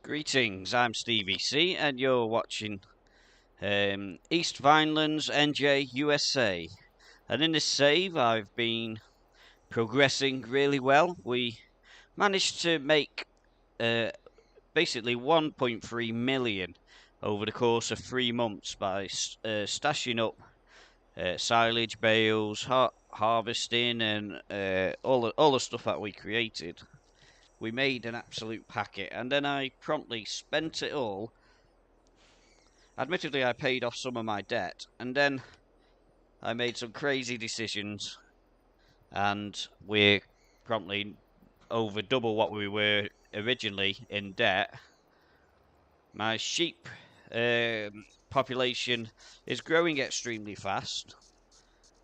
Greetings, I'm Stevie C, and you're watching East Vinelands, NJ, USA. And in this save, I've been progressing really well. We managed to make basically 1.3 million over the course of 3 months by stashing up silage bales, harvesting, and all the stuff that we created. We made an absolute packet, and then I promptly spent it all. Admittedly, I paid off some of my debt, and then I made some crazy decisions, and we're promptly over double what we were originally in debt. My sheep population is growing extremely fast,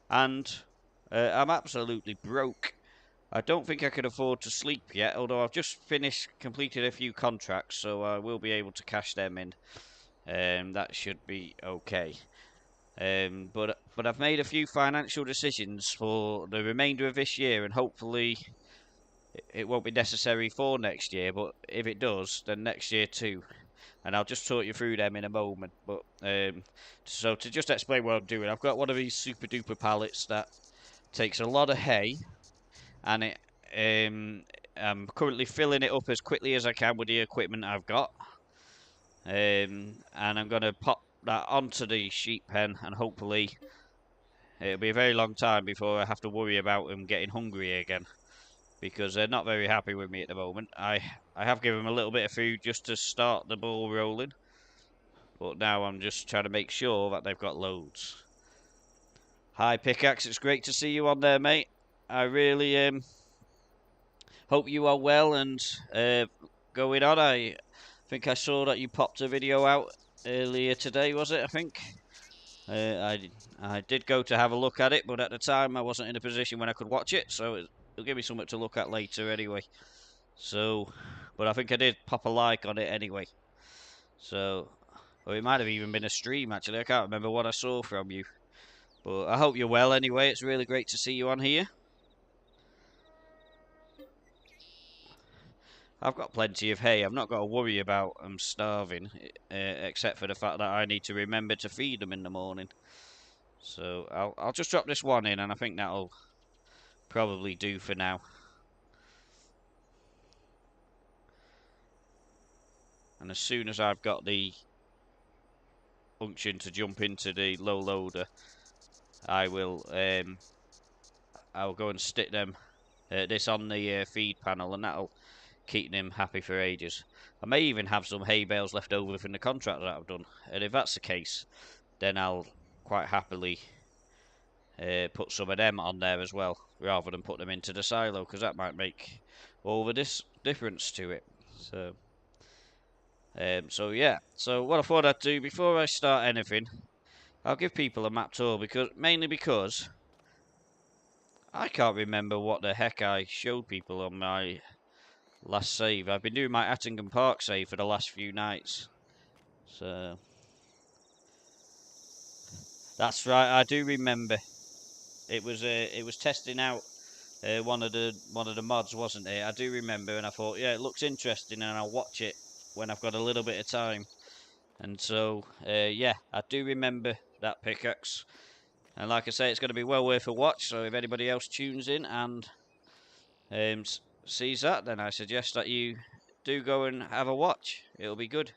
and I'm absolutely broke. I don't think I can afford to sleep yet, although I've just completed a few contracts, so I will be able to cash them in. That should be okay. But I've made a few financial decisions for the remainder of this year, and hopefully it won't be necessary for next year. But if it does, then next year too. And I'll just talk you through them in a moment. But so to just explain what I'm doing, I've got one of these super duper pallets that takes a lot of hay, and I'm currently filling it up as quickly as I can with the equipment I've got. And I'm going to pop that onto the sheep pen, and hopefully it'll be a very long time before I have to worry about them getting hungry again, because they're not very happy with me at the moment. I have given them a little bit of food just to start the ball rolling, but now I'm just trying to make sure that they've got loads. Hi Pickaxe, it's great to see you on there, mate. I really hope you are well and going on. I think I saw that you popped a video out earlier today, was it? I think. I did go to have a look at it, but at the time I wasn't in a position when I could watch it, so it'll give me something to look at later anyway. So, but I think I did pop a like on it anyway. So, or it might have even been a stream actually. I can't remember what I saw from you. But I hope you're well anyway. It's really great to see you on here. I've got plenty of hay. I've not got to worry about them starving, except for the fact that I need to remember to feed them in the morning. So I'll just drop this one in, and I think that'll probably do for now. And as soon as I've got the unction to jump into the low loader, I'll go and stick them this on the feed panel, and that'll keep them happy for ages. I may even have some hay bales left over from the contract that I've done, and if that's the case, then I'll quite happily put some of them on there as well, rather than put them into the silo, because that might make all the difference to it. So yeah. So what I thought I'd do before I start anything, I'll give people a map tour, mainly because I can't remember what the heck I showed people on my last save. I've been doing my Attingham Park save for the last few nights. So that's right, I do remember. It was testing out one of the mods, wasn't it? I do remember, and I thought, yeah, it looks interesting, and I'll watch it when I've got a little bit of time. And so, yeah, I do remember that pickaxe. And like I say, it's going to be well worth a watch. So if anybody else tunes in and sees that, then I suggest that you do go and have a watch. It'll be good.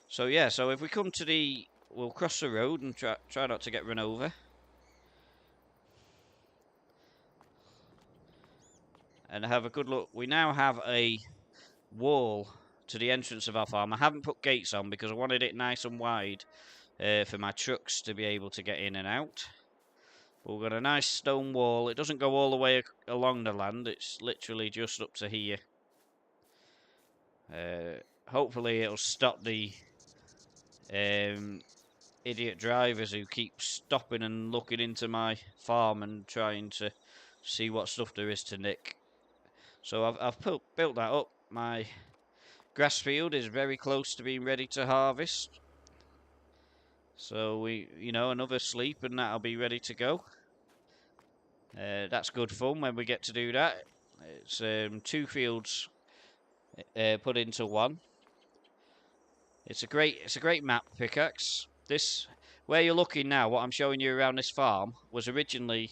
So yeah, so if we come to we'll cross the road and try not to get run over. And have a good look. We now have a wall to the entrance of our farm. I haven't put gates on because I wanted it nice and wide for my trucks to be able to get in and out. But we've got a nice stone wall. It doesn't go all the way along the land. It's literally just up to here. Hopefully it'll stop the idiot drivers who keep stopping and looking into my farm and trying to see what stuff there is to nick. So I've built that up. My grass field is very close to being ready to harvest. So another sleep and that'll be ready to go. That's good fun when we get to do that. It's 2 fields put into one. It's a great map pickaxe. This where you're looking now, what I'm showing you around this farm was originally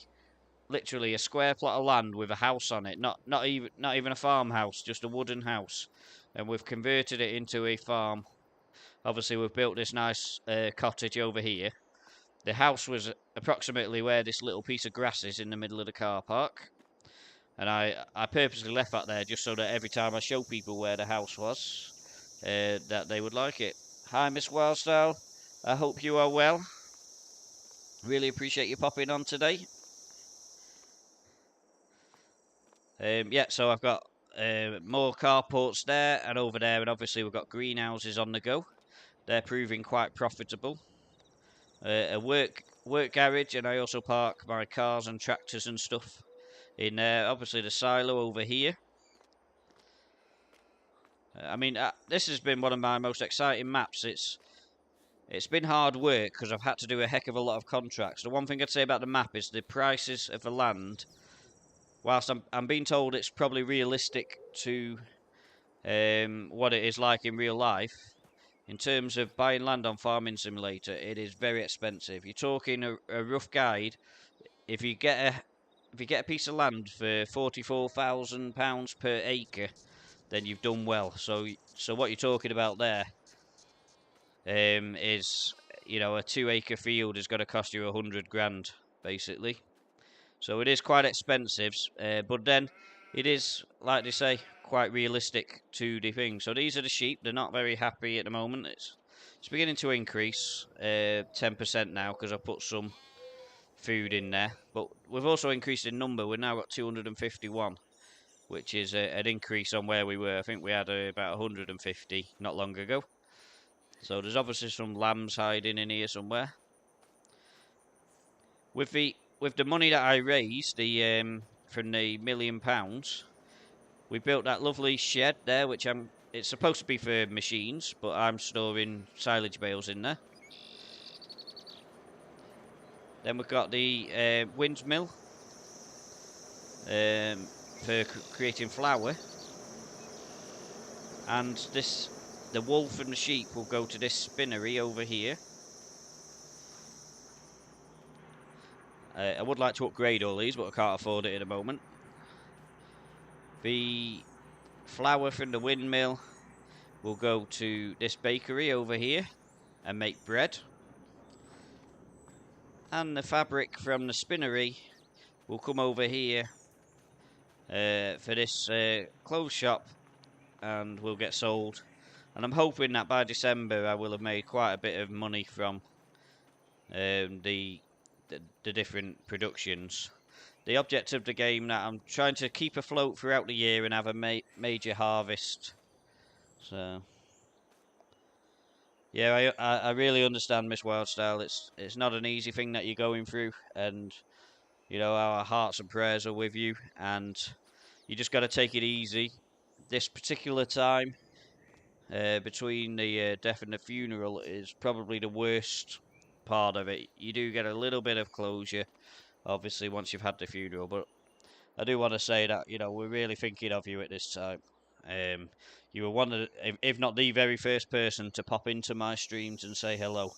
literally a square plot of land with a house on it. Not even a farmhouse, just a wooden house. And we've converted it into a farm. Obviously, we've built this nice cottage over here. The house was approximately where this little piece of grass is in the middle of the car park. And I purposely left that there just so that every time I show people where the house was, that they would like it. Hi, Miss Wildstyle. I hope you are well. Really appreciate you popping on today. Yeah, so I've got more carports there and over there, and obviously we've got greenhouses on the go. They're proving quite profitable. A work garage, and I also park my cars and tractors and stuff in there. Obviously the silo over here. I mean, this has been one of my most exciting maps. It's been hard work because I've had to do a heck of a lot of contracts. The one thing I'd say about the map is the prices of the land. Whilst I'm being told it's probably realistic to what it is like in real life, in terms of buying land on Farming Simulator, it is very expensive. You're talking a rough guide. If you get a piece of land for £44,000 per acre, then you've done well. So what you're talking about there is, you know, a 2 acre field is going to cost you 100 grand basically. So it is quite expensive, but then it is, like they say, quite realistic to the thing. So these are the sheep. They're not very happy at the moment. It's beginning to increase 10% now because I put some food in there. But we've also increased in number. We've now got 251, which is an increase on where we were. I think we had about 150 not long ago. So there's obviously some lambs hiding in here somewhere. With the money that I raised, from the £1,000,000, we built that lovely shed there, which it's supposed to be for machines, but I'm storing silage bales in there. Then we've got the windmill for creating flour, and the wolf and the sheep will go to this spinnery over here. I would like to upgrade all these, but I can't afford it at the moment. The flour from the windmill will go to this bakery over here and make bread. And the fabric from the spinnery will come over here for this clothes shop and will get sold. And I'm hoping that by December I will have made quite a bit of money from the different productions. The object of the game that I'm trying to keep afloat throughout the year and have a major harvest. So yeah, I really understand, Miss Wildstyle. It's not an easy thing that you're going through, and you know our hearts and prayers are with you, and you just got to take it easy. This particular time between the death and the funeral is probably the worst part of it. You do get a little bit of closure, obviously, once you've had the funeral, but I do want to say that, you know, we're really thinking of you at this time. Um, you were one of the, if not the very first person to pop into my streams and say hello.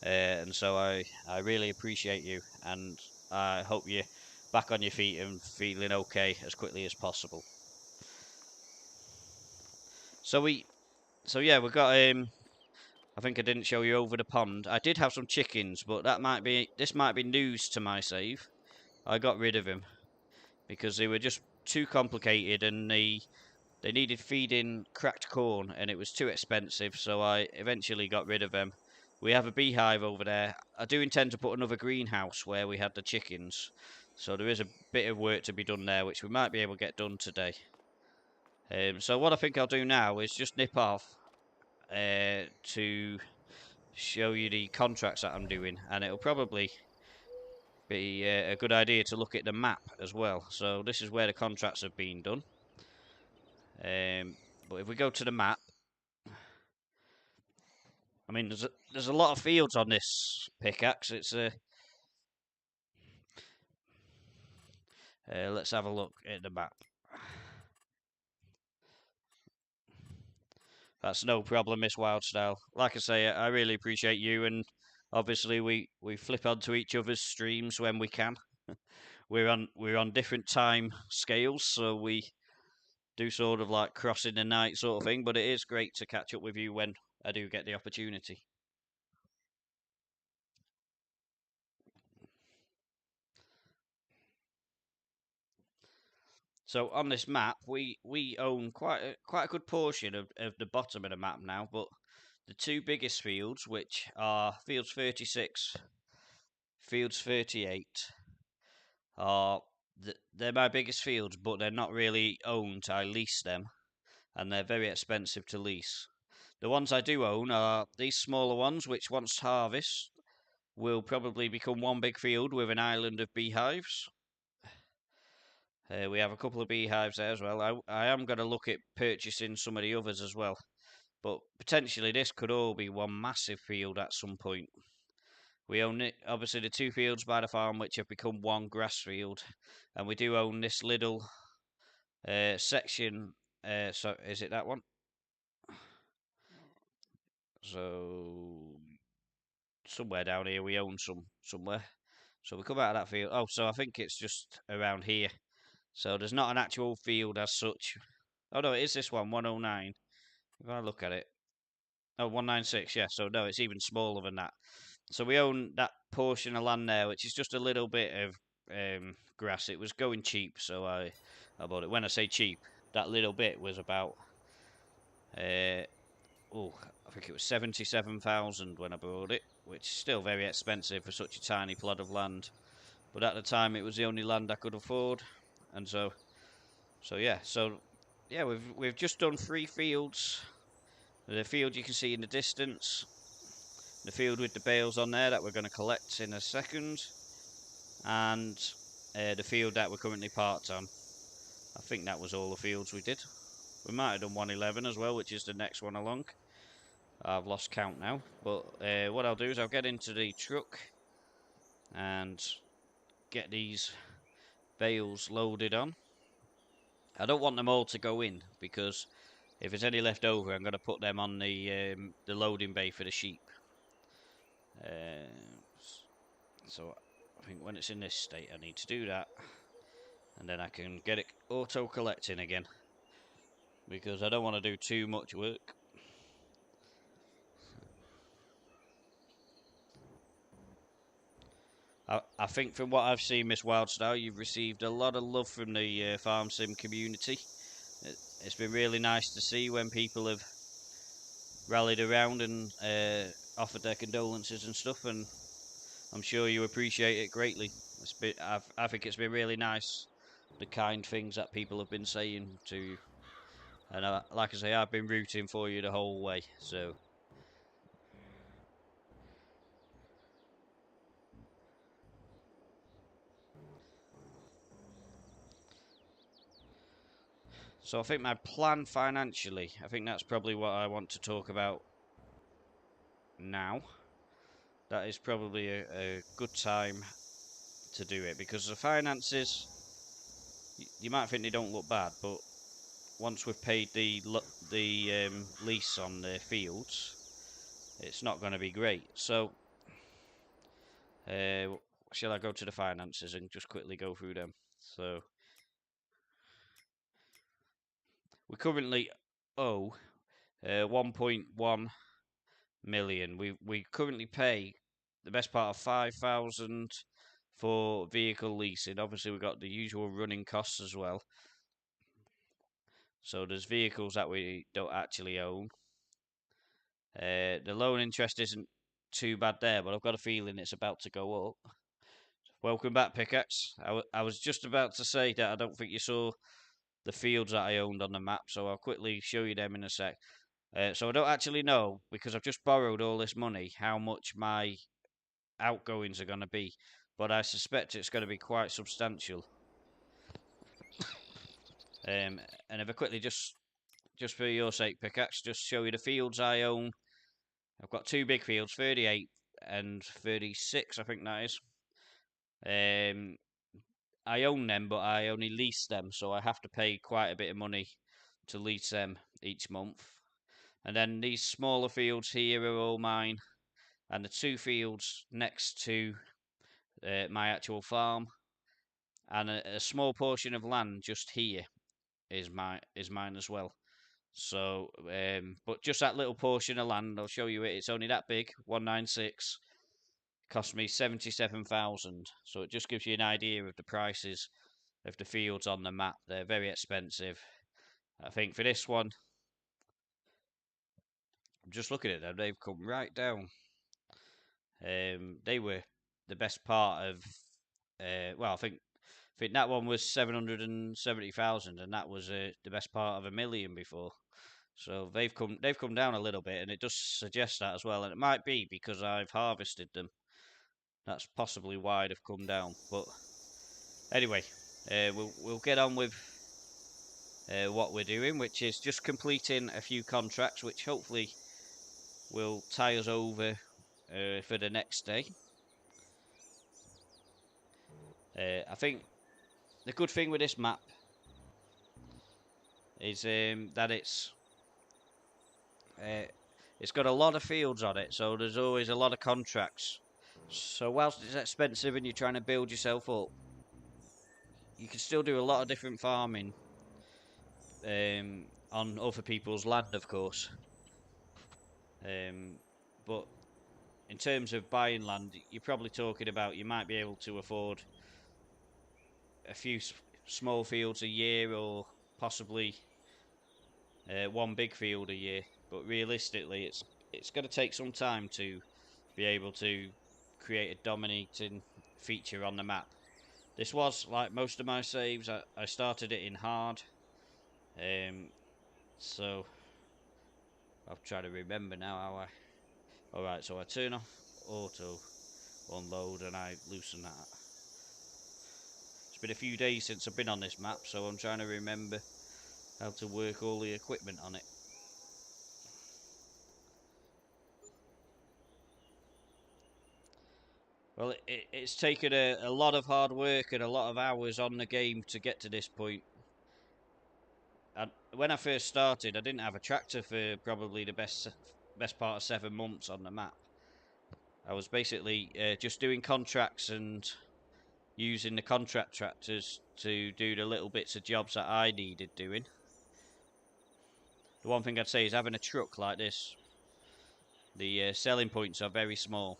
And so I really appreciate you, and I hope you're back on your feet and feeling okay as quickly as possible. So yeah, we got I think I didn't show you over the pond. I did have some chickens, but this might be news to my save. I got rid of them because they were just too complicated, and they needed feeding cracked corn, and it was too expensive, so I eventually got rid of them. We have a beehive over there. I do intend to put another greenhouse where we had the chickens, so there is a bit of work to be done there, which we might be able to get done today. So what I think I'll do now is just nip off to show you the contracts that I'm doing, and it'll probably be a good idea to look at the map as well. So this is where the contracts have been done. But if we go to the map, I mean, there's a lot of fields on this pickaxe. It's let's have a look at the map. That's no problem, Miss Wildstyle. Like I say, I really appreciate you, and obviously we flip onto each other's streams when we can. We're on different time scales, so we do sort of like crossing the night sort of thing. But it is great to catch up with you when I do get the opportunity. So on this map, we own quite a good portion of the bottom of the map now, but the two biggest fields, which are fields 36, fields 38, are they're my biggest fields, but they're not really owned. I lease them, and they're very expensive to lease. The ones I do own are these smaller ones, which once harvest will probably become one big field with an island of beehives. We have a couple of beehives there as well. I am going to look at purchasing some of the others as well. But potentially this could all be one massive field at some point. We own it, obviously the two fields by the farm which have become one grass field. And we do own this little section. So is it that one? So somewhere down here we own somewhere. So we come out of that field. Oh, so I think it's just around here. So there's not an actual field as such. Oh no, it is this one, 109. If I look at it. Oh, 196, yeah. So no, it's even smaller than that. So we own that portion of land there, which is just a little bit of grass. It was going cheap, so I bought it. When I say cheap, that little bit was about uh, oh, I think it was 77,000 when I bought it, which is still very expensive for such a tiny plot of land. But at the time, it was the only land I could afford, and so we've just done 3 fields. The field you can see in the distance, the field with the bales on there that we're going to collect in a second, and the field that we're currently parked on. I think that was all the fields we did. We might have done 111 as well, which is the next one along. I've lost count now, but what I'll do is I'll get into the truck and get these bales loaded on. I don't want them all to go in because if there's any left over, I'm going to put them on the loading bay for the sheep. So I think when it's in this state, I need to do that, and then I can get it auto collecting again because I don't want to do too much work. I think from what I've seen, Miss Wildstar, you've received a lot of love from the farm sim community. It's been really nice to see when people have rallied around and offered their condolences and stuff, and I'm sure you appreciate it greatly. I think it's been really nice, the kind things that people have been saying to you. And like I say, I've been rooting for you the whole way. So I think my plan financially, I think that's probably what I want to talk about now. That is probably a good time to do it because the finances, you might think they don't look bad, but once we've paid the lease on the fields, it's not going to be great. So, uh, shall I go to the finances and just quickly go through them? So, we currently owe 1.1 million. We currently pay the best part of 5,000 for vehicle leasing. Obviously, we've got the usual running costs as well. So there's vehicles that we don't actually own. The loan interest isn't too bad there, but I've got a feeling it's about to go up. Welcome back, Pickaxe. I was just about to say that I don't think you saw the fields that I owned on the map, so I'll quickly show you them in a sec. So I don't actually know, because I've just borrowed all this money, how much my outgoings are going to be, but I suspect it's going to be quite substantial. And if I quickly just for your sake, Pickaxe, just show you the fields I own. I've got 2 big fields, 38 and 36, I think that is. I own them, but I only lease them, so I have to pay quite a bit of money to lease them each month. And then these smaller fields here are all mine, and the 2 fields next to my actual farm, and a small portion of land just here is mine as well. So, but just that little portion of land, I'll show you it. It's only that big, 196. Cost me 77,000. So it just gives you an idea of the prices of the fields on the map. They're very expensive. I think for this one, I'm just looking at them. They've come right down. They were the best part of. Well, I think that one was 770,000, and that was the best part of 1 million before. So they've come down a little bit, and it does suggest that as well. And it might be because I've harvested them. That's possibly why they've come down. But anyway, we'll get on with what we're doing, which is just completing a few contracts, which hopefully will tie us over for the next day. I think the good thing with this map is that it's got a lot of fields on it, so there's always a lot of contracts. So whilst it's expensive and you're trying to build yourself up, you can still do a lot of different farming on other people's land, of course. But in terms of buying land, you're probably talking about you might be able to afford a few small fields a year, or possibly one big field a year. But realistically, it's going to take some time to be able to create a dominating feature on the map. This was like most of my saves. I started it in hard, so I'll try to remember now how I. Alright, so I turn off auto unload and I loosen that. It's been a few days since I've been on this map, so I'm trying to remember how to work all the equipment on it. Well, it's taken a lot of hard work and a lot of hours on the game to get to this point. And when I first started, I didn't have a tractor for probably the best part of 7 months on the map. I was basically just doing contracts and using the contract tractors to do the little bits of jobs that I needed doing. The one thing I'd say is having a truck like this, the selling points are very small.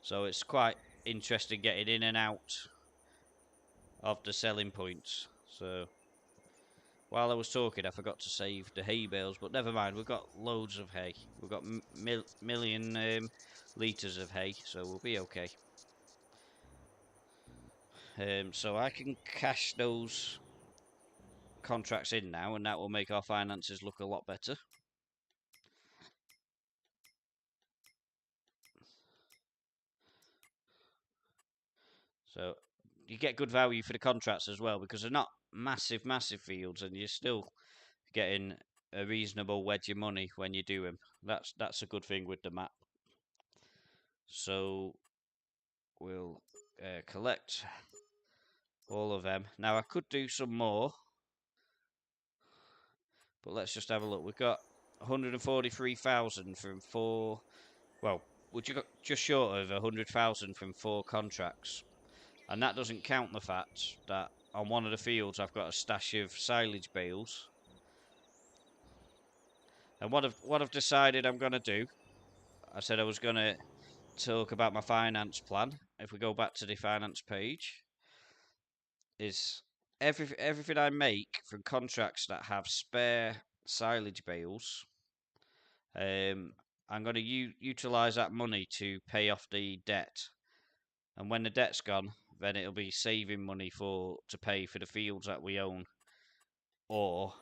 So it's quite interesting getting in and out of the selling points. So while I was talking, I forgot to save the hay bales, but never mind. We've got loads of hay. We've got million litres of hay, so we'll be okay. So I can cash those contracts in now, and that will make our finances look a lot better. So you get good value for the contracts as well, because they're not massive fields, and you're still getting a reasonable wedge of money when you do them. That's a good thing with the map. So we'll collect all of them. Now I could do some more, but let's just have a look. We've got 143,000 from 4. Well, we got just short of 100,000 from 4 contracts, and that doesn't count the fact that on one of the fields I've got a stash of silage bales. And what I've decided I'm going to do, I said I was going to talk about my finance plan. If we go back to the finance page, is everything I make from contracts that have spare silage bales, I'm going to utilize that money to pay off the debt. And when the debt's gone, then it'll be saving money to pay for the fields that we own, or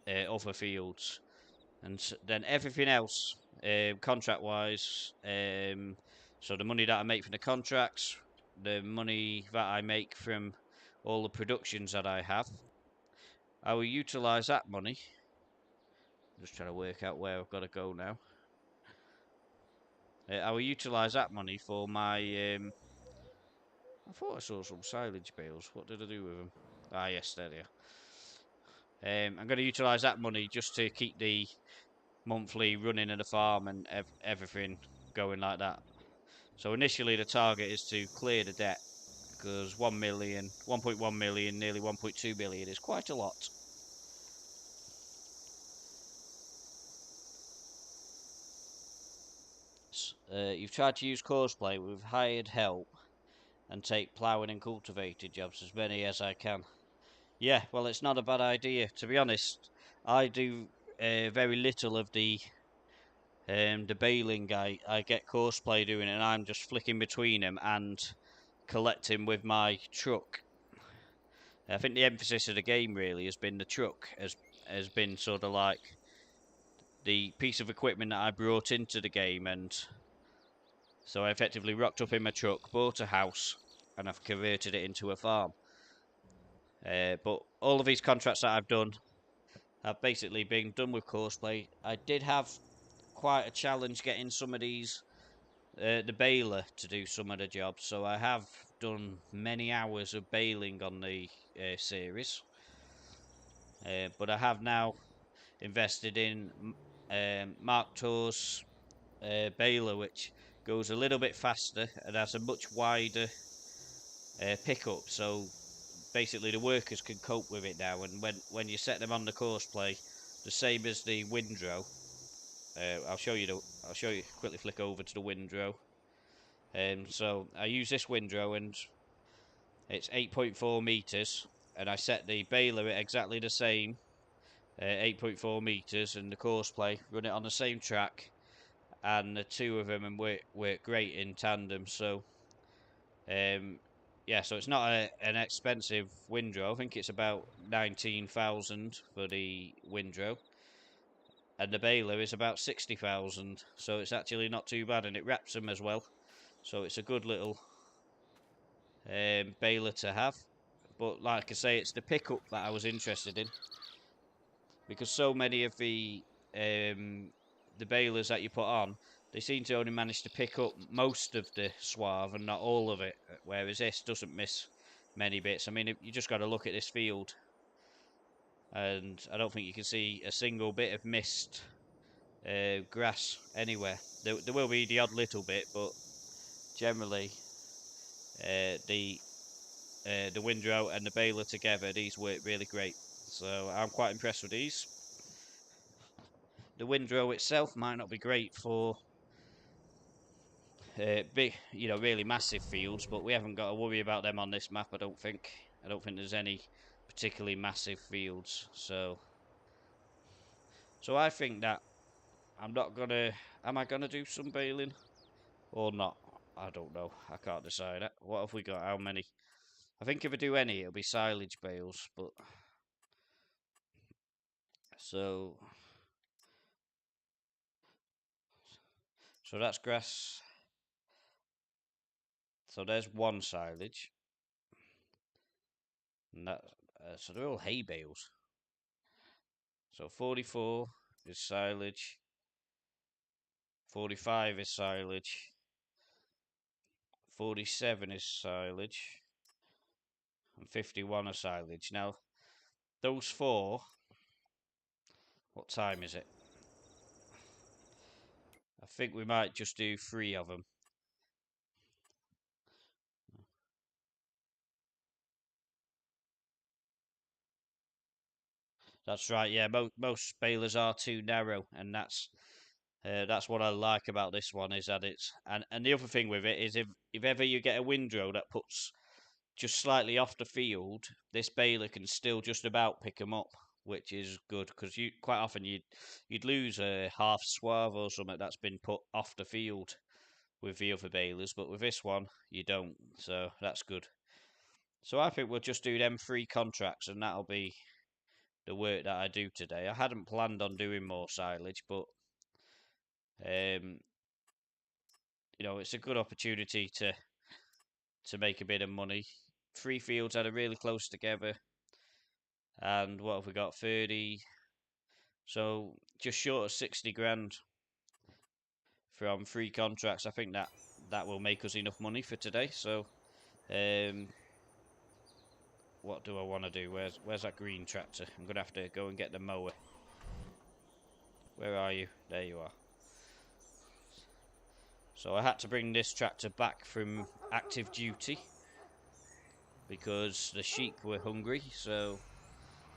other fields. And then everything else, contract-wise, so the money that I make from the contracts, the money that I make from all the productions that I have, I will utilise that money. I'm just trying to work out where I've got to go now. I will utilise that money for my. I thought I saw some silage bales. What did I do with them? Ah, yes, there they are. I'm going to utilise that money just to keep the monthly running of the farm and everything going like that. So initially the target is to clear the debt because 1 million, 1.1 million, nearly 1.2 billion is quite a lot. You've tried to use Courseplay with hired help and take ploughing and cultivated jobs, as many as I can. Yeah, well, it's not a bad idea. To be honest, I do very little of the baling. I get Courseplay doing it, and I'm just flicking between them and collecting with my truck. I think the emphasis of the game really has been the truck, has been sort of like the piece of equipment that I brought into the game, and so I effectively rocked up in my truck, bought a house, and I've converted it into a farm. But all of these contracts that I've done have basically been done with Courseplay. I did have quite a challenge getting some of these, the baler to do some of the jobs, so I have done many hours of baling on the series. But I have now invested in Mark II's baler, which goes a little bit faster and has a much wider pickup. So basically, the workers can cope with it now. And when you set them on the Courseplay, the same as the windrow. I'll show you the. I'll show you quickly. Flick over to the windrow. So I use this windrow, and it's 8.4 meters, and I set the baler at exactly the same, 8.4 meters, and the Courseplay run it on the same track, and the two of them and work great in tandem. So yeah, so it's not an expensive windrow. I think it's about 19,000 for the windrow, and the baler is about 60,000. So it's actually not too bad, and it wraps them as well. So it's a good little baler to have. But like I say, it's the pickup that I was interested in, because so many of the balers that you put on, they seem to only manage to pick up most of the swath and not all of it, whereas this doesn't miss many bits. I mean, you just got to look at this field, and I don't think you can see a single bit of missed grass anywhere. There will be the odd little bit, but generally the windrow and the baler together, these work really great. So I'm quite impressed with these. The windrow itself might not be great for big, really massive fields, but we haven't got to worry about them on this map. I don't think. I don't think there's any particularly massive fields. So I think that I'm not gonna. Am I gonna do some baling or not? I don't know. I can't decide. What have we got? How many? I think if I do any, it'll be silage bales. But so that's grass. So there's one silage, and that. So they're all hay bales. So 44 is silage. 45 is silage. 47 is silage. And 51 is silage. Now, those four. What time is it? I think we might just do 3 of them. That's right. Yeah, most balers are too narrow, and that's what I like about this one, is that it's and the other thing with it is if ever you get a windrow that puts just slightly off the field, this baler can still just about pick them up, which is good, because you quite often you'd lose a half swath or something that's been put off the field with the other balers, but with this one you don't, so that's good. So I think we'll just do them 3 contracts, and that'll be the work that I do today. I hadn't planned on doing more silage, but um, it's a good opportunity to make a bit of money. 3 fields that are really close together, and what have we got? 30. So just short of 60 grand from 3 contracts. I think that will make us enough money for today. So, what do I want to do? Where's that green tractor? I'm gonna have to go and get the mower. Where are you? There you are. So I had to bring this tractor back from active duty because the sheep were hungry, so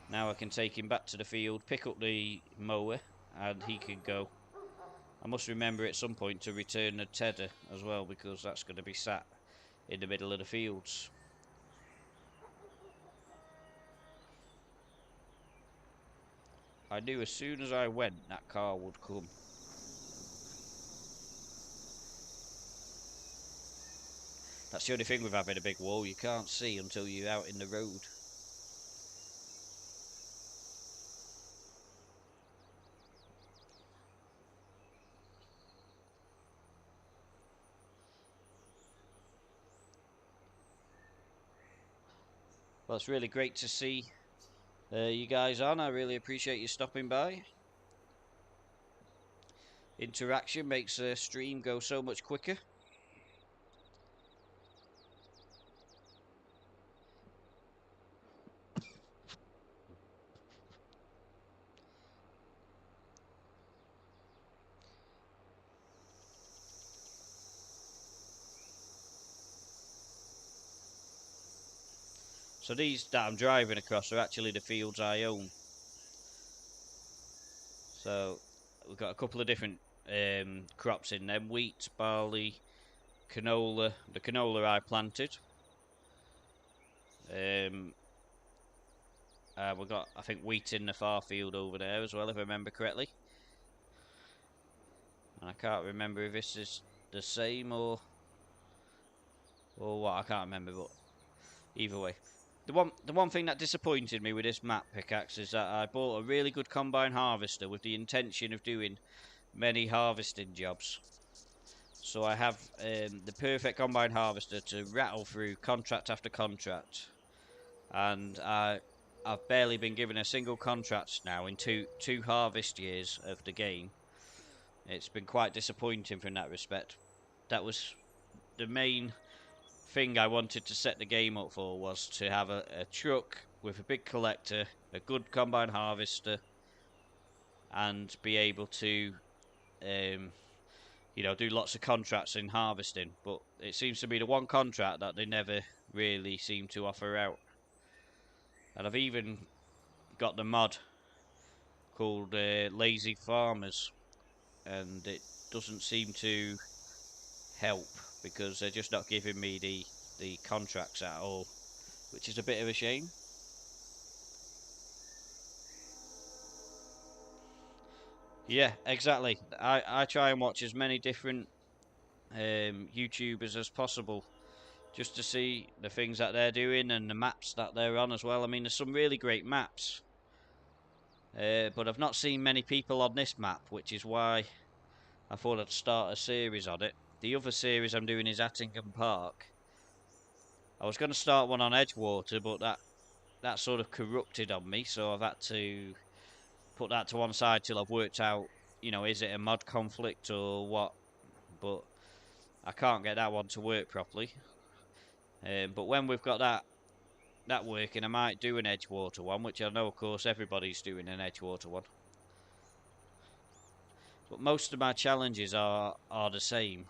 now I can take him back to the field, pick up the mower, and he can go. I must remember at some point to return the tedder as well, because that's going to be sat in the middle of the fields. I knew as soon as I went that car would come. That's the only thing with having a big wall, you can't see until you're out in the road. Well, it's really great to see you guys on. I really appreciate you stopping by. Interaction makes a stream go so much quicker. So these that I'm driving across are actually the fields I own. So we've got a couple of different crops in them: wheat, barley, canola. The canola I planted. We've got, I think, wheat in the far field over there as well, if I remember correctly. And I can't remember if this is the same or what. I can't remember, but either way. The one thing that disappointed me with this map pickaxe is that I bought a really good combine harvester with the intention of doing many harvesting jobs. So I have the perfect combine harvester to rattle through contract after contract, and I've barely been given a single contract now in two harvest years of the game. It's been quite disappointing from that respect. That was the main thing I wanted to set the game up for, was to have a truck with a big collector, a good combine harvester, and be able to do lots of contracts in harvesting. But it seems to be the one contract that they never really seem to offer out. And I've even got the mod called Lazy Farmers, and it doesn't seem to help because they're just not giving me the contracts at all, which is a bit of a shame. Yeah, exactly. I try and watch as many different YouTubers as possible just to see the things that they're doing and the maps that they're on as well. I mean, there's some really great maps, but I've not seen many people on this map, which is why I thought I'd start a series on it. The other series I'm doing is Attingham Park. I was going to start one on Edgewater, but that sort of corrupted on me, so I've had to put that to one side till I've worked out, is it a mod conflict or what? But I can't get that one to work properly. But when we've got that working, I might do an Edgewater one, which I know, of course, everybody's doing an Edgewater one. But most of my challenges are the same.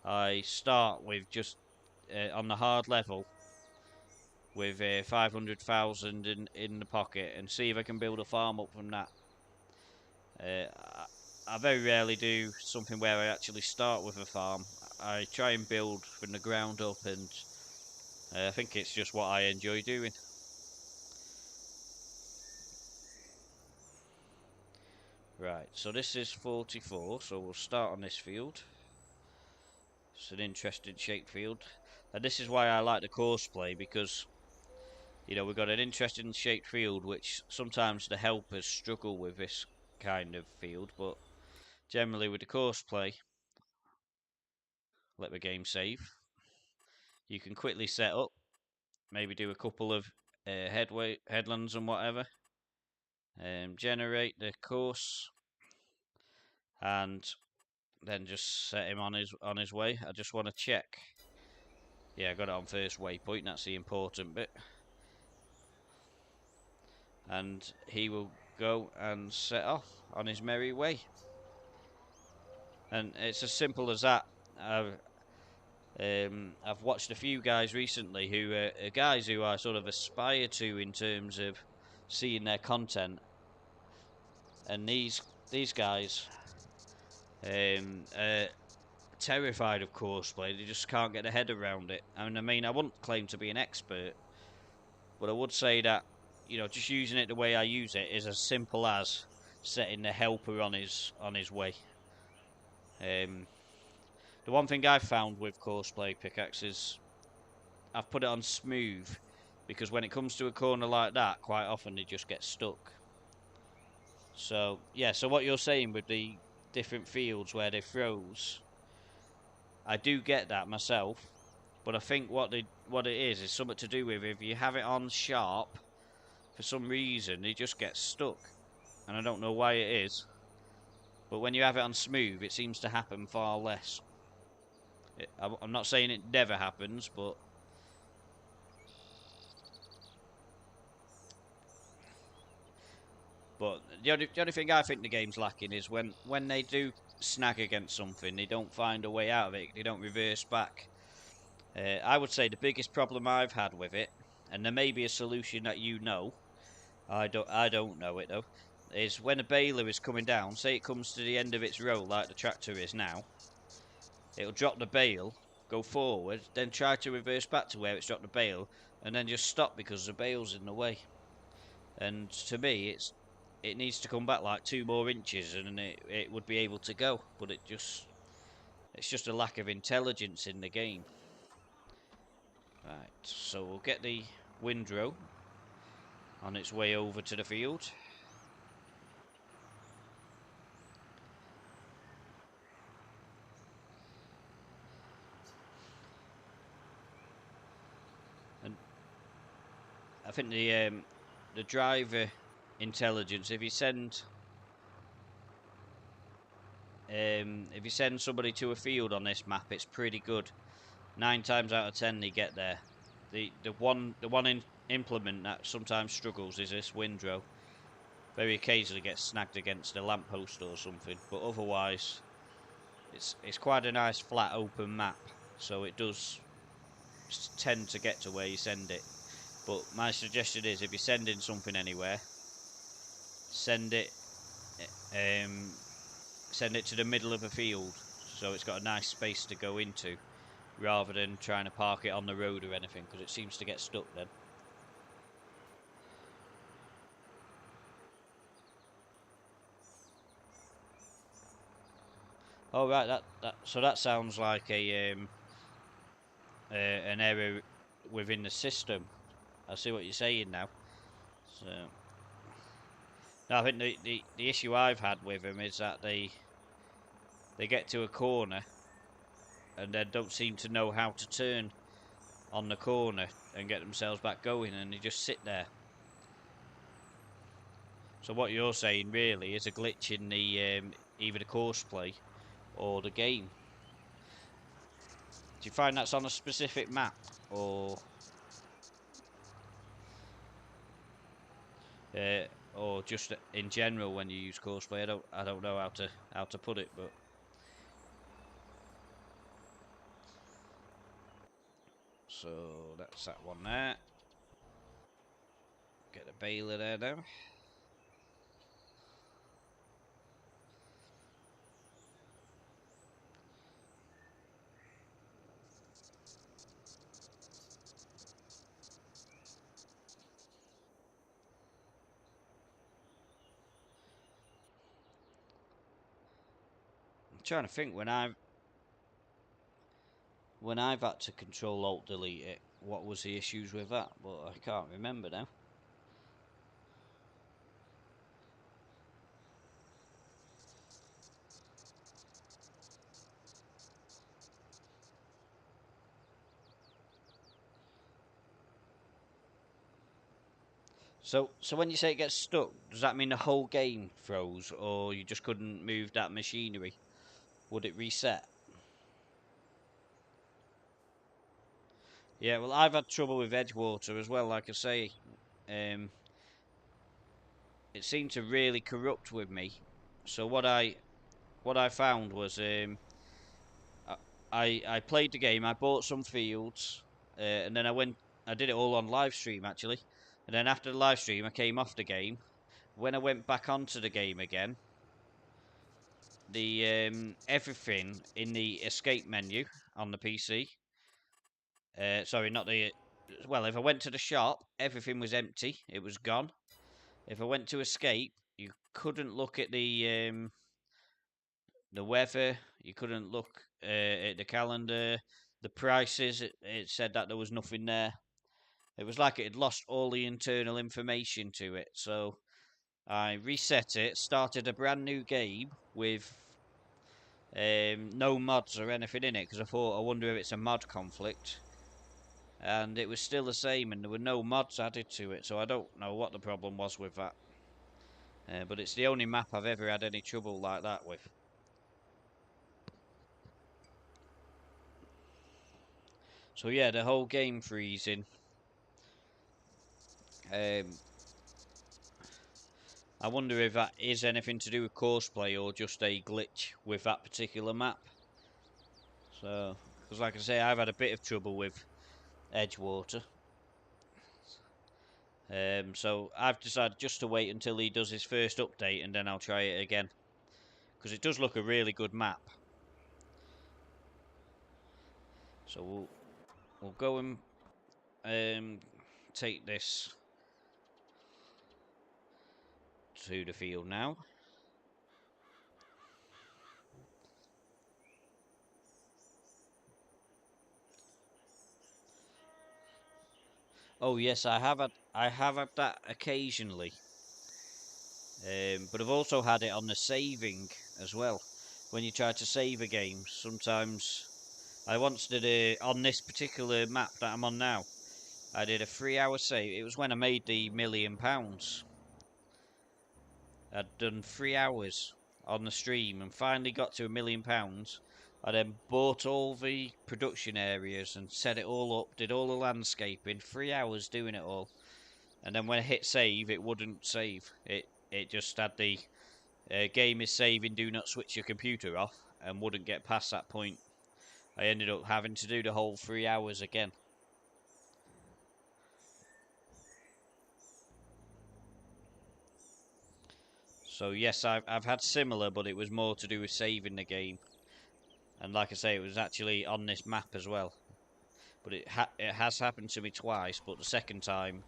I start with just on the hard level with 500,000 in the pocket and see if I can build a farm up from that. I very rarely do something where I actually start with a farm. I try and build from the ground up, and I think it's just what I enjoy doing. Right, so this is 44, so we'll start on this field. It's an interesting shaped field, and this is why I like the course play, because we've got an interesting shaped field, which sometimes the helpers struggle with this kind of field, but generally with the course play, let the game save. You can quickly set up, maybe do a couple of headlands and whatever, generate the course, and then just set him on his way. I just want to check. Yeah, I got it on first waypoint. That's the important bit. And he will go and set off on his merry way. And it's as simple as that. I've watched a few guys recently who are guys who I sort of aspire to in terms of seeing their content, and these guys are terrified of courseplay. They just can't get their head around it. I mean, I wouldn't claim to be an expert, but I would say that, you know, just using it the way I use it is as simple as setting the helper on his way. The one thing I've found with courseplay pickaxes, I've put it on smooth, because when it comes to a corner like that, quite often they just get stuck. So yeah, so what you're saying with the different fields where they froze, I do get that myself, but I think what it is something to do with, if you have it on sharp, for some reason they just get stuck, and I don't know why it is. But when you have it on smooth, it seems to happen far less. I'm not saying it never happens, but the only thing I think the game's lacking is when they do snag against something, they don't find a way out of it. They don't reverse back. I would say the biggest problem I've had with it, and there may be a solution that you know, I don't know it though, is when a baler is coming down. Say it comes to the end of its row like the tractor is now. It'll drop the bale, go forward, then try to reverse back to where it's dropped the bale, and then just stop because the bale's in the way. And to me, it needs to come back like 2 more inches, and it would be able to go. But it's just a lack of intelligence in the game. Right, so we'll get the windrow on its way over to the field. And I think the driver intelligence, if you send somebody to a field on this map, it's pretty good. 9 times out of 10 they get there. The one implement that sometimes struggles is this windrow. Very occasionally gets snagged against a lamppost or something, but otherwise it's quite a nice flat open map, so it does tend to get to where you send it. But my suggestion is, if you're sending something anywhere, send it to the middle of a field, so it's got a nice space to go into, rather than trying to park it on the road or anything, because it seems to get stuck then. Oh right, so that sounds like an error within the system. I see what you're saying now. So no, I think the issue I've had with them is that they get to a corner and then don't seem to know how to turn on the corner and get themselves back going, and they just sit there. So what you're saying really is a glitch in the either the course play or the game. Do you find that's on a specific map, or uh, or just in general when you use course play? I don't know how to put it, but so that's that one there. Get the baler there now. I'm trying to think when I've had to Control Alt Delete it, what was the issues with that? But I can't remember now. So when you say it gets stuck, does that mean the whole game froze, or you just couldn't move that machinery? Would it reset? Yeah, well, I've had trouble with Edgewater as well, like I say. Um, it seemed to really corrupt with me. So what I found was I played the game. I bought some fields, and then I did it all on live stream actually. And then after the live stream, I came off the game. When I went back onto the game again, the everything in the escape menu on the PC. Sorry, not the. Well, if I went to the shop, everything was empty. It was gone. If I went to escape, you couldn't look at the weather. You couldn't look at the calendar, the prices. It said that there was nothing there. It was like it had lost all the internal information to it. So I reset it, started a brand new game with no mods or anything in it because I thought, I wonder if it's a mod conflict. And it was still the same, and there were no mods added to it, so I don't know what the problem was with that. But it's the only map I've ever had any trouble like that with. So yeah, the whole game freezing. I wonder if that is anything to do with courseplay or just a glitch with that particular map. So, because like I say, I've had a bit of trouble with Edgewater. So I've decided just to wait until he does his first update and then I'll try it again. Because it does look a really good map. So we'll go and take this to the field now. Oh yes, I have had that occasionally, but I've also had it on the saving as well. When you try to save a game, sometimes I once did a on this particular map that I'm on now. I did a 3-hour save. It was when I made the £1,000,000. I'd done 3 hours on the stream and finally got to £1,000,000. I then bought all the production areas and set it all up, did all the landscaping, 3 hours doing it all. And then when I hit save, it wouldn't save. It just had the game is saving, do not switch your computer off, and wouldn't get past that point. I ended up having to do the whole 3 hours again. So yes, I've had similar, but it was more to do with saving the game. And like I say, it was actually on this map as well. But it has happened to me twice. But the second time,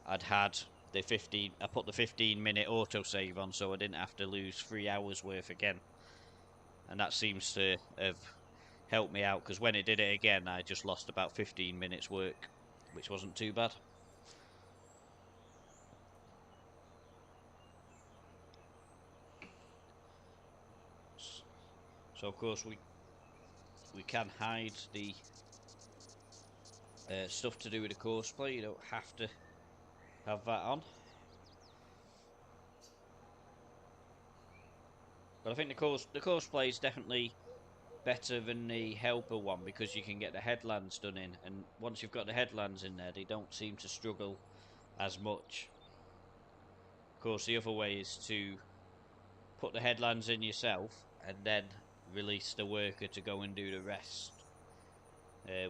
I'd had the 15. I put the 15-minute autosave on, so I didn't have to lose 3 hours worth again. And that seems to have helped me out because when it did it again, I just lost about 15 minutes work, which wasn't too bad. So of course we can hide the stuff to do with the courseplay. You don't have to have that on. But I think the courseplay is definitely better than the helper one because you can get the headlands done in, and once you've got the headlands in there, they don't seem to struggle as much. Of course, the other way is to put the headlands in yourself and then release the worker to go and do the rest,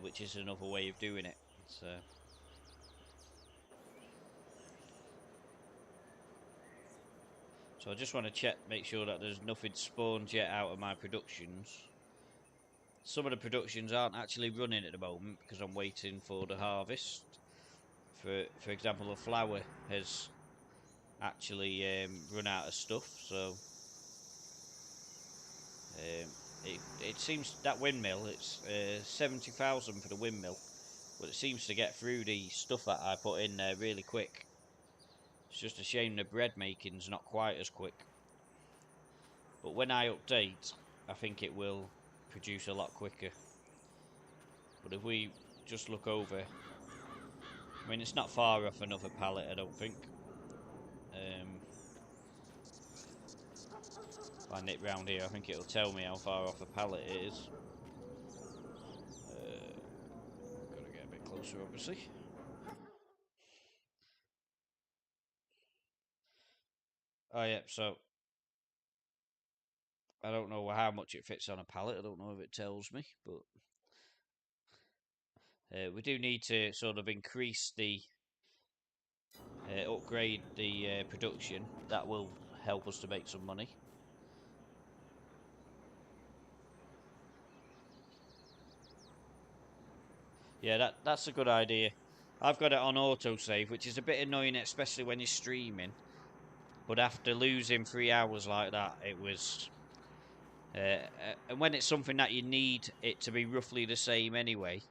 which is another way of doing it. So I just want to check, make sure that there's nothing spawned yet out of my productions. Some of the productions aren't actually running at the moment because I'm waiting for the harvest. For example, the flour has actually run out of stuff, so it seems that windmill, it's 70,000 for the windmill, but it seems to get through the stuff that I put in there really quick. It's just a shame the bread making's not quite as quick, but when I update, I think it will produce a lot quicker. But if we just look over, I mean, it's not far off another pallet, I don't think. If I nip round here, I think it'll tell me how far off a pallet it is. Gotta get a bit closer, obviously. Oh yeah, so I don't know how much it fits on a pallet. I don't know if it tells me, but we do need to sort of increase the upgrade the production. That will help us to make some money. Yeah, that's a good idea. I've got it on autosave, which is a bit annoying, especially when you're streaming. But after losing 3 hours like that, it was. And when it's something that you need it to be roughly the same anyway,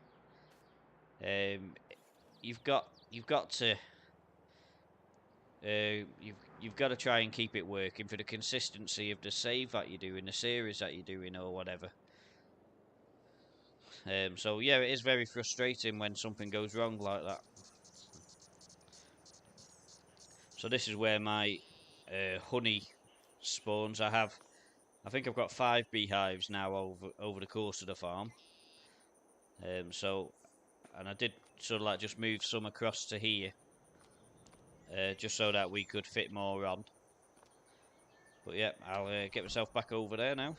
um, you've got to you've got to try and keep it working for the consistency of the save that you do in the series that you're doing or whatever. So yeah, it is very frustrating when something goes wrong like that. So this is where my honey spawns. I think I've got 5 beehives now over the course of the farm. And I did sort of like just move some across to here, just so that we could fit more on. But yeah, I'll get myself back over there now.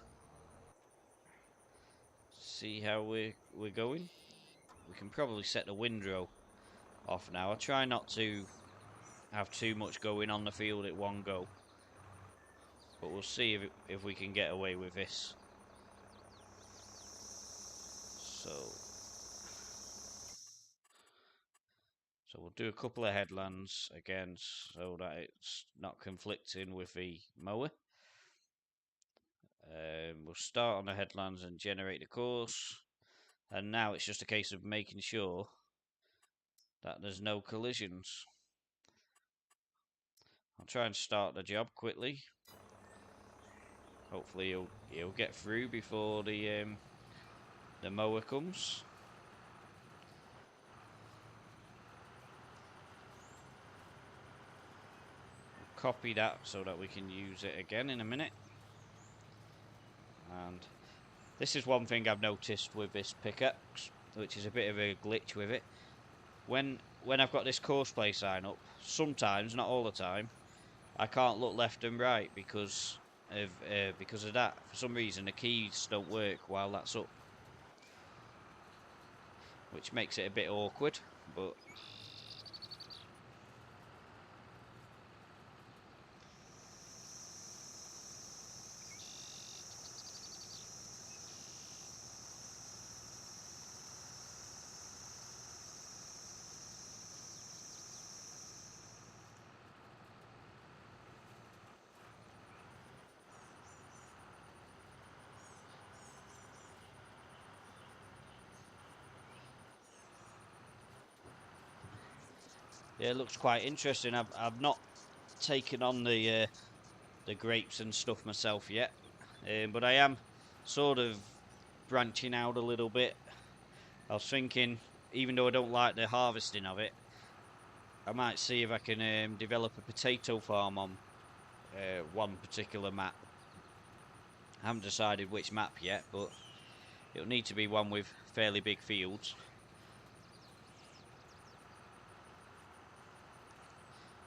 See how we're going. We can probably set the windrow off now. I try not to have too much going on the field at one go, but we'll see if we can get away with this. So we'll do a couple of headlands again so that it's not conflicting with the mower. We'll start on the headlands and generate the course. And now it's just a case of making sure that there's no collisions. I'll try and start the job quickly. Hopefully he'll get through before the mower comes. We'll copy that so that we can use it again in a minute. And this is one thing I've noticed with this pickaxe, which is a bit of a glitch with it. When I've got this course play sign up, sometimes, not all the time, I can't look left and right because of that. For some reason, the keys don't work while that's up, which makes it a bit awkward. But yeah, it looks quite interesting. I've not taken on the grapes and stuff myself yet, but I am sort of branching out a little bit. I was thinking, even though I don't like the harvesting of it, I might see if I can develop a potato farm on one particular map. I haven't decided which map yet, but it'll need to be one with fairly big fields.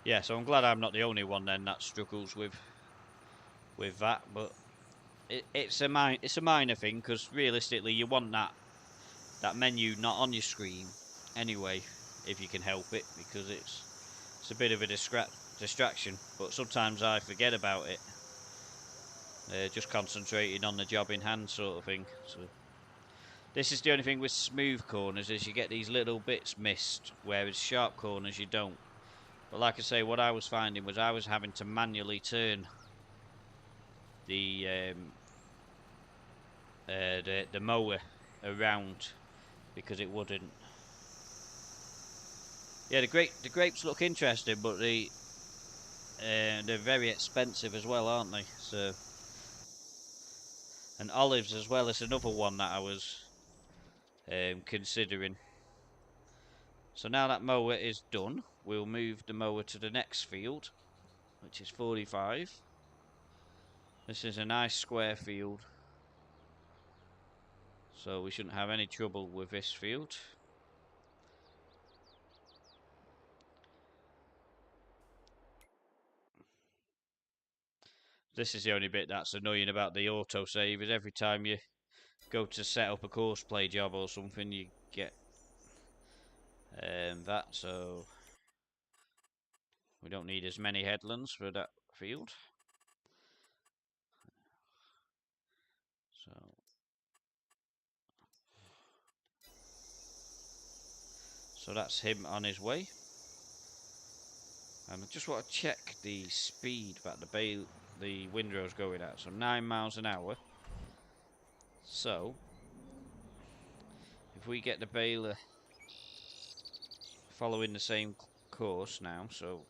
Yeah, so I'm glad I'm not the only one then that struggles with that, but it's a minor thing because realistically you want that menu not on your screen anyway, if you can help it, because it's a bit of a distraction. But sometimes I forget about it, just concentrating on the job in hand sort of thing. So this is the only thing with smooth corners, is you get these little bits missed, whereas sharp corners you don't. But like I say, what I was finding was I was having to manually turn the mower around because it wouldn't. Yeah, the grapes look interesting, but they're very expensive as well, aren't they? So, and olives as well is another one that I was considering. So now that mower is done, we'll move the mower to the next field, which is 45. This is a nice square field, so we shouldn't have any trouble with this field. This is the only bit that's annoying about the autosave, is every time you go to set up a course play job or something, you get that, so we don't need as many headlands for that field. So that's him on his way. And I just want to check the speed that the windrow's going at. So 9 miles an hour. So if we get the baler following the same course now, so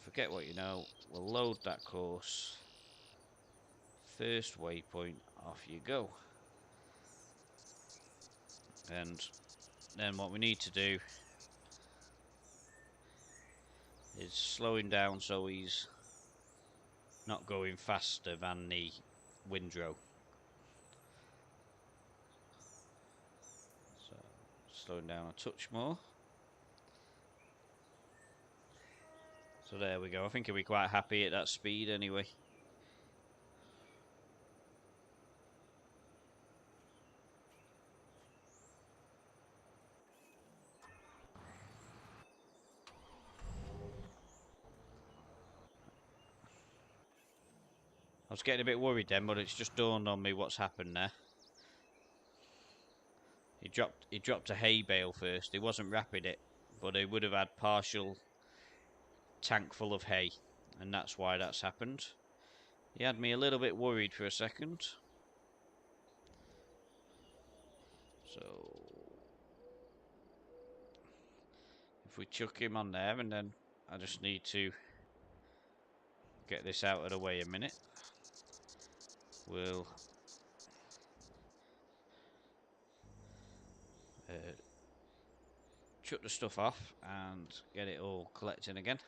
forget what you know, we'll load that course. First waypoint, off you go. And then what we need to do is slow him down so he's not going faster than the windrow. So slowing down a touch more. So there we go. I think he'll be quite happy at that speed anyway. I was getting a bit worried then, but it's just dawned on me what's happened there. He dropped a hay bale first. He wasn't wrapping it, but he would have had partial tank full of hay, and that's why that's happened. He had me a little bit worried for a second. So if we chuck him on there, and then I just need to get this out of the way a minute. We'll chuck the stuff off and get it all collecting again.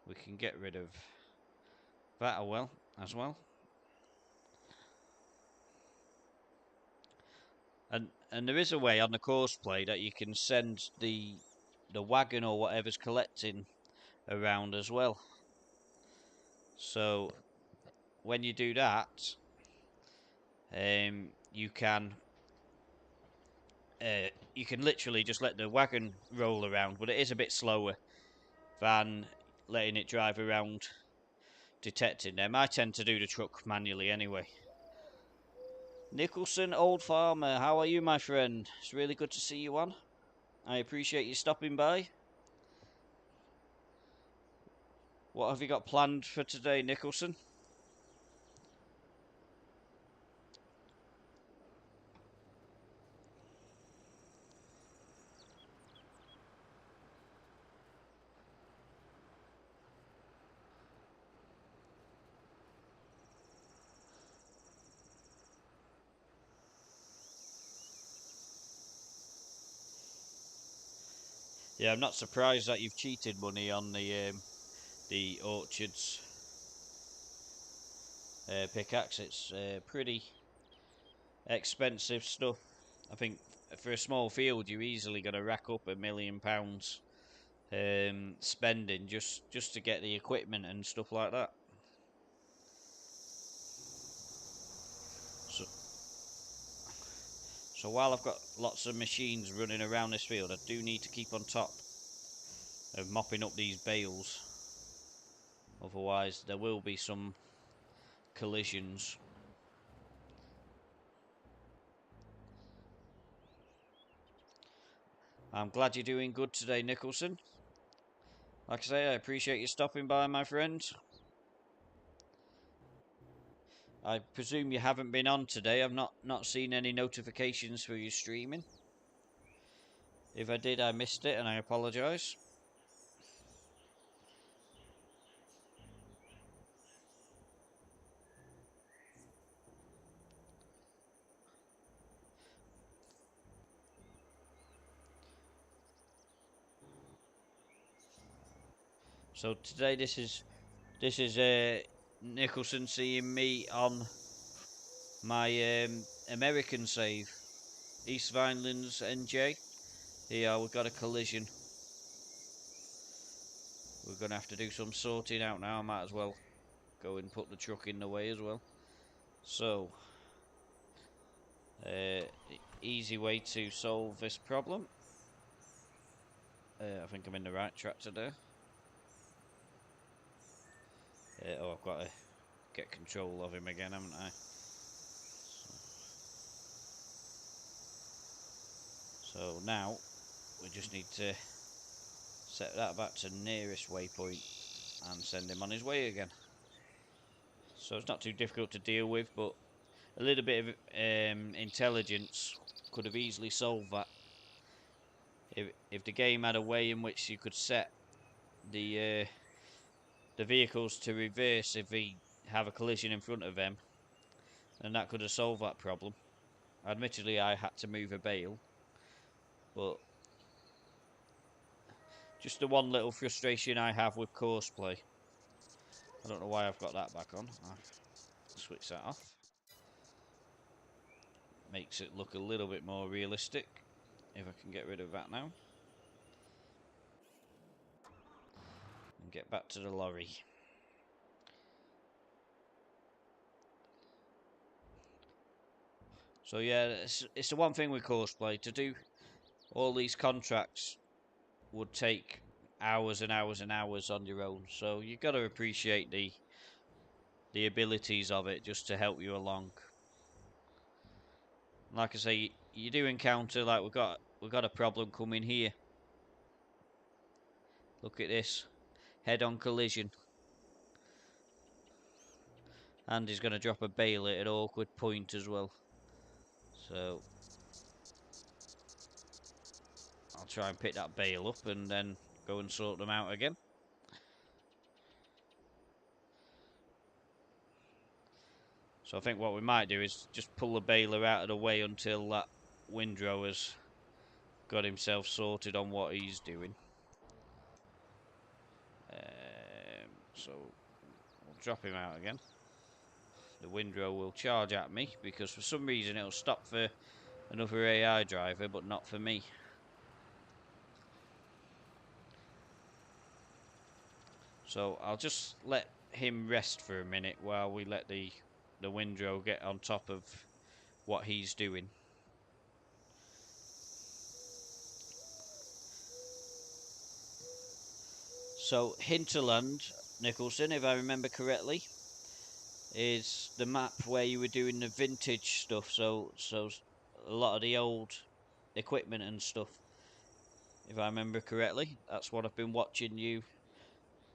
We can get rid of that as well. And there is a way on the course play that you can send the wagon or whatever's collecting around as well. So when you do that, you can literally just let the wagon roll around, but it is a bit slower than letting it drive around detecting them. I tend to do the truck manually anyway. Nicholson, old farmer, how are you, my friend? It's really good to see you on. I appreciate you stopping by. What have you got planned for today, Nicholson? Yeah, I'm not surprised that you've cheated money on the Orchards pickaxe. It's pretty expensive stuff. I think for a small field, you're easily going to rack up £1 million spending just to get the equipment and stuff like that. So while I've got lots of machines running around this field, I do need to keep on top of mopping up these bales. Otherwise, there will be some collisions. I'm glad you're doing good today, Nicholson. Like I say, I appreciate you stopping by, my friend. I presume you haven't been on today. I've not seen any notifications for you streaming. If I did, I missed it, and I apologise. So today, this is Nicholson seeing me on my American save, East Vinelands NJ. Here we've got a collision we're going to have to do some sorting out now. I might as well go and put the truck in the way as well. So, easy way to solve this problem. I think I'm in the right track today. Oh, I've got to get control of him again, haven't I? So now we just need to set that back to nearest waypoint and send him on his way again. So it's not too difficult to deal with, but a little bit of intelligence could have easily solved that. If the game had a way in which you could set the vehicles to reverse if we have a collision in front of them, then that could have solved that problem. Admittedly, I had to move a bale, but just the one little frustration I have with course play. I don't know why I've got that back on. I'll switch that off. Makes it look a little bit more realistic. If I can get rid of that now. And get back to the lorry. So yeah, it's the one thing with course play. To do all these contracts would take hours and hours and hours on your own. So you've got to appreciate the abilities of it just to help you along. Like I say, you do encounter, like we've got a problem coming here. Look at this, head-on collision, and he's going to drop a bale at an awkward point as well. So I'll try and pick that bale up and then go and sort them out again. So I think what we might do is just pull the baler out of the way until that windrower's got himself sorted on what he's doing. So we'll drop him out again. The windrow will charge at me because for some reason it'll stop for another AI driver, but not for me. So I'll just let him rest for a minute while we let the windrow get on top of what he's doing. So Hinterland, Nicholson, if I remember correctly, is the map where you were doing the vintage stuff. So a lot of the old equipment and stuff, if I remember correctly. That's what I've been watching you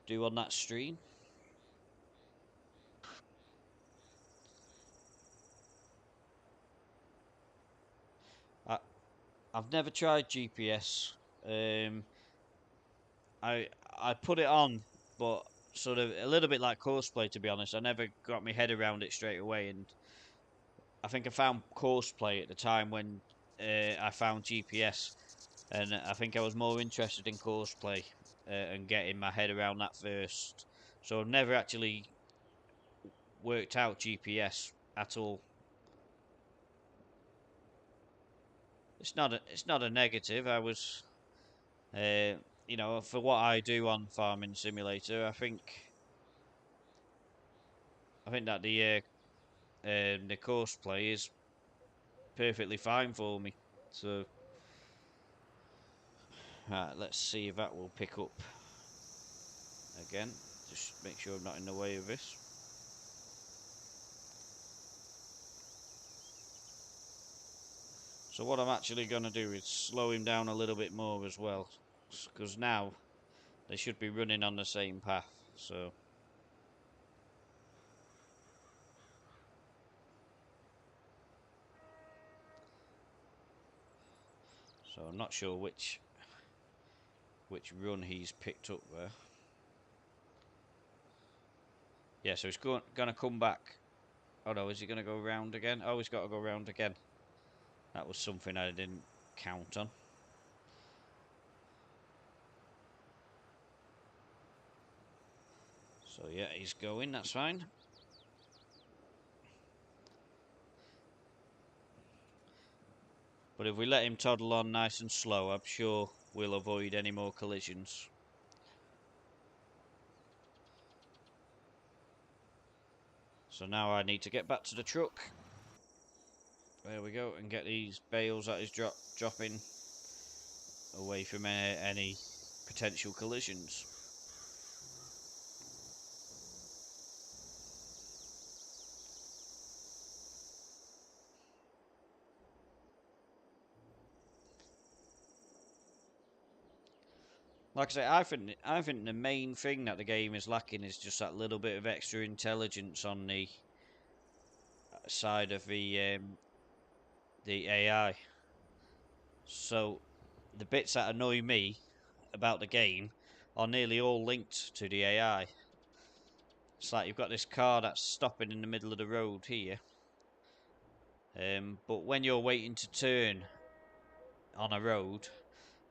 do on that stream. I've never tried GPS. I put it on, but sort of a little bit like Courseplay, to be honest. I never got my head around it straight away, and I think I found Courseplay at the time when I found GPS, and I think I was more interested in Courseplay and getting my head around that first. So I've never actually worked out GPS at all. It's not a negative. I was you know, for what I do on Farming Simulator, I think that the course play is perfectly fine for me. So, right, let's see if that will pick up again. Just make sure I'm not in the way of this. So what I'm actually going to do is slow him down a little bit more as well, because now they should be running on the same path. So I'm not sure which run he's picked up there. Yeah, so he's going to come back. Oh no, is he going to go round again? Oh, he's got to go round again. That was something I didn't count on. So yeah, he's going, that's fine. But if we let him toddle on nice and slow, I'm sure we'll avoid any more collisions. So now I need to get back to the truck. There we go, and get these bales that is dropping away from any potential collisions. Like I say, I think the main thing that the game is lacking is just that little bit of extra intelligence on the side of the AI. So the bits that annoy me about the game are nearly all linked to the AI. It's like you've got this car that's stopping in the middle of the road here, but when you're waiting to turn on a road,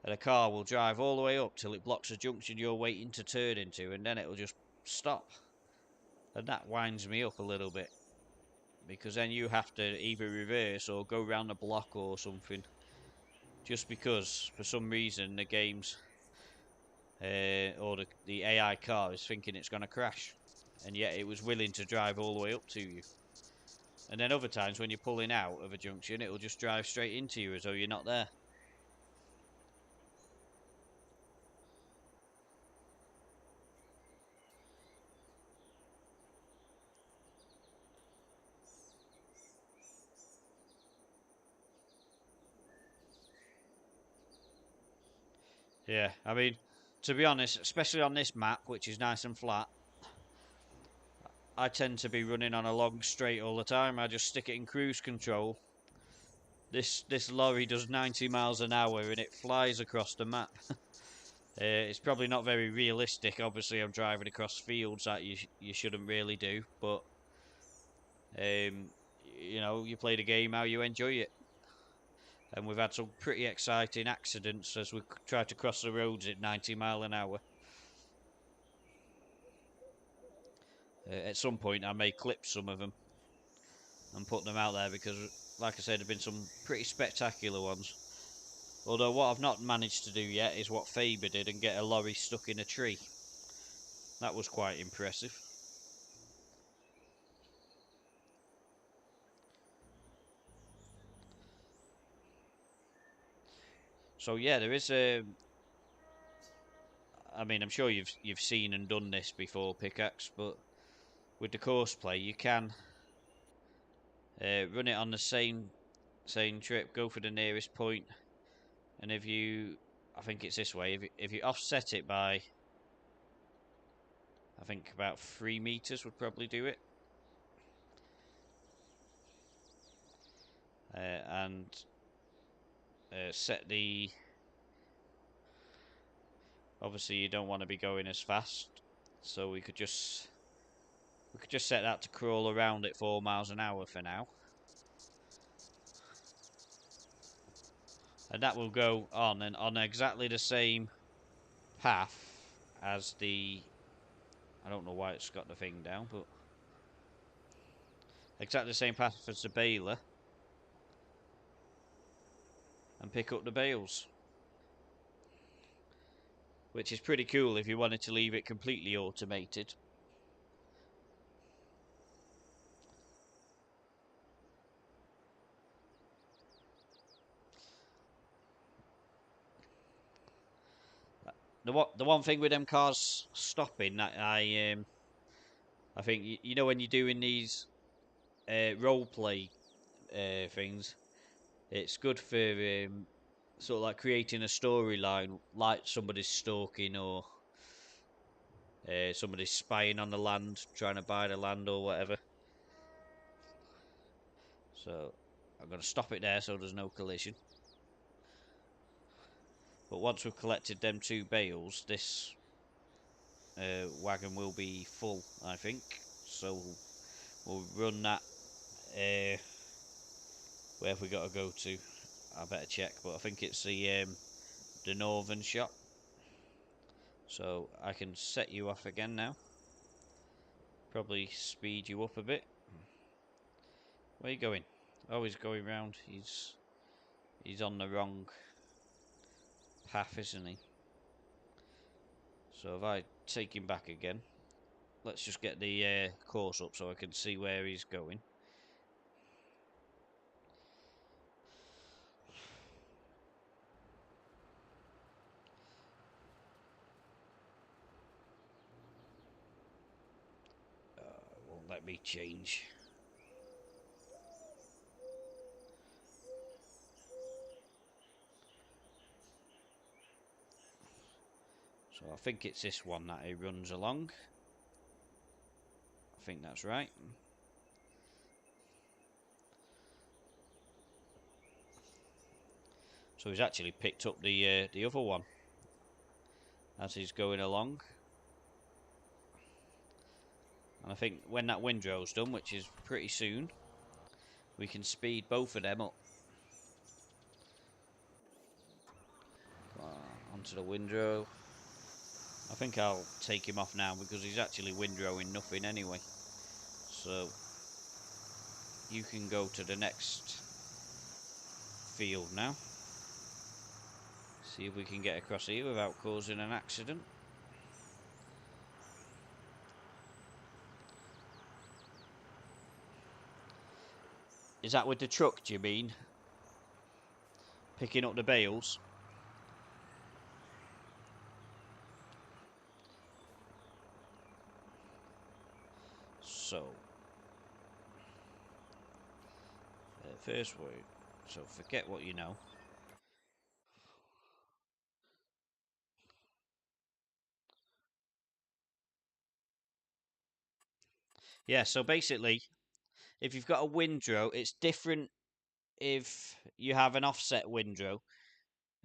the car will drive all the way up till it blocks a junction you're waiting to turn into, and then it'll just stop. And that winds me up a little bit, because then you have to either reverse or go round the block or something, just because for some reason the game's or the AI car is thinking it's going to crash, and yet it was willing to drive all the way up to you. And then other times when you're pulling out of a junction, it'll just drive straight into you as though you're not there. Yeah, I mean, to be honest, especially on this map, which is nice and flat, I tend to be running on a long straight all the time. I just stick it in cruise control. This lorry does 90 miles an hour and it flies across the map. It's probably not very realistic. Obviously, I'm driving across fields that you shouldn't really do, but you know, you play the game how you enjoy it. And we've had some pretty exciting accidents as we try to cross the roads at 90 mile an hour. At some point, I may clip some of them and put them out there because, like I said, there have been some pretty spectacular ones. Although what I've not managed to do yet is what Faber did and get a lorry stuck in a tree. That was quite impressive. So yeah, there is a. I mean, I'm sure you've seen and done this before, Pickaxe, but with the course play, you can run it on the same trip, go for the nearest point, and if you, I think it's this way, if you offset it by, I think about 3 meters would probably do it, and set the. Obviously, you don't want to be going as fast, so we could just set that to crawl around at 4 miles an hour for now, and that will go on and on exactly the same path as the. I don't know why it's got the thing down, but exactly the same path as the baler, and pick up the bales, which is pretty cool if you wanted to leave it completely automated. The one thing with them cars stopping that I think you know when you're doing these role play things, it's good for sort of like creating a storyline, like somebody's stalking or somebody's spying on the land, trying to buy the land or whatever. So I'm going to stop it there so there's no collision. But once we've collected them 2 bales, this wagon will be full, I think. So we'll run that. Where have we got to go to? I better check, but I think it's the northern shop. So I can set you off again now. Probably speed you up a bit. Where are you going? Oh, he's going round. He's on the wrong path, isn't he? So if I take him back again, let's just get the course up so I can see where he's going. Won't let me change. So I think it's this one that he runs along. I think that's right. So he's actually picked up the other one as he's going along. And I think when that windrow's done, which is pretty soon, we can speed both of them up. Onto the windrow. I think I'll take him off now because he's actually windrowing nothing anyway. So you can go to the next field now. See if we can get across here without causing an accident. Is that with the truck, do you mean? Picking up the bales? So, first word. So forget what you know. Yeah, so basically, if you've got a windrow, it's different if you have an offset windrow.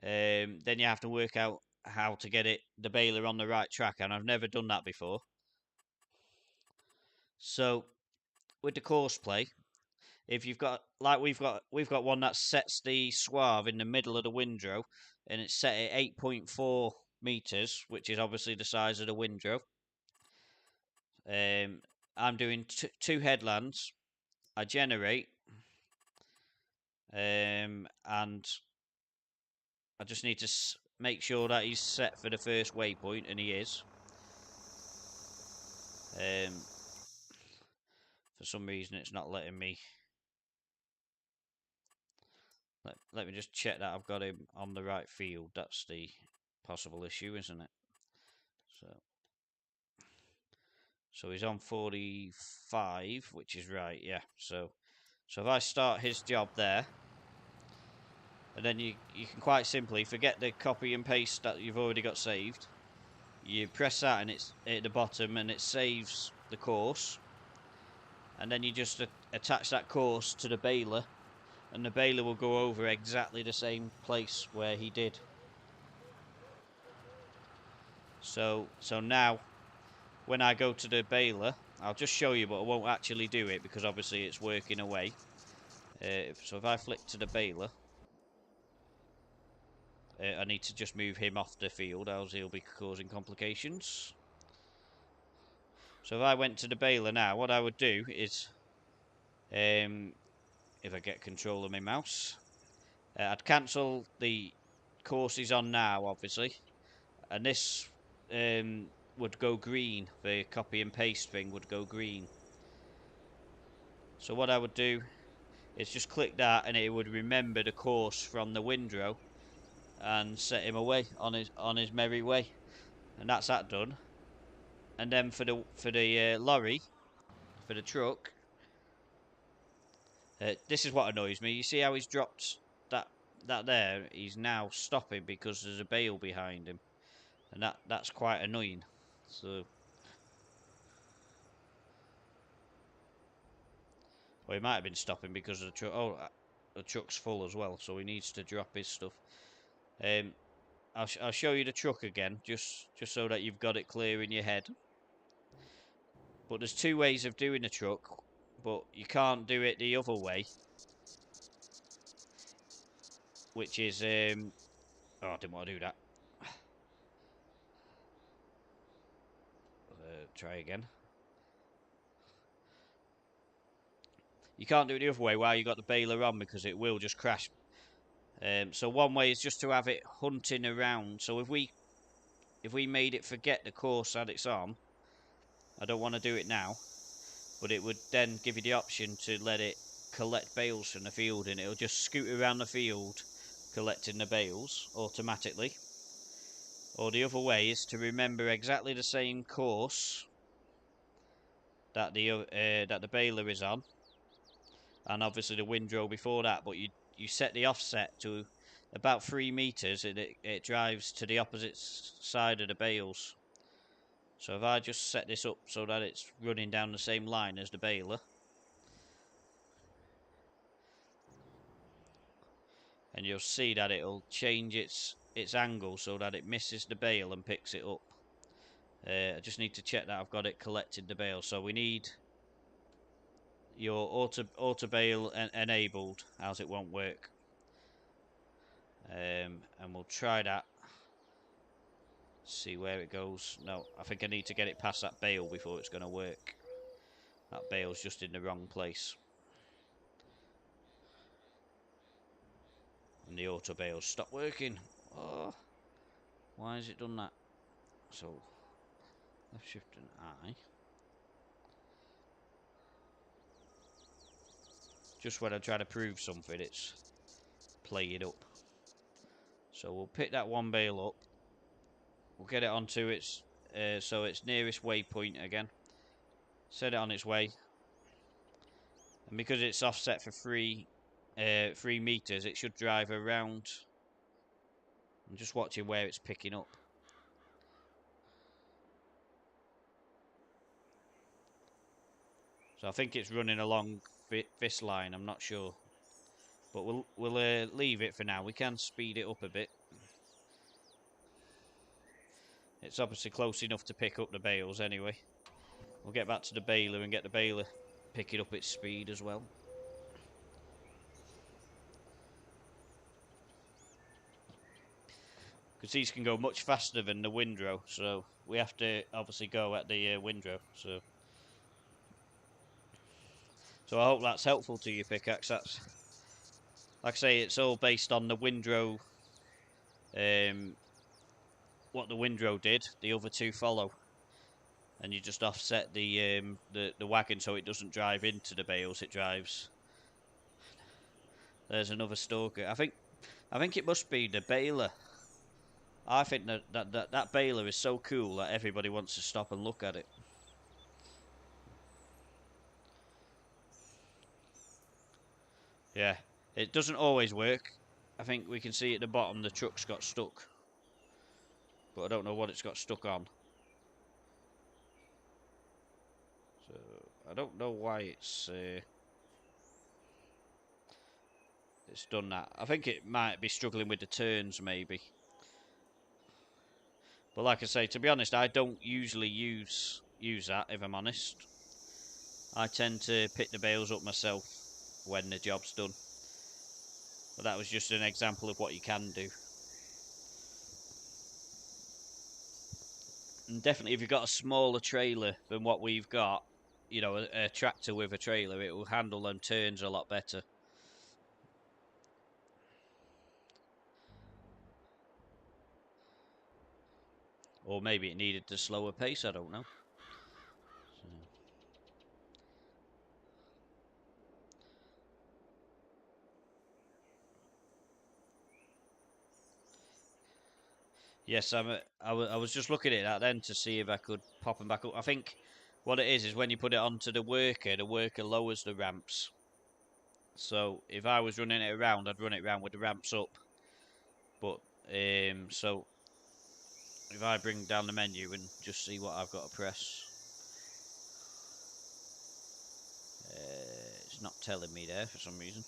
Then you have to work out how to get the baler on the right track, and I've never done that before. So with the course play, if you've got like we've got one that sets the swerve in the middle of the windrow, and it's set at 8.4 meters, which is obviously the size of the windrow. I'm doing two headlands. I generate, and I just need to make sure that he's set for the first waypoint, and he is. For some reason, it's not letting me. Let me just check that I've got him on the right field. That's the possible issue, isn't it? So he's on 45, which is right, yeah. So if I start his job there, and then you can quite simply forget the copy and paste that you've already got saved. You press that and it's at the bottom and it saves the course. And then you just attach that course to the baler, and the baler will go over exactly the same place where he did. So now, when I go to the baler, I'll just show you, but I won't actually do it because obviously it's working away. So if I flick to the baler, I need to just move him off the field, else he'll be causing complications. So if I went to the baler now, what I would do is, if I get control of my mouse, I'd cancel the course he's on now, obviously, and this would go green. The copy and paste thing would go green. So what I would do is just click that, and it would remember the course from the windrow and set him away on his merry way, and that's that done. And then for the lorry, for the truck, this is what annoys me. You see how he's dropped that there? He's now stopping because there's a bale behind him, and that's quite annoying. So, well, he might have been stopping because of the truck. Oh, the truck's full as well, so he needs to drop his stuff. I'll show you the truck again, just so that you've got it clear in your head. But there's two ways of doing the truck, but you can't do it the other way, which is oh, I didn't want to do that. Try again. You can't do it the other way while you got the baler on because it will just crash. So one way is just to have it hunting around. So if we made it forget the course that it's on, I don't want to do it now, but it would then give you the option to let it collect bales from the field, and it'll just scoot around the field collecting the bales automatically. Or the other way is to remember exactly the same course that the baler is on, and obviously the windrow before that, but you set the offset to about 3 meters, and it drives to the opposite side of the bales. So if I just set this up so that it's running down the same line as the baler, and you'll see that it'll change its angle so that it misses the bale and picks it up. I just need to check that I've got it collected the bale. So we need your auto bale enabled, else it won't work. And we'll try that. See where it goes. No, I think I need to get it past that bale before it's going to work. That bale's just in the wrong place. And the auto bale's stopped working. Oh, why has it done that? So, left shift and I. Just when I try to prove something, it's playing up. So we'll pick that one bale up. We'll get it onto its so its nearest waypoint again. Set it on its way. And because it's offset for 3 meters, it should drive around. I'm just watching where it's picking up. So I think it's running along this line. I'm not sure, but we'll leave it for now. We can speed it up a bit. It's obviously close enough to pick up the bales anyway. We'll get back to the baler and get the baler picking up its speed as well. Because these can go much faster than the windrow, so we have to obviously go at the windrow. So I hope that's helpful to you, Pickaxe. That's, like I say, it's all based on the windrow. What the windrow did, the other two follow, and you just offset the wagon so it doesn't drive into the bales. It drives. There's another stalker. I think it must be the baler. I think that baler is so cool that everybody wants to stop and look at it. Yeah, it doesn't always work. I think we can see at the bottom the truck's got stuck, but I don't know what it's got stuck on. So I don't know why it's done that. I think it might be struggling with the turns maybe. But like I say, to be honest, I don't usually use that, if I'm honest. I tend to pick the bales up myself when the job's done. But that was just an example of what you can do. And definitely if you've got a smaller trailer than what we've got, you know, a tractor with a trailer, it will handle them turns a lot better. Or maybe it needed the slower pace, I don't know. Yes, I was just looking at that then to see if I could pop them back up. I think what it is when you put it onto the worker lowers the ramps. So if I was running it around, I'd run it around with the ramps up. But so if I bring down the menu and just see what I've got to press, it's not telling me there for some reason.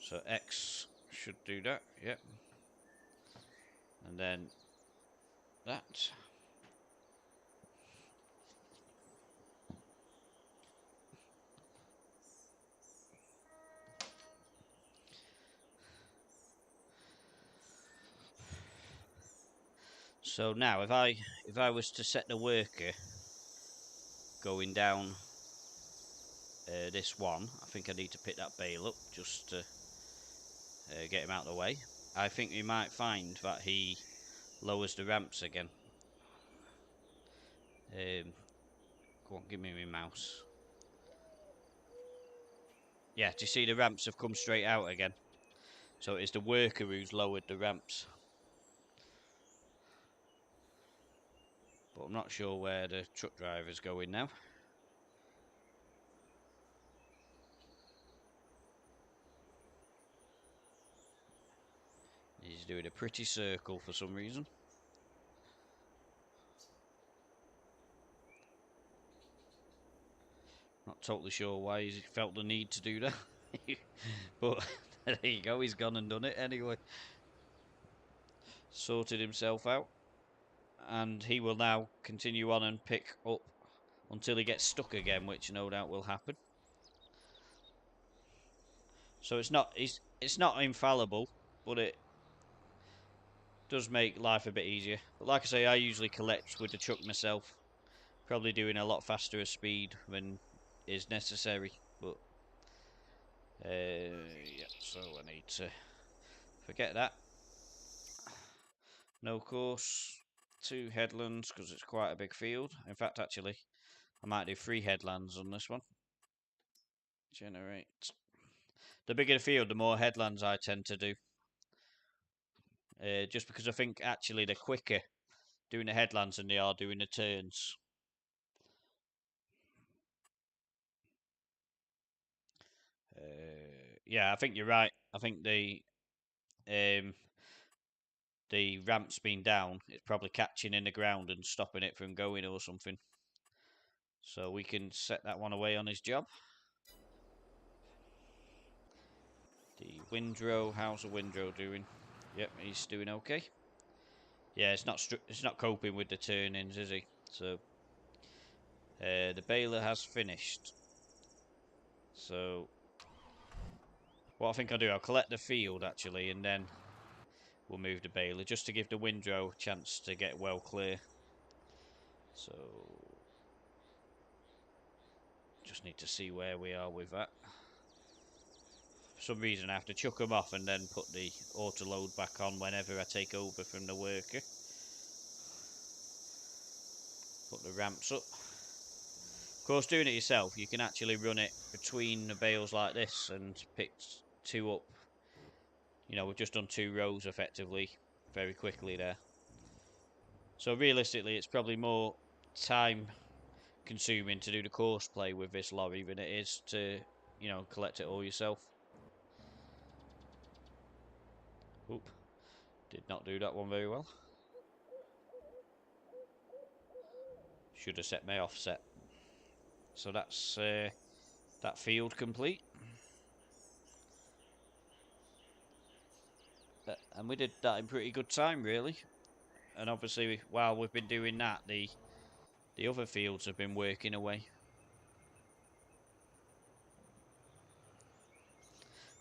So X should do that, yep. And then that. So now if I was to set the worker going down this one, I think I need to pick that bale up just to get him out of the way. I think we might find that he lowers the ramps again. Go on, give me my mouse. Yeah, do you see the ramps have come straight out again? So it's the worker who's lowered the ramps. But I'm not sure where the truck driver's going now. He's doing a pretty circle for some reason. Not totally sure why he felt the need to do that. But there you go, he's gone and done it anyway. Sorted himself out. And he will now continue on and pick up until he gets stuck again, which no doubt will happen. So it's not infallible, but it does make life a bit easier. But like I say, I usually collect with the truck myself, probably doing a lot faster a speed than is necessary. But yeah, so I need to forget that. No course, 2 headlands because it's quite a big field. In fact, actually, I might do 3 headlands on this one. Generate. The bigger the field, the more headlands I tend to do. Just because I think actually they're quicker doing the headlands than they are doing the turns. Yeah, I think you're right. I think the ramp's been down. It's probably catching in the ground and stopping it from going or something. So we can set that one away on his job. The windrow, how's the windrow doing? Yep, he's doing okay. Yeah, it's not coping with the turn-ins, is he? So the baler has finished. So what I think I'll do, I'll collect the field actually, and then we'll move the baler just to give the windrow a chance to get well clear. So just need to see where we are with that. For some reason I have to chuck them off and then put the auto load back on whenever I take over from the worker. Put the ramps up. Of course, doing it yourself, you can actually run it between the bales like this and pick 2 up. You know, we've just done 2 rows effectively, very quickly there. So realistically, it's probably more time consuming to do the course play with this lorry than it is to, you know, collect it all yourself. Oop, did not do that one very well. Should have set my offset. So that's that field complete. And we did that in pretty good time, really. And obviously, while we've been doing that, the other fields have been working away.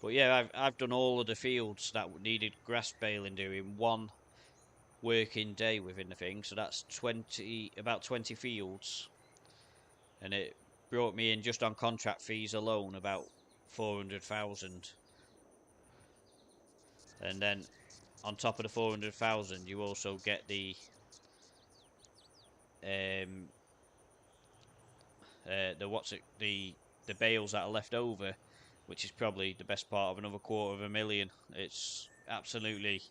But yeah, I've done all of the fields that needed grass baling doing one working day within the thing. So that's about 20 fields, and it brought me in just on contract fees alone about 400,000. And then on top of the 400,000, you also get the the bales that are left over, which is probably the best part of another 250,000. It's absolutely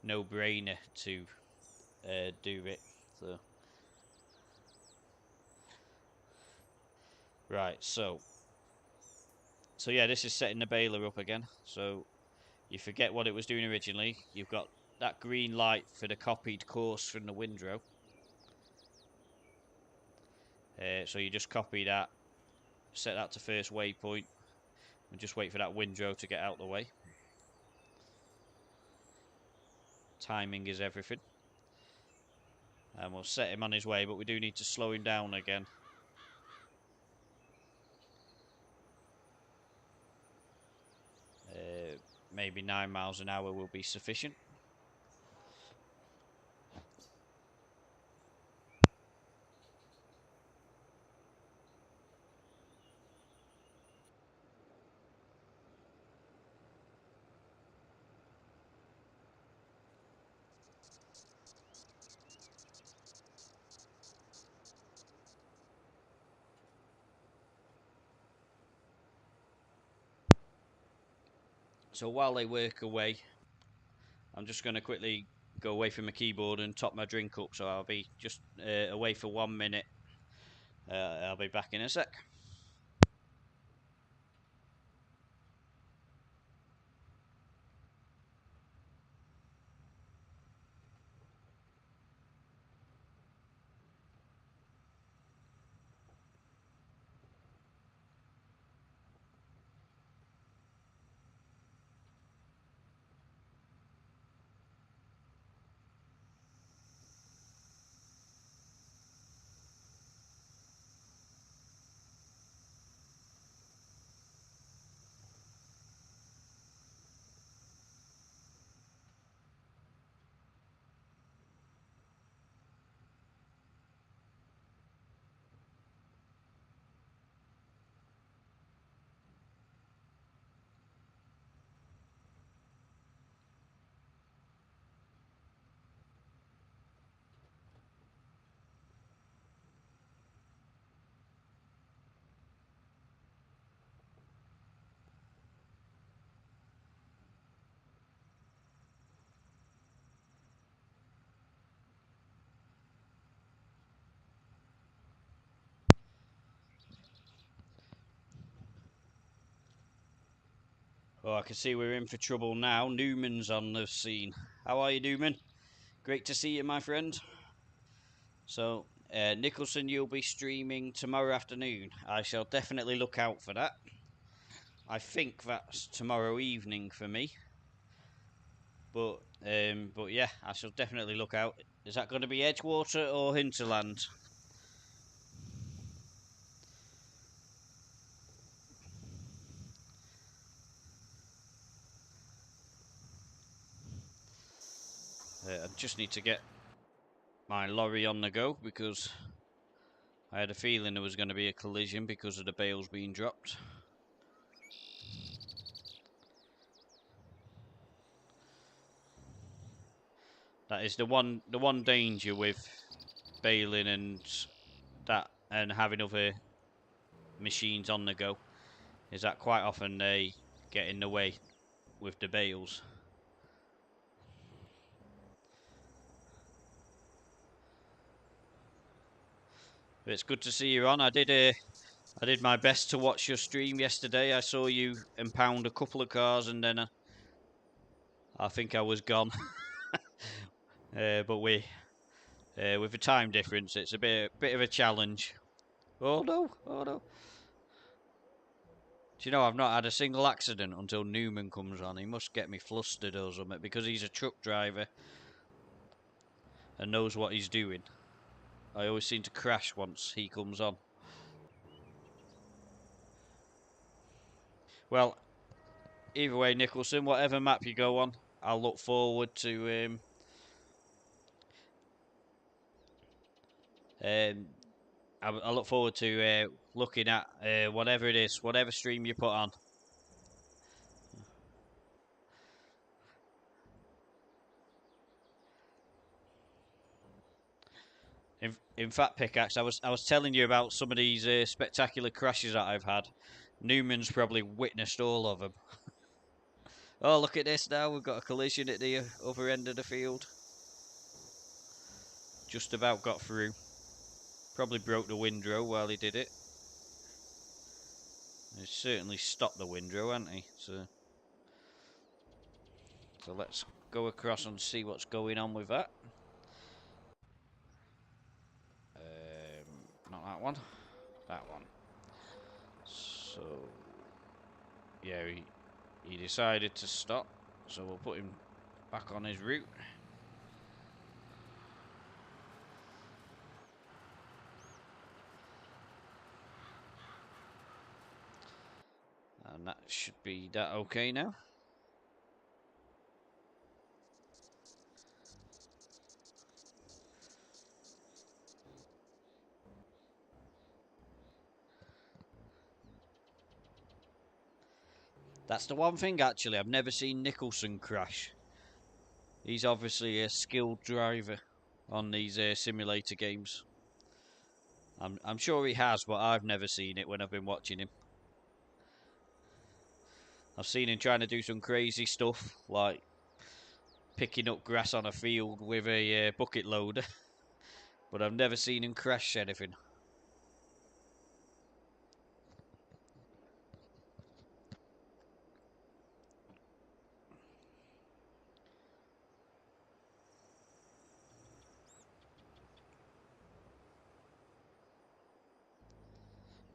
no brainer to do it. So right, so yeah, this is setting the baler up again. So you forget what it was doing originally. You've got that green light for the copied course from the windrow. So you just copy that, set that to first waypoint, and just wait for that windrow to get out the way. Timing is everything. And we'll set him on his way, but we do need to slow him down again. Maybe 9 miles an hour will be sufficient. So while they work away, I'm just going to quickly go away from my keyboard and top my drink up. So I'll be just away for 1 minute. I'll be back in a sec. Oh, I can see we're in for trouble now. Newman's on the scene. How are you, Newman? Great to see you, my friend. So, Nicholson, you'll be streaming tomorrow afternoon. I shall definitely look out for that. I think that's tomorrow evening for me. But yeah, I shall definitely look out. Is that going to be Edgewater or Hinterland? I just need to get my lorry on the go because I had a feeling there was going to be a collision because of the bales being dropped. That is the one danger with baling and that and having other machines on the go is that quite often they get in the way with the bales. But it's good to see you on. I did my best to watch your stream yesterday. I saw you impound a couple of cars and then I think I was gone. But with the time difference, it's a bit of a challenge. Oh no! Oh no! Do you know I've not had a single accident until Newman comes on? He must get me flustered or something because he's a truck driver and knows what he's doing. I always seem to crash once he comes on. Well, either way, Nicholson, whatever map you go on, I'll look forward to I look forward to looking at whatever it is, whatever stream you put on. In fact, Pickaxe, I was telling you about some of these spectacular crashes that I've had. Newman's probably witnessed all of them. Oh, look at this now. We've got a collision at the other end of the field. Just about got through. Probably broke the windrow while he did it. He certainly stopped the windrow, hasn't he? So let's go across and see what's going on with that. Not that one. That one. So, yeah, he decided to stop. So we'll put him back on his route. And that should be that okay now. That's the one thing, actually. I've never seen Nicholson crash. He's obviously a skilled driver on these simulator games. I'm sure he has, but I've never seen it when I've been watching him. I've seen him trying to do some crazy stuff, like picking up grass on a field with a bucket loader, but I've never seen him crash anything.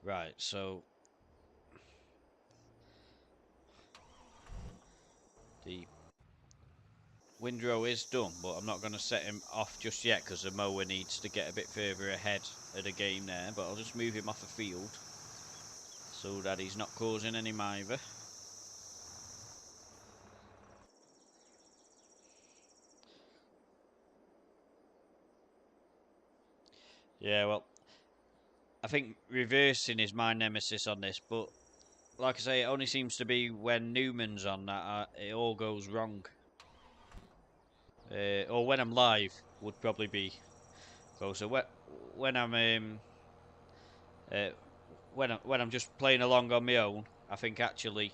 Right, so the windrow is done, but I'm not going to set him off just yet because the mower needs to get a bit further ahead of the game there. But I'll just move him off the field so that he's not causing any mither. Yeah, well, I think reversing is my nemesis on this, but like I say, it only seems to be when Newman's on that it all goes wrong. Or when I'm live would probably be closer. When I'm when I'm just playing along on my own, I think actually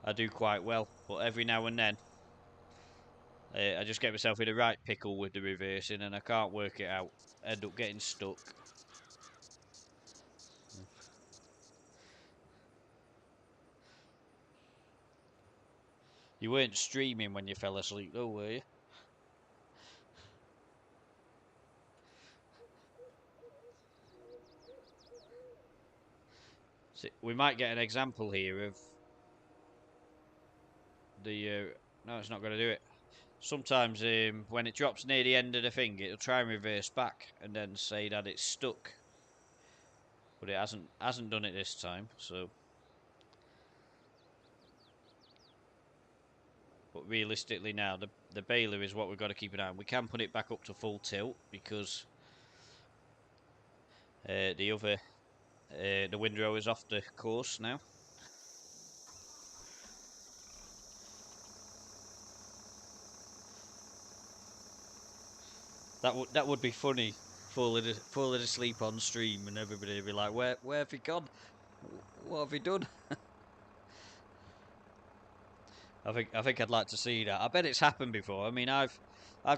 I do quite well. But every now and then, I just get myself in the right pickle with the reversing, and I can't work it out. End up getting stuck. You weren't streaming when you fell asleep, though, were you? So we might get an example here of the. No, it's not going to do it. Sometimes when it drops near the end of the thing, it'll try and reverse back and then say that it's stuck, but it hasn't done it this time. So, but realistically now, the baler is what we've got to keep an eye on. We can put it back up to full tilt because the windrow is off the course now. That would be funny, falling asleep on stream, and everybody would be like, "Where have you gone? What have you done?" I think I'd like to see that. I bet it's happened before. I mean, I've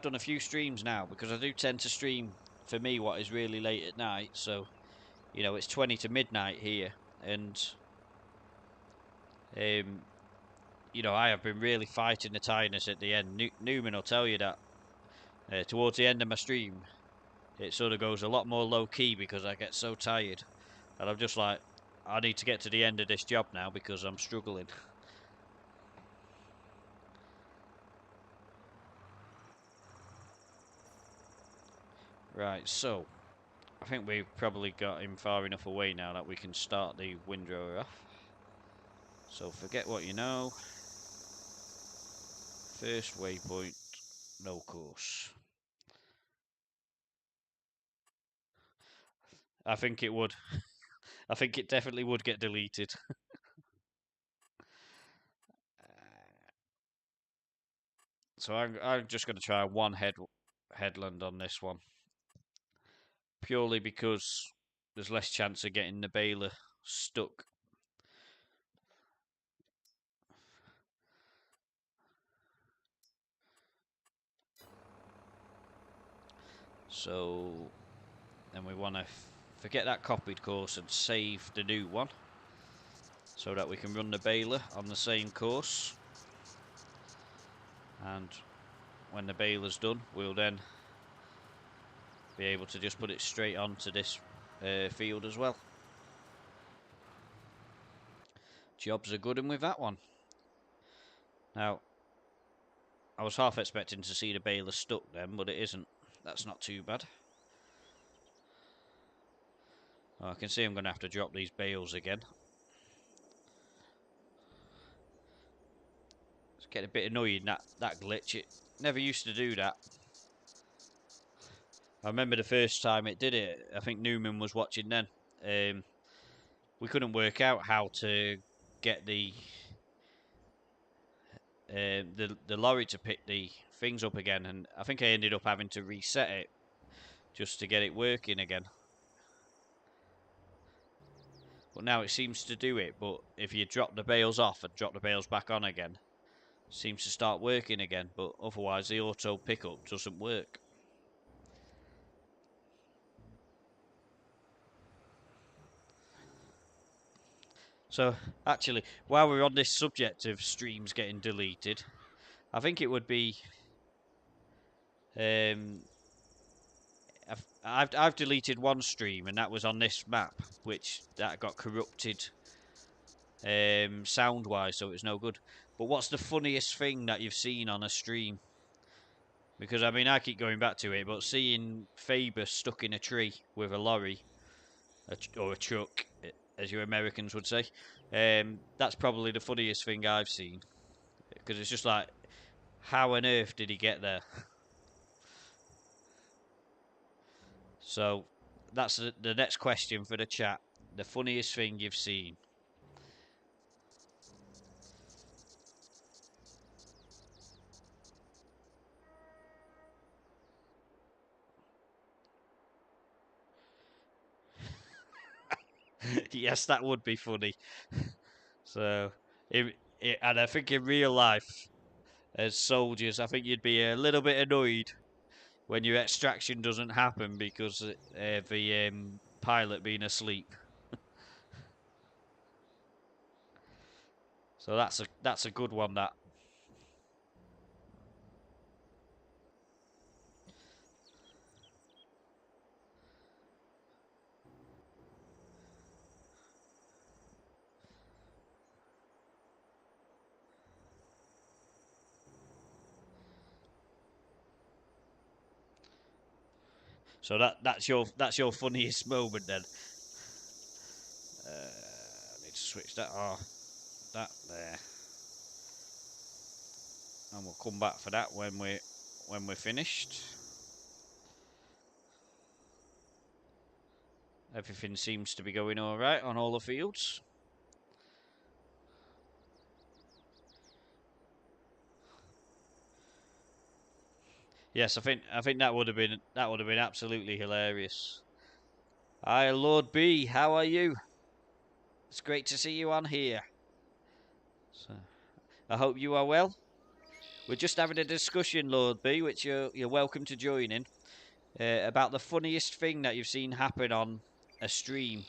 done a few streams now because I do tend to stream for me what is really late at night. So it's 20 to midnight here, and I have been really fighting the tiredness at the end. Newman will tell you that towards the end of my stream, it sort of goes a lot more low key because I get so tired, and I'm just like, I need to get to the end of this job now because I'm struggling. Right, so I think we've probably got him far enough away now that we can start the windrower off. So forget what you know. First waypoint, no course. I think it would. I think it definitely would get deleted. So I'm just going to try one headland on this one. Purely because there's less chance of getting the baler stuck. So then we want to forget that copied course and save the new one so that we can run the baler on the same course. And when the baler's done, we'll then be able to just put it straight onto this field as well. Jobs are good and with that one. Now, I was half expecting to see the baler stuck then, but it isn't. That's not too bad. Oh, I can see I'm going to have to drop these bales again. It's getting a bit annoying, that glitch. It never used to do that. I remember the first time it did it, I think Newman was watching then. We couldn't work out how to get the lorry to pick the things up again, and I think I ended up having to reset it just to get it working again. But now it seems to do it. But if you drop the bales off and drop the bales back on again, it seems to start working again. But otherwise, the auto pickup doesn't work. So, actually, while we're on this subject of streams getting deleted, I think it would be. I've deleted one stream, and that was on this map, which that got corrupted sound wise, so it was no good. But what's the funniest thing that you've seen on a stream? Because I mean, I keep going back to it, but seeing Faber stuck in a tree with a lorry or a truck, as you Americans would say, that's probably the funniest thing I've seen. Because it's just like, how on earth did he get there? So that's the next question for the chat. The funniest thing you've seen. Yes, that would be funny. So, and I think in real life, as soldiers, I think you'd be a little bit annoyed when your extraction doesn't happen because the pilot being asleep. So that's a good one. That. So that's your funniest moment then. I need to switch that off. That there, and we'll come back for that when we're finished. Everything seems to be going all right on all the fields. Yes, I think that would have been absolutely hilarious. Hi, Lord B. How are you? It's great to see you on here. So, I hope you are well. We're just having a discussion, Lord B, which you're welcome to join in, about the funniest thing that you've seen happen on a stream.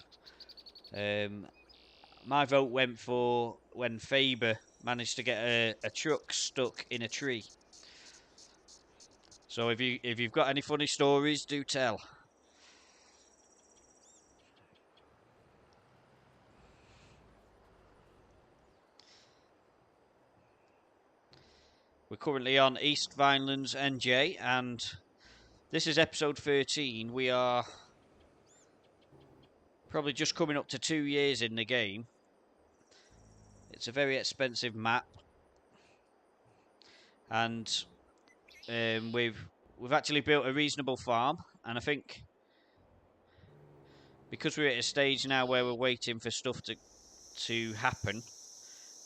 My vote went for when Faber managed to get a truck stuck in a tree. So if you've got any funny stories, do tell. We're currently on East Vinelands NJ, and this is episode 13. We are probably just coming up to 2 years in the game. It's a very expensive map, and we've actually built a reasonable farm, and I think because we're at a stage now where we're waiting for stuff to happen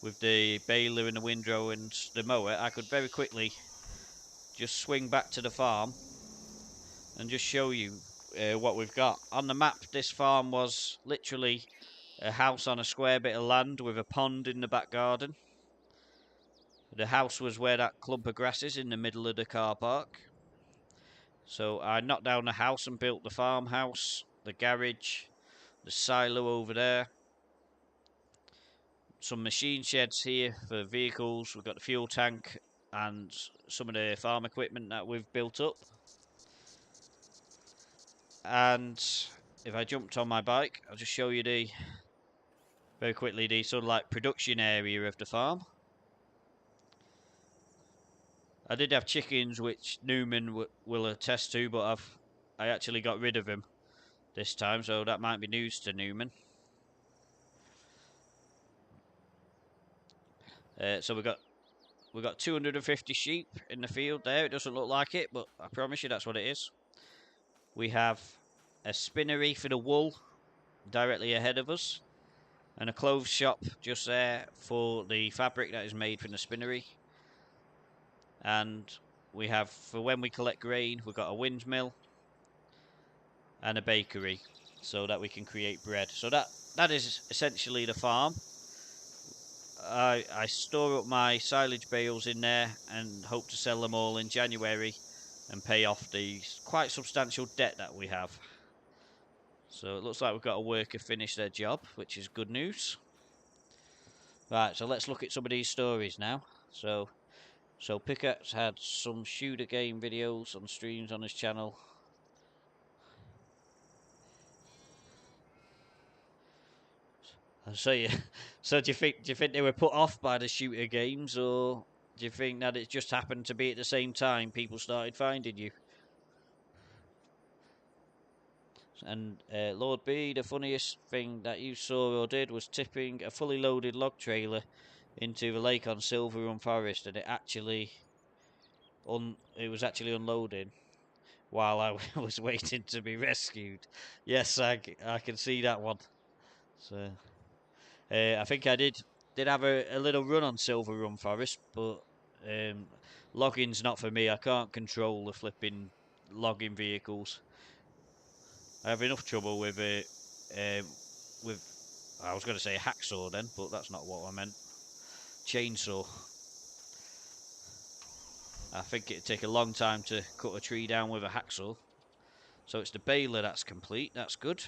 with the baler and the windrow and the mower, I could very quickly just swing back to the farm and just show you what we've got. On the map, this farm was literally a house on a square bit of land with a pond in the back garden. The house was where that clump of grass is in the middle of the car park. So I knocked down the house and built the farmhouse, the garage, the silo over there, some machine sheds here for vehicles. We've got the fuel tank and some of the farm equipment that we've built up. And if I jumped on my bike, I'll just show you very quickly the sort of like production area of the farm. I did have chickens, which Newman will attest to, but I actually got rid of him this time, so that might be news to Newman. So we've got 250 sheep in the field there. It doesn't look like it, but I promise you that's what it is. We have a spinnery for the wool directly ahead of us, and a clothes shop just there for the fabric that is made from the spinnery. And we have, for when we collect grain, we've got a windmill and a bakery so that we can create bread. So that is essentially the farm. I store up my silage bales in there and hope to sell them all in January and pay off the quite substantial debt that we have. So it looks like we've got a worker finish their job, which is good news. Right, so let's look at some of these stories now. So Pickaxe had some shooter game videos on streams on his channel. So yeah, so do you think they were put off by the shooter games, or do you think that it just happened to be at the same time people started finding you? And Lord B, the funniest thing that you saw or did was tipping a fully loaded log trailer into the lake on Silver Run Forest, and it was actually unloading while I was waiting to be rescued. Yes, I can see that one. So I think I did have a little run on Silver Run Forest, but logging's not for me. I can't control the flipping logging vehicles. I have enough trouble with with I was going to say a hacksaw then, but that's not what I meant. Chainsaw. I think it'd take a long time to cut a tree down with a hacksaw. So it's the baler that's complete. That's good.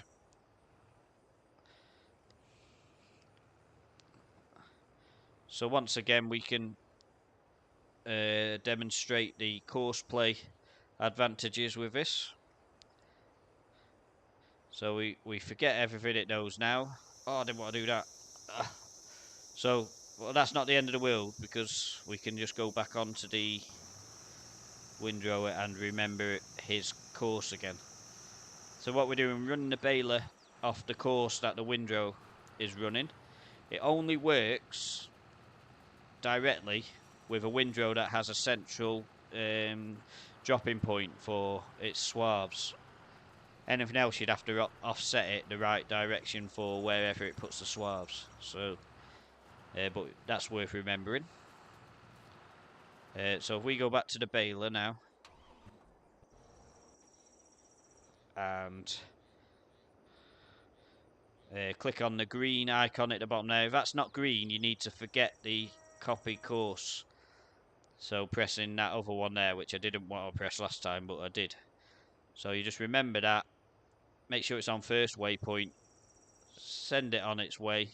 So once again, we can demonstrate the course play advantages with this. So we forget everything it knows now. Oh, I didn't want to do that. So, well, that's not the end of the world, because we can just go back onto the windrower and remember his course again. So what we're doing, running the baler off the course that the windrow is running. It only works directly with a windrow that has a central dropping point for its swaths. Anything else, you'd have to offset it the right direction for wherever it puts the swaths. So, but that's worth remembering. So if we go back to the baler now, and click on the green icon at the bottom there. If that's not green, you need to forget the copy course. So pressing that other one there, which I didn't want to press last time, but I did. So you just remember that. Make sure it's on first waypoint. Send it on its way.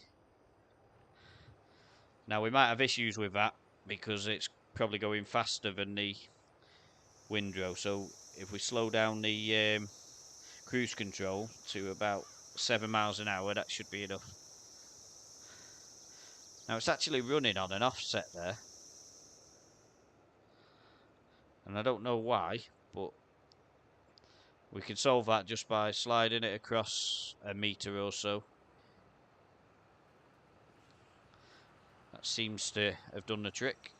Now we might have issues with that because it's probably going faster than the windrow. So if we slow down the cruise control to about 7 miles an hour, that should be enough. Now it's actually running on an offset there, and I don't know why, but we can solve that just by sliding it across a meter or so. That seems to have done the trick.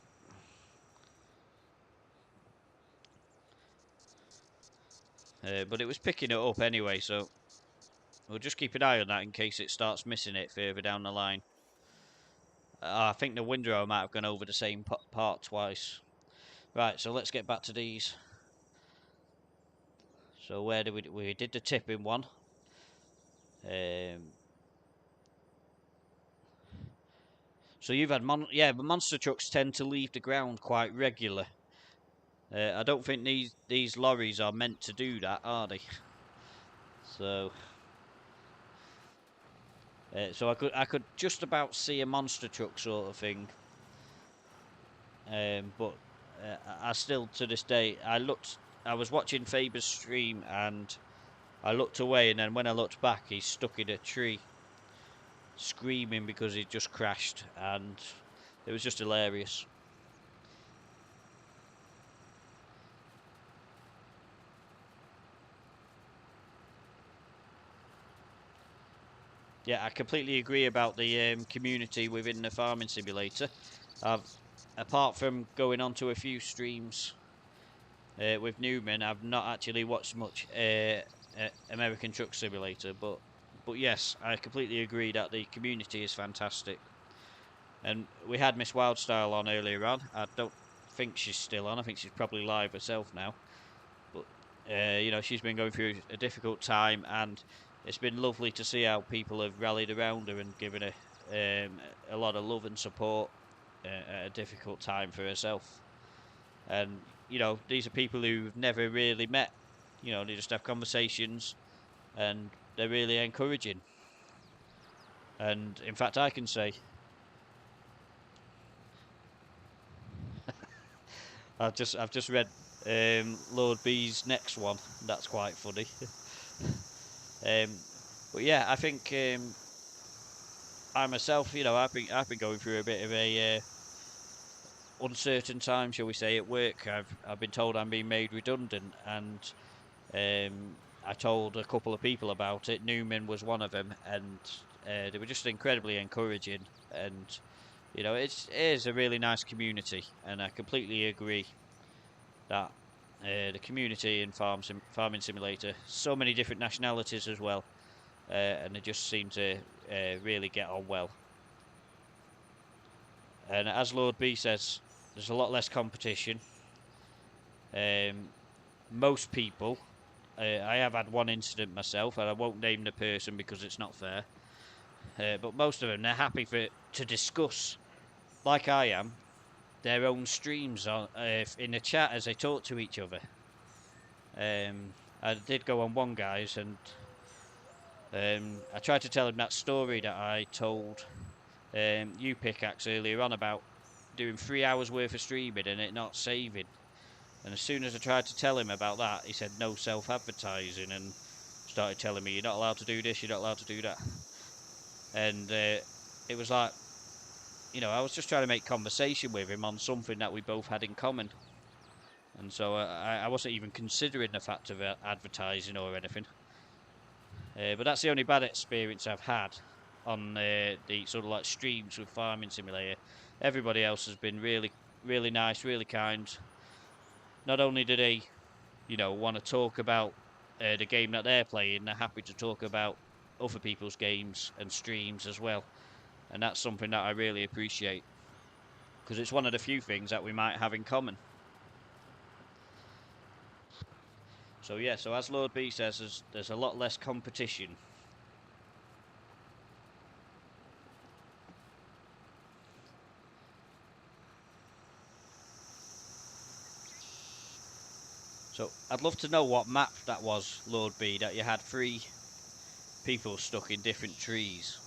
But it was picking it up anyway, so we'll just keep an eye on that in case it starts missing it further down the line. I think the windrow might have gone over the same part twice. Right, so let's get back to these. So where did we did the tipping one. So you've had but monster trucks tend to leave the ground quite regular. I don't think these lorries are meant to do that, are they? So so I could just about see a monster truck sort of thing. But I still, to this day, I was watching Faber's stream and I looked away, and then when I looked back, he's stuck in a tree, screaming because he just crashed, and it was just hilarious. Yeah, I completely agree about the community within the farming simulator. Apart from going on to a few streams with Newman, I've not actually watched much American Truck Simulator, but yes, I completely agree that the community is fantastic. And we had Miss Wildstyle on earlier on. I don't think she's still on. I think she's probably live herself now. But you know, she's been going through a difficult time, and it's been lovely to see how people have rallied around her and given her a lot of love and support at a difficult time for herself. And you know, these are people who've never really met. You know, they just have conversations, and they're really encouraging. And in fact, I can say I've just read Lord B's next one. That's quite funny. um, but yeah, I think I myself, you know, I've been going through a bit of a uncertain time, shall we say, at work. I've been told I'm being made redundant, and I told a couple of people about it. Newman was one of them, and they were just incredibly encouraging. And you know, it is a really nice community, and I completely agree that the community in Farming Simulator, so many different nationalities as well, and they just seem to really get on well. And as Lord B says, there's a lot less competition. Um, most people, I have had one incident myself, and I won't name the person because it's not fair. But most of them, they're happy to discuss, like I am, their own streams in the chat as they talk to each other. I did go on one guy's, and I tried to tell him that story that I told you, Pickaxe, earlier on about doing 3 hours worth of streaming and it not saving. And as soon as I tried to tell him about that, he said no self-advertising and started telling me you're not allowed to do this, you're not allowed to do that. And it was like, you know, I was just trying to make conversation with him on something that we both had in common. And so I wasn't even considering the fact of advertising or anything. But that's the only bad experience I've had on the sort of like streams with Farming Simulator. Everybody else has been really, really nice, really kind. Not only do they, you know, want to talk about the game that they're playing, they're happy to talk about other people's games and streams as well. And that's something that I really appreciate, because it's one of the few things that we might have in common. So yeah, so as Lord B says, there's a lot less competition. So I'd love to know what map that was, Lord B, that you had 3 people stuck in different trees.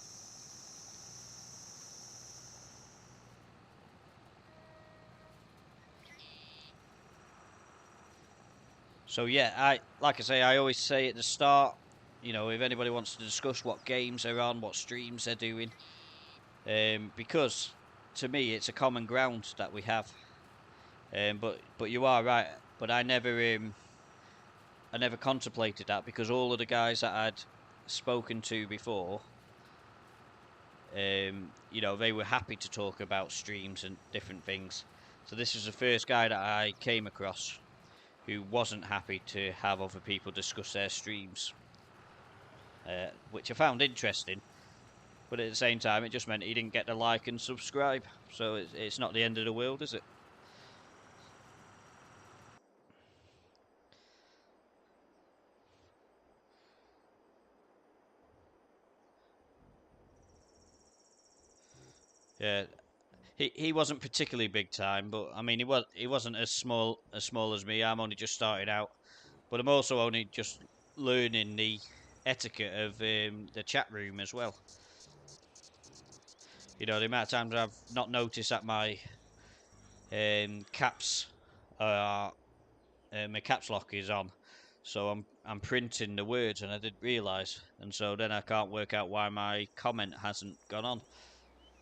So yeah, like I say, I always say at the start, you know, if anybody wants to discuss what games they're on, what streams they're doing, because to me it's a common ground that we have. But you are right. But I never contemplated that, because all of the guys that I'd spoken to before, you know, they were happy to talk about streams and different things. So this is the first guy that I came across who wasn't happy to have other people discuss their streams, which I found interesting. But at the same time, it just meant he didn't get the like and subscribe. So it's not the end of the world, is it? Yeah, he wasn't particularly big time, but I mean he wasn't as small as me. I'm only just starting out, but I'm also only just learning the etiquette of the chat room as well. You know, the amount of times I've not noticed that caps are my caps lock is on, so I'm printing the words and I didn't realise, and so then I can't work out why my comment hasn't gone on.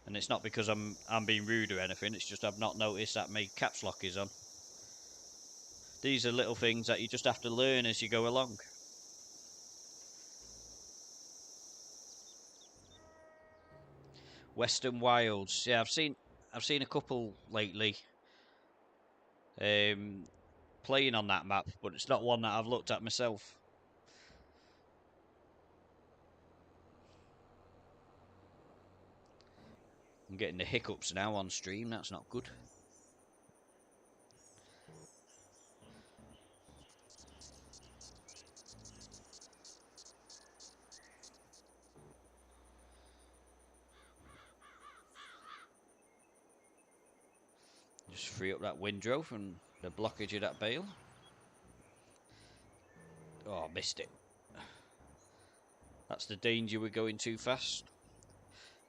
And it's not because I'm being rude or anything. It's just I've not noticed that my caps lock is on. These are little things that you just have to learn as you go along. Western Wilds. Yeah, I've seen a couple lately um, playing on that map, but it's not one that I've looked at myself. I'm getting the hiccups now on stream. That's not good. Just free up that windrow from the blockage of that bale. Oh, missed it. That's the danger with going too fast.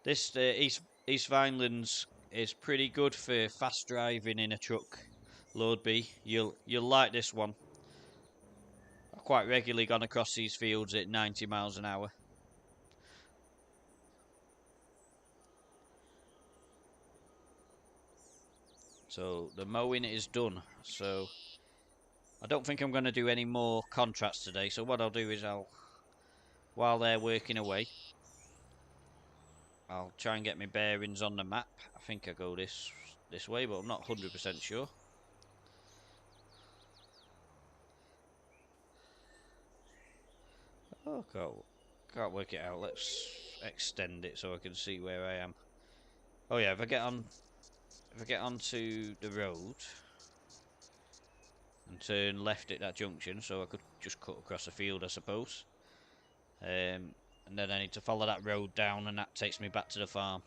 This East Vinelands is pretty good for fast driving in a truck. Load B, you'll like this one. I've quite regularly gone across these fields at 90 miles an hour. So the mowing is done. So I don't think I'm going to do any more contracts today. So what I'll do is while they're working away, I'll try and get my bearings on the map. I think I go this way, but I'm not 100% sure. Oh, can't work it out. Let's extend it so I can see where I am. Oh yeah, if I get onto the road and turn left at that junction, so I could just cut across the field, I suppose. And then I need to follow that road down, and that takes me back to the farm.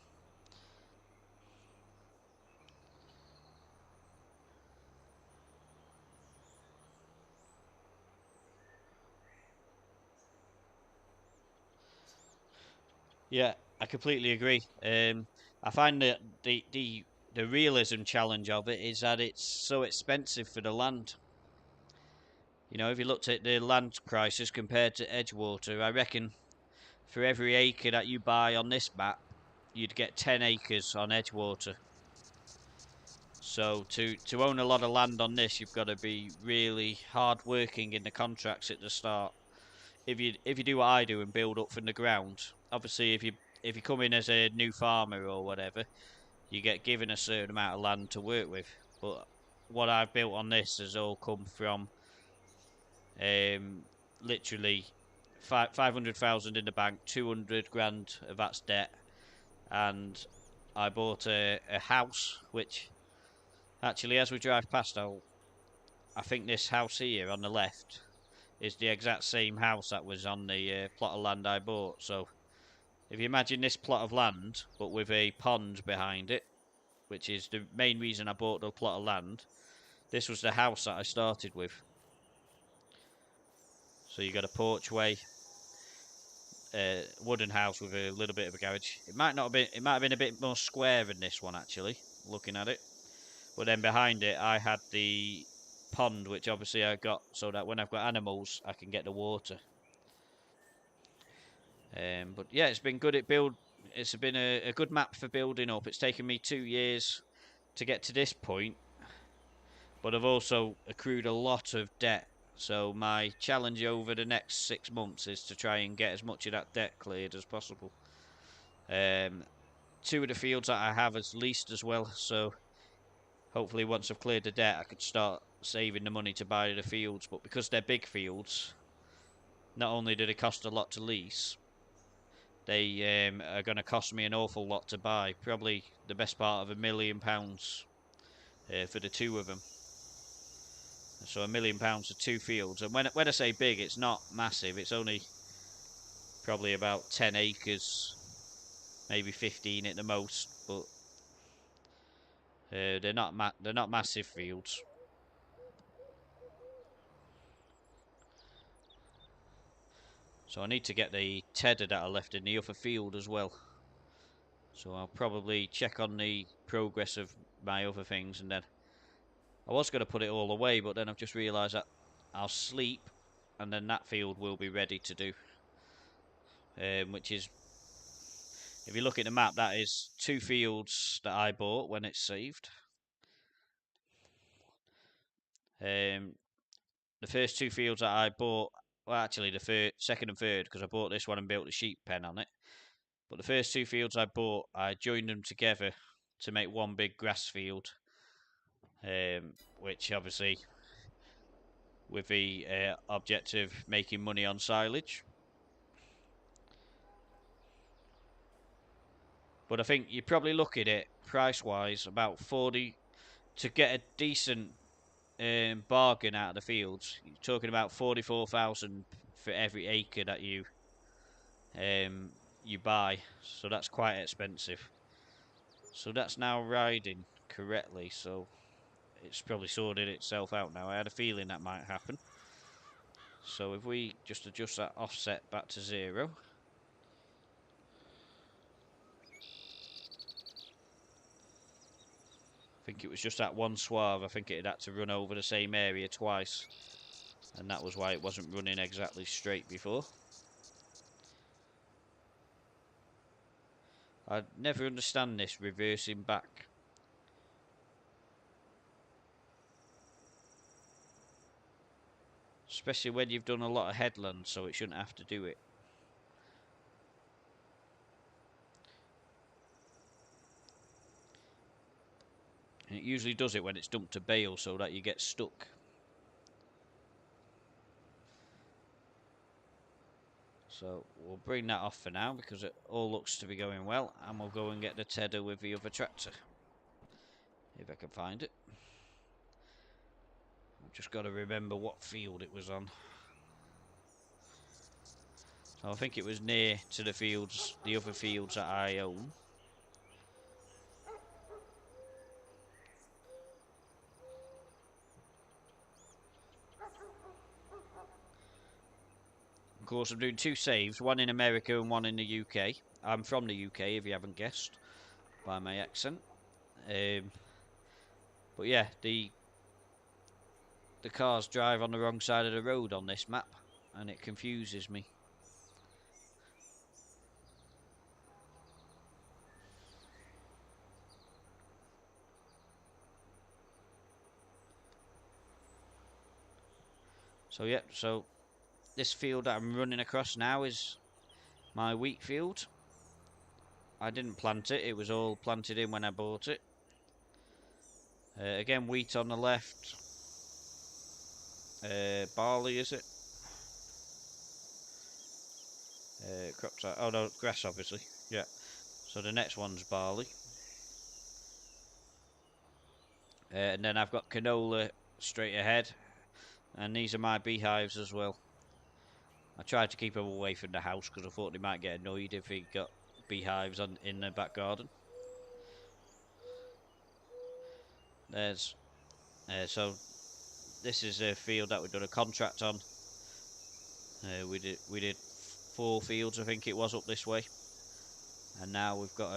Yeah, I completely agree. I find that the realism challenge of it is that it's so expensive for the land. You know, if you looked at the land prices compared to Edgewater, I reckon for every acre that you buy on this map, you'd get 10 acres on Edgewater. So to own a lot of land on this, you've got to be really hard working in the contracts at the start. If you do what I do and build up from the ground, obviously if you come in as a new farmer or whatever, you get given a certain amount of land to work with. But what I've built on this has all come from literally 500,000 in the bank, 200 grand of that's debt, and I bought a house which actually, as we drive past, I think this house here on the left is the exact same house that was on the plot of land I bought. So if you imagine this plot of land, but with a pond behind it, which is the main reason I bought the plot of land, this was the house that I started with. So you got a porchway, wooden house with a little bit of a garage. It might not have been. It might have been a bit more square than this one actually, looking at it. But then behind it, I had the pond, which obviously I got so that when I've got animals, I can get the water. But yeah, it's been good at build. It's been a good map for building up. It's taken me 2 years to get to this point, but I've also accrued a lot of debt. So my challenge over the next 6 months is to try and get as much of that debt cleared as possible. Um, Two of the fields that I have is leased as well, so hopefully once I've cleared the debt, I could start saving the money to buy the fields. But because they're big fields, not only do they cost a lot to lease, they are going to cost me an awful lot to buy. Probably the best part of £1 million for the two of them. So £1 million for two fields. And when I say big, it's not massive. It's only probably about 10 acres, maybe 15 at the most. But they're not massive fields. So I need to get the tedder that I left in the other field as well. So I'll probably check on the progress of my other things, and then I was going to put it all away, but then I've just realised that I'll sleep, and then that field will be ready to do. Which is, if you look at the map, that is two fields that I bought when it's saved. The first two fields that I bought, well, actually the second and third, because I bought this one and built a sheep pen on it. But the first two fields I bought, I joined them together to make one big grass field, which obviously with the objective of making money on silage. But I think you probably look at it price-wise about 40 to get a decent bargain out of the fields. You're talking about 44,000 for every acre that you buy, so that's quite expensive. So that's now riding correctly. So it's probably sorted itself out now. I had a feeling that might happen. So if we just adjust that offset back to 0. I think it was just that one swath. I think it had to run over the same area twice. And that was why it wasn't running exactly straight before. I never understand this reversing back. Especially when you've done a lot of headlands, so it shouldn't have to do it. And it usually does it when it's dumped to bale so that you get stuck. So we'll bring that off for now because it all looks to be going well, and we'll go and get the tedder with the other tractor. If I can find it. I've just got to remember what field it was on. So I think it was near to the fields, the other fields that I own. Of course, I'm doing 2 saves, one in America and one in the UK. I'm from the UK, if you haven't guessed by my accent. But yeah, the cars drive on the wrong side of the road on this map, and it confuses me. So yeah, so this field that I'm running across now is my wheat field. I didn't plant it, it was all planted in when I bought it. Again, wheat on the left. Barley, is it? Crops out. Oh no, grass obviously. Yeah. So the next one's barley. And then I've got canola straight ahead. And these are my beehives as well. I tried to keep them away from the house because I thought they might get annoyed if we got beehives in the back garden. There's so this is a field that we've done a contract on. We did 4 fields, I think it was, up this way, and now we've got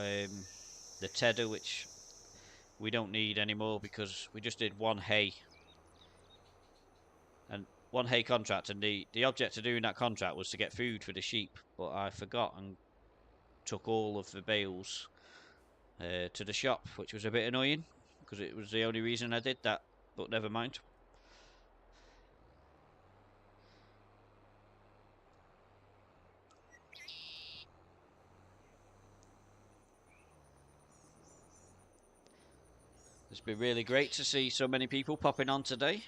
the tedder, which we don't need anymore because we just did 1 hay and 1 hay contract, and the object of doing that contract was to get food for the sheep, but I forgot and took all of the bales to the shop, which was a bit annoying because it was the only reason I did that, but never mind. It's been really great to see so many people popping on today.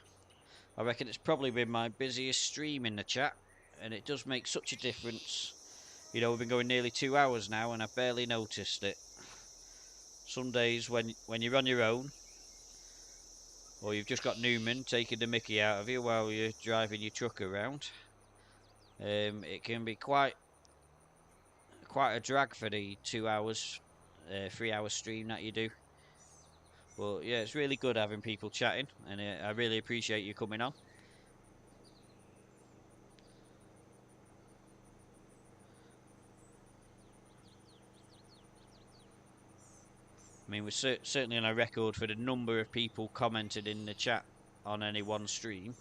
I reckon it's probably been my busiest stream in the chat, and it does make such a difference. You know, we've been going nearly 2 hours now, and I've barely noticed it. Some days when you're on your own, or you've just got Newman taking the mickey out of you while you're driving your truck around, it can be quite a drag for the 2 hours, 3 hour stream that you do. But yeah, it's really good having people chatting, and I really appreciate you coming on. I mean, we're certainly on a record for the number of people commented in the chat on any one stream.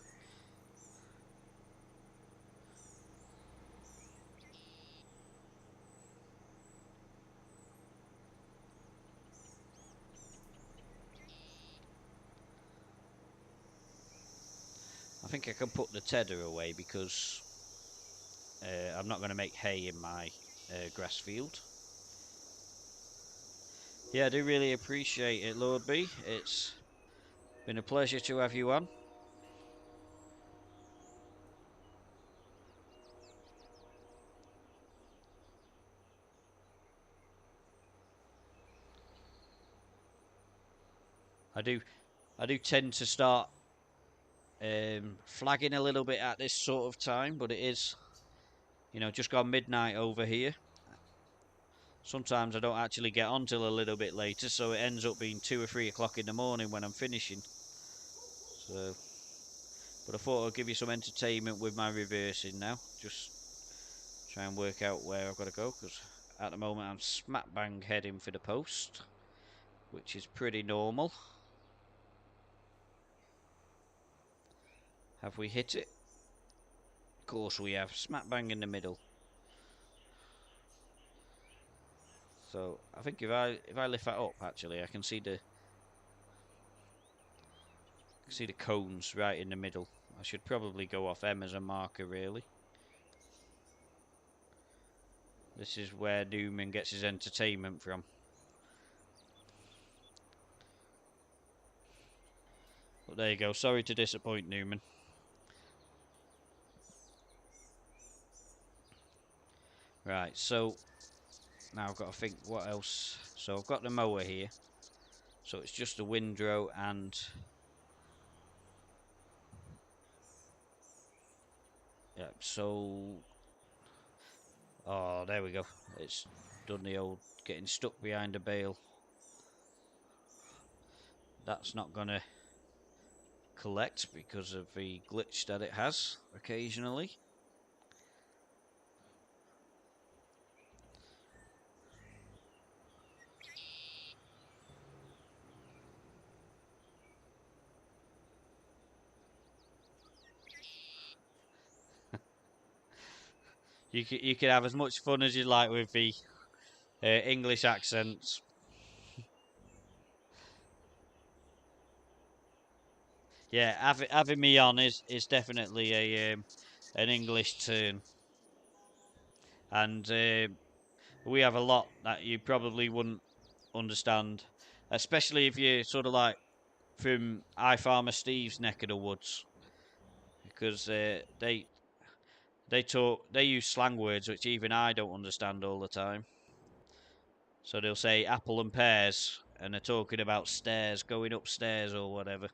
I think I can put the tedder away because I'm not going to make hay in my grass field. Yeah, I do really appreciate it, Lord B. It's been a pleasure to have you on. I do tend to start flagging a little bit at this sort of time, but it is, you know, just gone midnight over here. Sometimes I don't actually get on till a little bit later, so it ends up being 2 or 3 o'clock in the morning when I'm finishing. So, but I thought I'd give you some entertainment with my reversing now. Just try and work out where I've got to go, because at the moment I'm smack bang heading for the post, which is pretty normal. Have we hit it? Of course we have. Smack bang in the middle. So I think if I lift that up, actually, I can see the cones right in the middle. I should probably go off M as a marker, really. This is where Newman gets his entertainment from. But there you go. Sorry to disappoint, Newman. Right, so now I've got to think what else. So I've got the mower here. So it's just a windrow and yeah, so oh, there we go. It's done the old getting stuck behind a bale. That's not gonna collect because of the glitch that it has occasionally. You can have as much fun as you like with the English accents. Yeah, having me on is definitely a an English turn, and we have a lot that you probably wouldn't understand, especially if you're sort of like from iFarmer Steve's neck of the woods, because they use slang words which even I don't understand all the time. So they'll say apple and pears, and they're talking about stairs, going upstairs or whatever.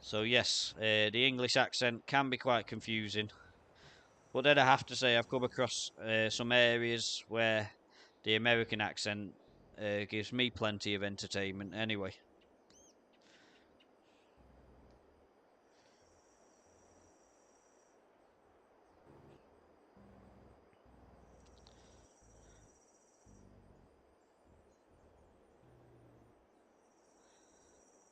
So yes, the English accent can be quite confusing. But then I have to say I've come across some areas where the American accent gives me plenty of entertainment anyway.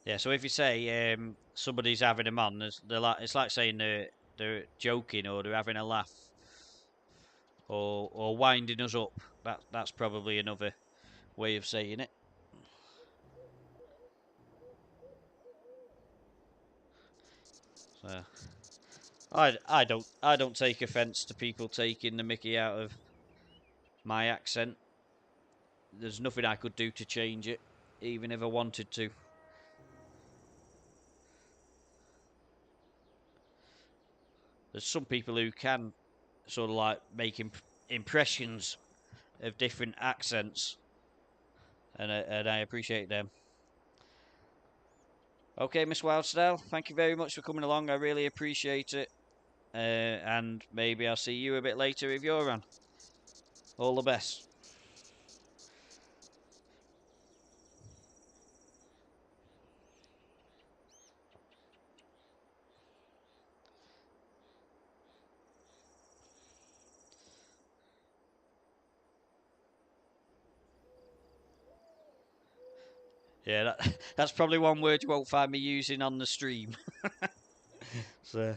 Yeah, so if you say somebody's having them on, it's like saying they're joking or they're having a laugh or winding us up. That's probably another way of saying it. So I don't take offence to people taking the Mickey out of my accent. There's nothing I could do to change it, even if I wanted to. There's some people who can sort of like make impressions of different accents, and I appreciate them. Okay, Miss Wildsdale, thank you very much for coming along. I really appreciate it. And maybe I'll see you a bit later if you're on. All the best. Yeah, that's probably one word you won't find me using on the stream. So,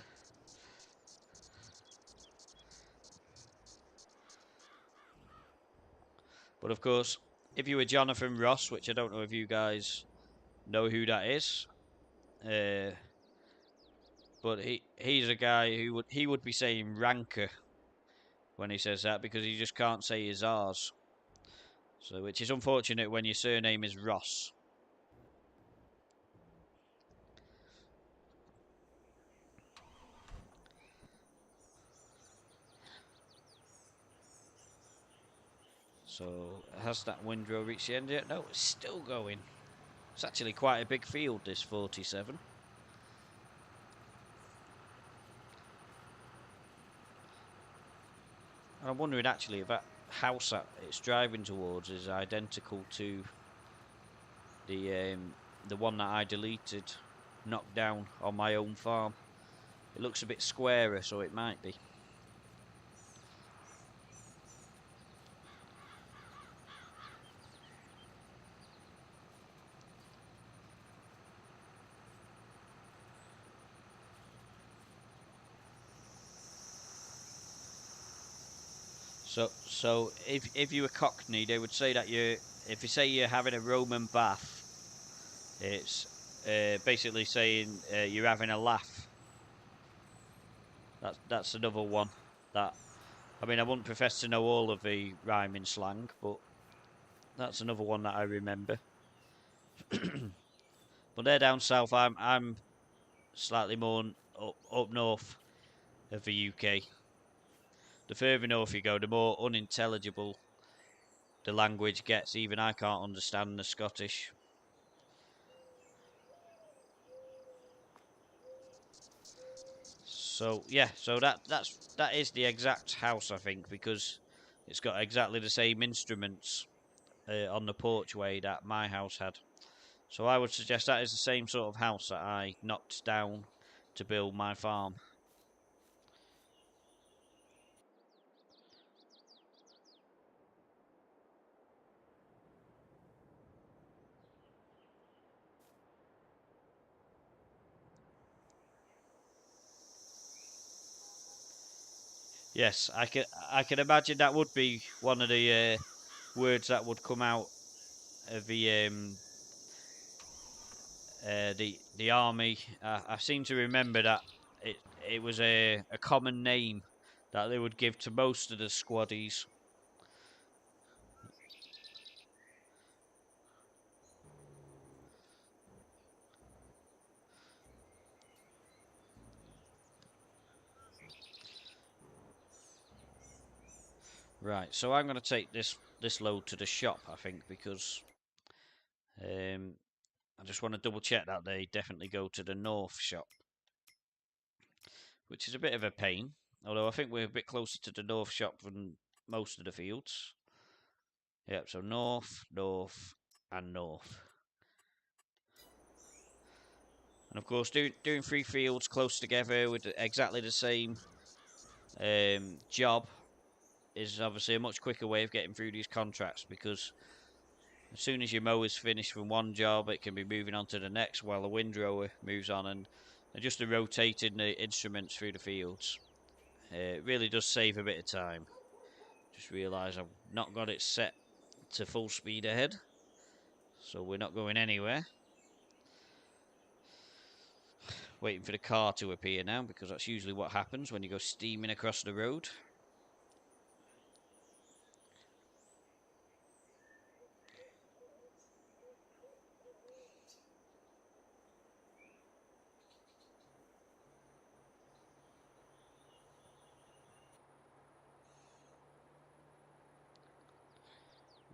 but of course, if you were Jonathan Ross, which I don't know if you guys know who that is, uh, but he's a guy who would be saying ranker when he says that because he just can't say his R's. So, which is unfortunate when your surname is Ross. So, has that windrow reached the end yet? No, it's still going. It's actually quite a big field, this 47. And I'm wondering actually if that house that it's driving towards is identical to the the one that I deleted, knocked down on my own farm. It looks a bit squarer, so it might be. So if you were Cockney, they would say that if you say you're having a Roman bath, it's basically saying you're having a laugh. That's another one that, I mean, I wouldn't profess to know all of the rhyming slang, but that's another one that I remember. But they're down south. I'm slightly more up north of the UK. The further north you go, the more unintelligible the language gets. Even I can't understand the Scottish. So yeah, so that is the exact house, I think, because it's got exactly the same instruments on the porchway that my house had. So I would suggest that is the same sort of house that I knocked down to build my farm. Yes, I can imagine that would be one of the words that would come out of the army. I seem to remember that it was a common name that they would give to most of the squaddies. Right, so I'm going to take this load to the shop, I think, because I just want to double check that they definitely go to the north shop, which is a bit of a pain. Although I think we're a bit closer to the north shop than most of the fields. Yep, so north, north, and north. And of course, doing three fields close together with exactly the same job is obviously a much quicker way of getting through these contracts, because as soon as your mow is finished from one job, it can be moving on to the next while the windrower moves on, and just the rotating the instruments through the fields. It really does save a bit of time. Just realise I've not got it set to full speed ahead, so we're not going anywhere. Waiting for the car to appear now, because that's usually what happens when you go steaming across the road.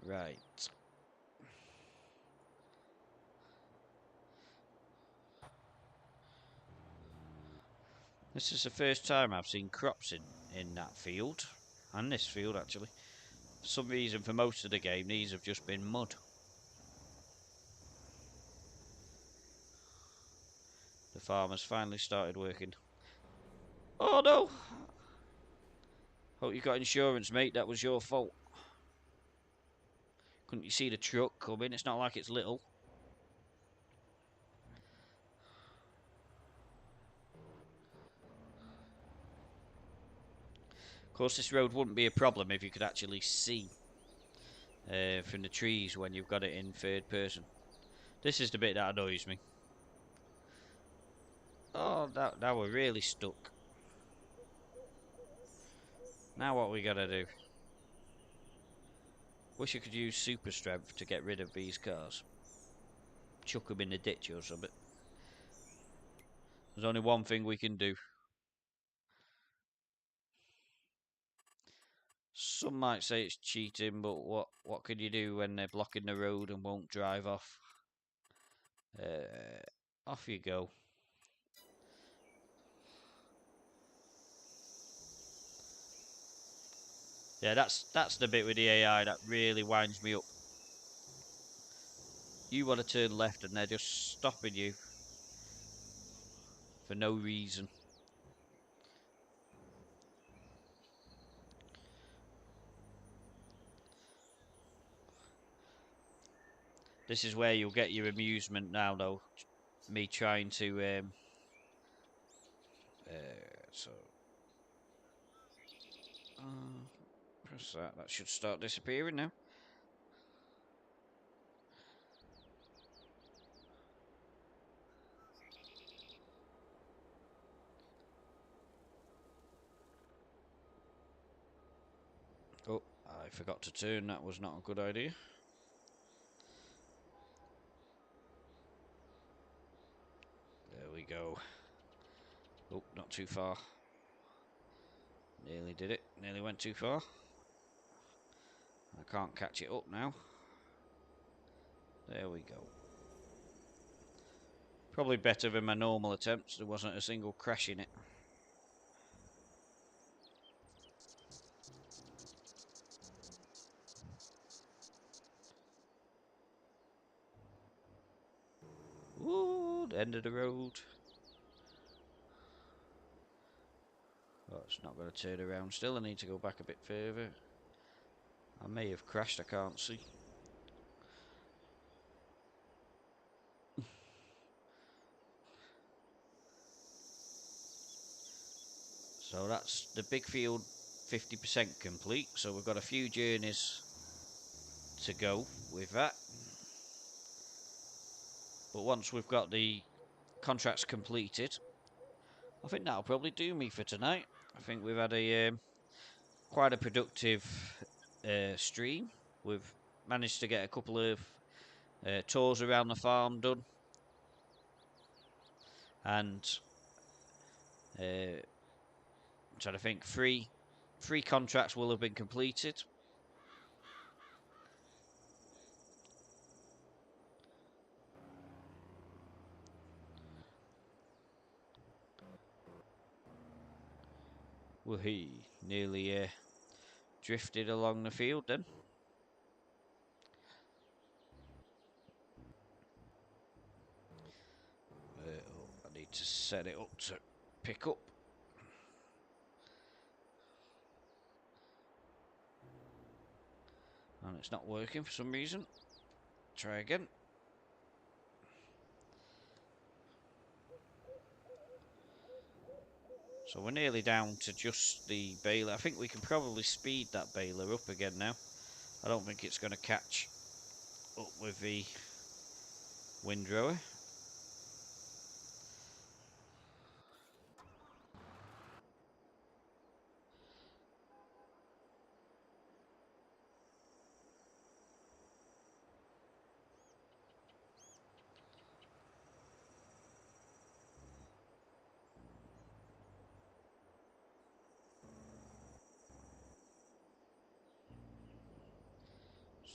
Right. This is the first time I've seen crops in that field, and this field actually. For some reason, for most of the game, these have just been mud. The farmers finally started working. Oh no! Hope you got insurance, mate. That was your fault. Couldn't you see the truck coming? It's not like it's little. Of course, this road wouldn't be a problem if you could actually see from the trees when you've got it in third person. This is the bit that annoys me. Oh, that we're really stuck. Now what we gotta do? Wish I could use super strength to get rid of these cars. Chuck them in the ditch or something. There's only one thing we can do. Some might say it's cheating, but what can you do when they're blocking the road and won't drive off? Off you go. Yeah, that's the bit with the AI that really winds me up. you want to turn left and they're just stopping you for no reason. This is where you'll get your amusement now, though. Me trying to so press that. That should start disappearing now. Oh, I forgot to turn. That was not a good idea. There we go. Oh, not too far. Nearly did it. Nearly went too far. I can't catch it up now. There we go. Probably better than my normal attempts. There wasn't a single crash in it. Ooh, the end of the road. Oh, it's not going to turn around still. I need to go back a bit further. I may have crashed, I can't see. So that's the big field 50% complete. So we've got a few journeys to go with that. But once we've got the contracts completed, I think that'll probably do me for tonight. I think we've had a quite a productive stream. We've managed to get a couple of tours around the farm done, and I'm trying to think, three contracts will have been completed. Well, he nearly drifted along the field then. I need to set it up to pick up. And it's not working for some reason. Try again. So we're nearly down to just the baler. I think we can probably speed that baler up again now. I don't think it's going to catch up with the windrower.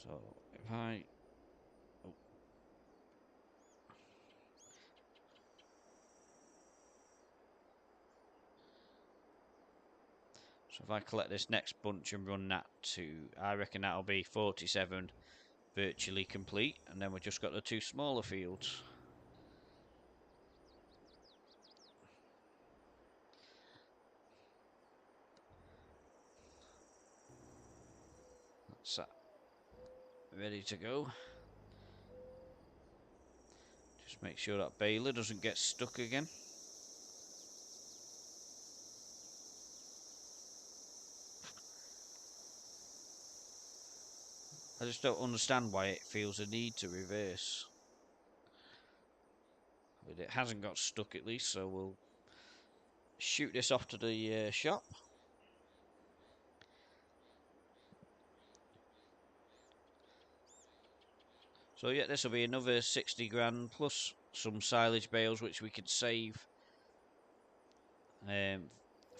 So if I... Oh. So if I collect this next bunch and run that to... I reckon that'll be 47 virtually complete. And then we've just got the two smaller fields. That's that. Ready to go. Just make sure that baler doesn't get stuck again. I just don't understand why it feels a need to reverse. But it hasn't got stuck at least, so we'll shoot this off to the shop. So yeah, this will be another 60 grand plus some silage bales which we could save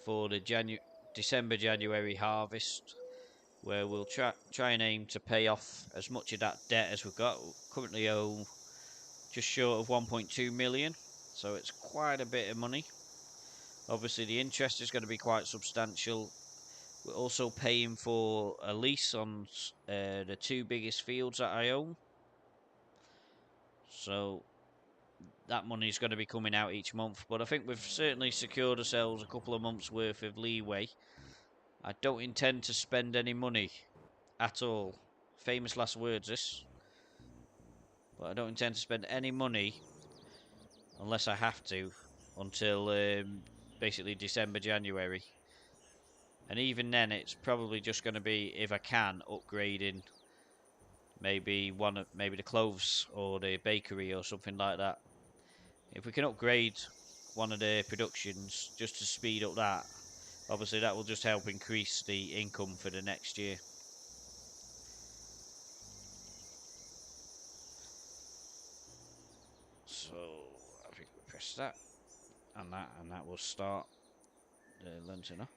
for the December January harvest, where we'll try and aim to pay off as much of that debt as we've got. We currently owe just short of 1.2 million, so it's quite a bit of money. Obviously the interest is going to be quite substantial. We're also paying for a lease on the two biggest fields that I own. So that money's going to be coming out each month. But I think we've certainly secured ourselves a couple of months worth of leeway. I don't intend to spend any money at all. Famous last words, this. But I don't intend to spend any money unless I have to until basically December, January. And even then, it's probably just going to be, if I can, upgrading maybe maybe the clothes or the bakery or something like that. If we can upgrade one of the productions just to speed up that, obviously that will just help increase the income for the next year. So I think we press that and that will start the lantern.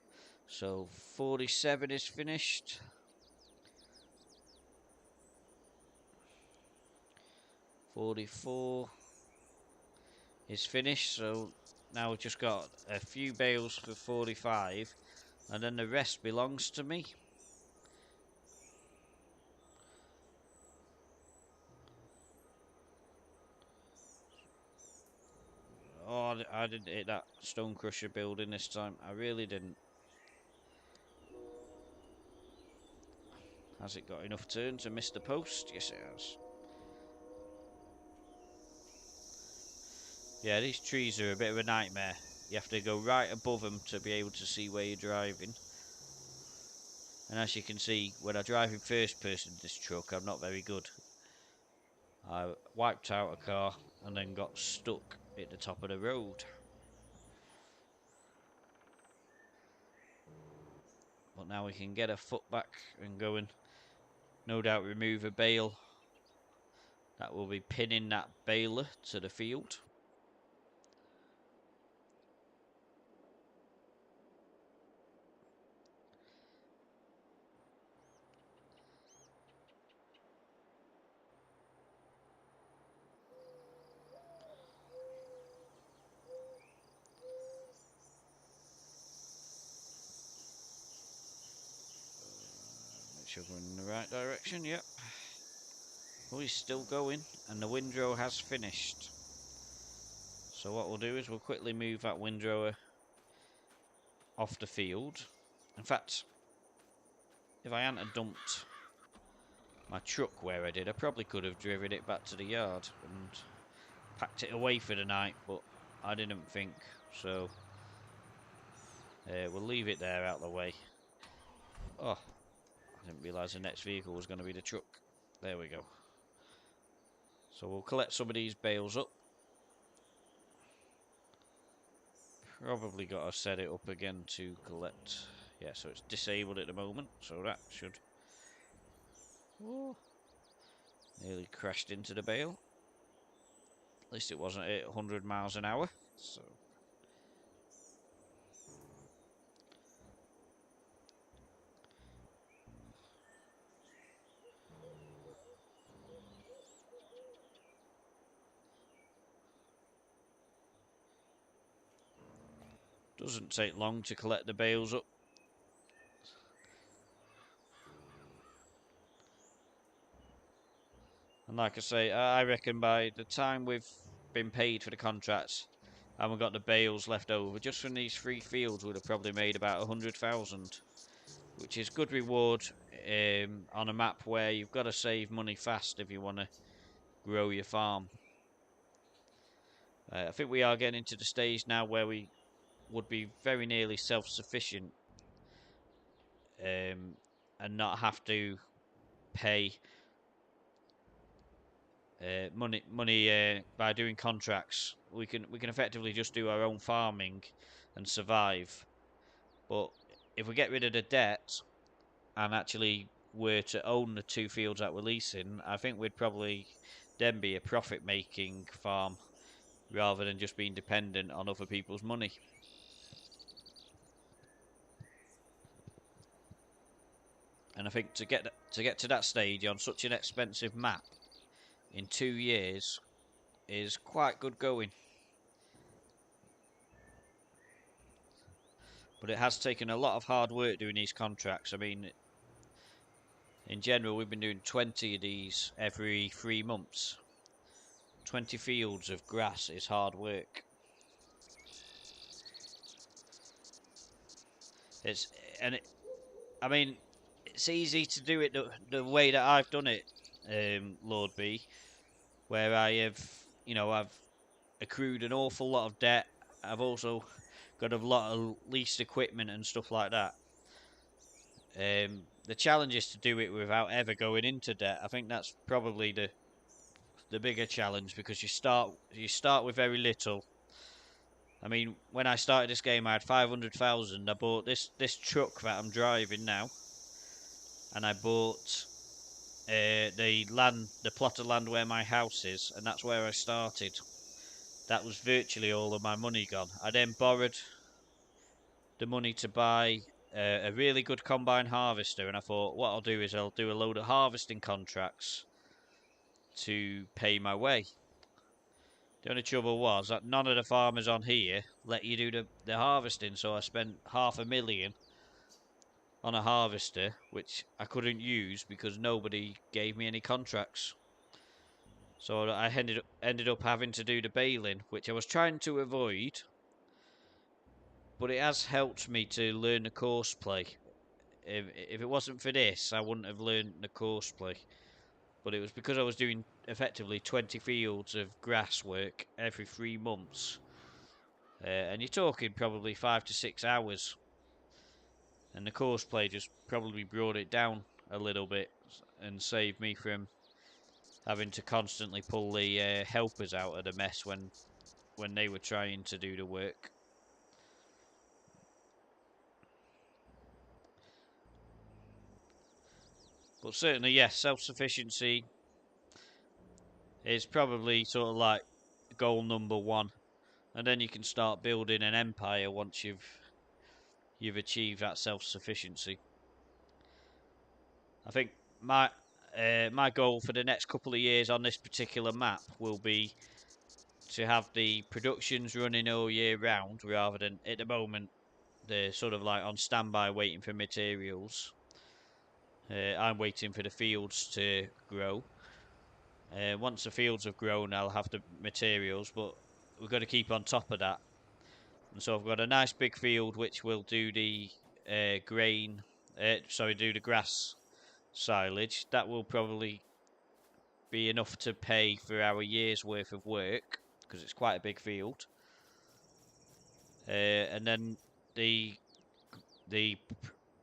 So 47 is finished. 44 is finished. So now we've just got a few bales for 45, and then the rest belongs to me. Oh, I didn't hit that stone crusher building this time. I really didn't. Has it got enough turn to miss the post? Yes, it has. Yeah, these trees are a bit of a nightmare. You have to go right above them to be able to see where you're driving. And as you can see, when I drive in first person this truck, I'm not very good. I wiped out a car and then got stuck at the top of the road. But now we can get a foot back and go and no doubt remove a bale. That will be pinning that baler to the field. Make sure we're in the right direction, yep. Oh, he's still going, and the windrow has finished. So what we'll do is we'll quickly move that windrower off the field. In fact, if I hadn't dumped my truck where I did, I probably could have driven it back to the yard and packed it away for the night, but I didn't think, so we'll leave it there out of the way. Oh, I didn't realise the next vehicle was going to be the truck. There we go. So we'll collect some of these bales up. Probably got to set it up again to collect. Yeah, so it's disabled at the moment, so that should... Oh, nearly crashed into the bale. At least it wasn't at 100 miles an hour. So doesn't take long to collect the bales up. And like I say, I reckon by the time we've been paid for the contracts and we've got the bales left over, just from these 3 fields, we'd have probably made about 100,000, which is good reward on a map where you've got to save money fast if you want to grow your farm. I think we are getting to the stage now where we would be very nearly self-sufficient and not have to pay money by doing contracts. We can effectively just do our own farming and survive. But if we get rid of the debt and actually were to own the 2 fields that we're leasing, I think we'd probably then be a profit-making farm rather than just being dependent on other people's money. And I think to get to that stage on such an expensive map in 2 years is quite good going. But it has taken a lot of hard work doing these contracts. I mean, in general, we've been doing 20 of these every 3 months. 20 fields of grass is hard work. It's and it, I mean, it's easy to do it the way that I've done it, Lord B, where I have, I've accrued an awful lot of debt. I've also got a lot of leased equipment and stuff like that. The challenge is to do it without ever going into debt. I think that's probably the bigger challenge, because you start with very little. I mean, when I started this game, I had 500,000. I bought this truck that I'm driving now, and I bought the plot of land where my house is, and that's where I started. That was virtually all of my money gone. I then borrowed the money to buy a really good combine harvester, and I thought what I'll do is I'll do a load of harvesting contracts to pay my way. The only trouble was that none of the farmers on here let you do the harvesting, so I spent 500,000 on a harvester, which I couldn't use because nobody gave me any contracts. So I ended up having to do the baling, which I was trying to avoid, but it has helped me to learn the course play. If it wasn't for this, I wouldn't have learned the course play. But it was because I was doing effectively 20 fields of grass work every 3 months. And you're talking probably 5 to 6 hours. And the course play just probably brought it down a little bit and saved me from having to constantly pull the helpers out of the mess when they were trying to do the work. But certainly, yes, self-sufficiency is probably sort of like goal number one, and then you can start building an empire once you've achieved that self-sufficiency. I think my goal for the next couple of years on this particular map will be to have the productions running all year round, rather than at the moment they're sort of like on standby waiting for materials. I'm waiting for the fields to grow. Once the fields have grown, I'll have the materials, but we've got to keep on top of that. And so I've got a nice big field which will do the do the grass silage. That will probably be enough to pay for our year's worth of work, because it's quite a big field. And then the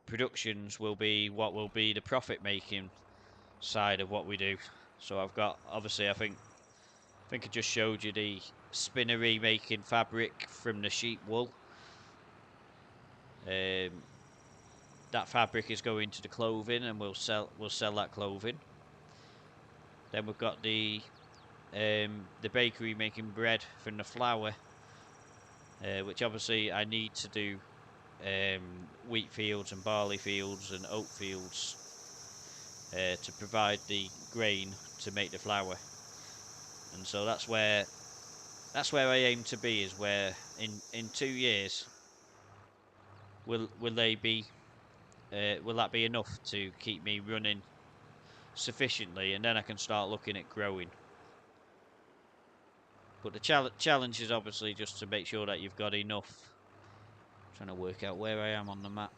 productions will be what will be the profit making side of what we do. So I've got, obviously, I think I just showed you the spinnery making fabric from the sheep wool. That fabric is going to the clothing, and we'll sell that clothing. Then we've got the bakery making bread from the flour, which obviously I need to do wheat fields and barley fields and oat fields to provide the grain to make the flour. And so that's where I aim to be, is where in 2 years will they be will that be enough to keep me running sufficiently, and then I can start looking at growing. But the challenge is obviously just to make sure that you've got enough. I'm trying to work out where I am on the map.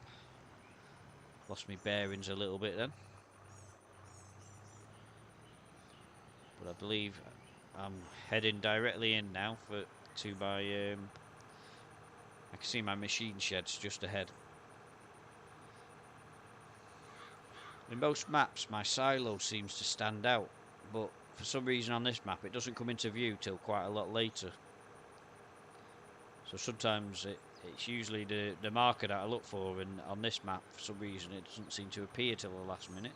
Lost my bearings a little bit then. But I believe I'm heading directly in now to my I can see my machine sheds just ahead. In most maps my silo seems to stand out, but for some reason on this map it doesn't come into view till quite a lot later. So sometimes it's usually the marker that I look for, and on this map for some reason it doesn't seem to appear till the last minute.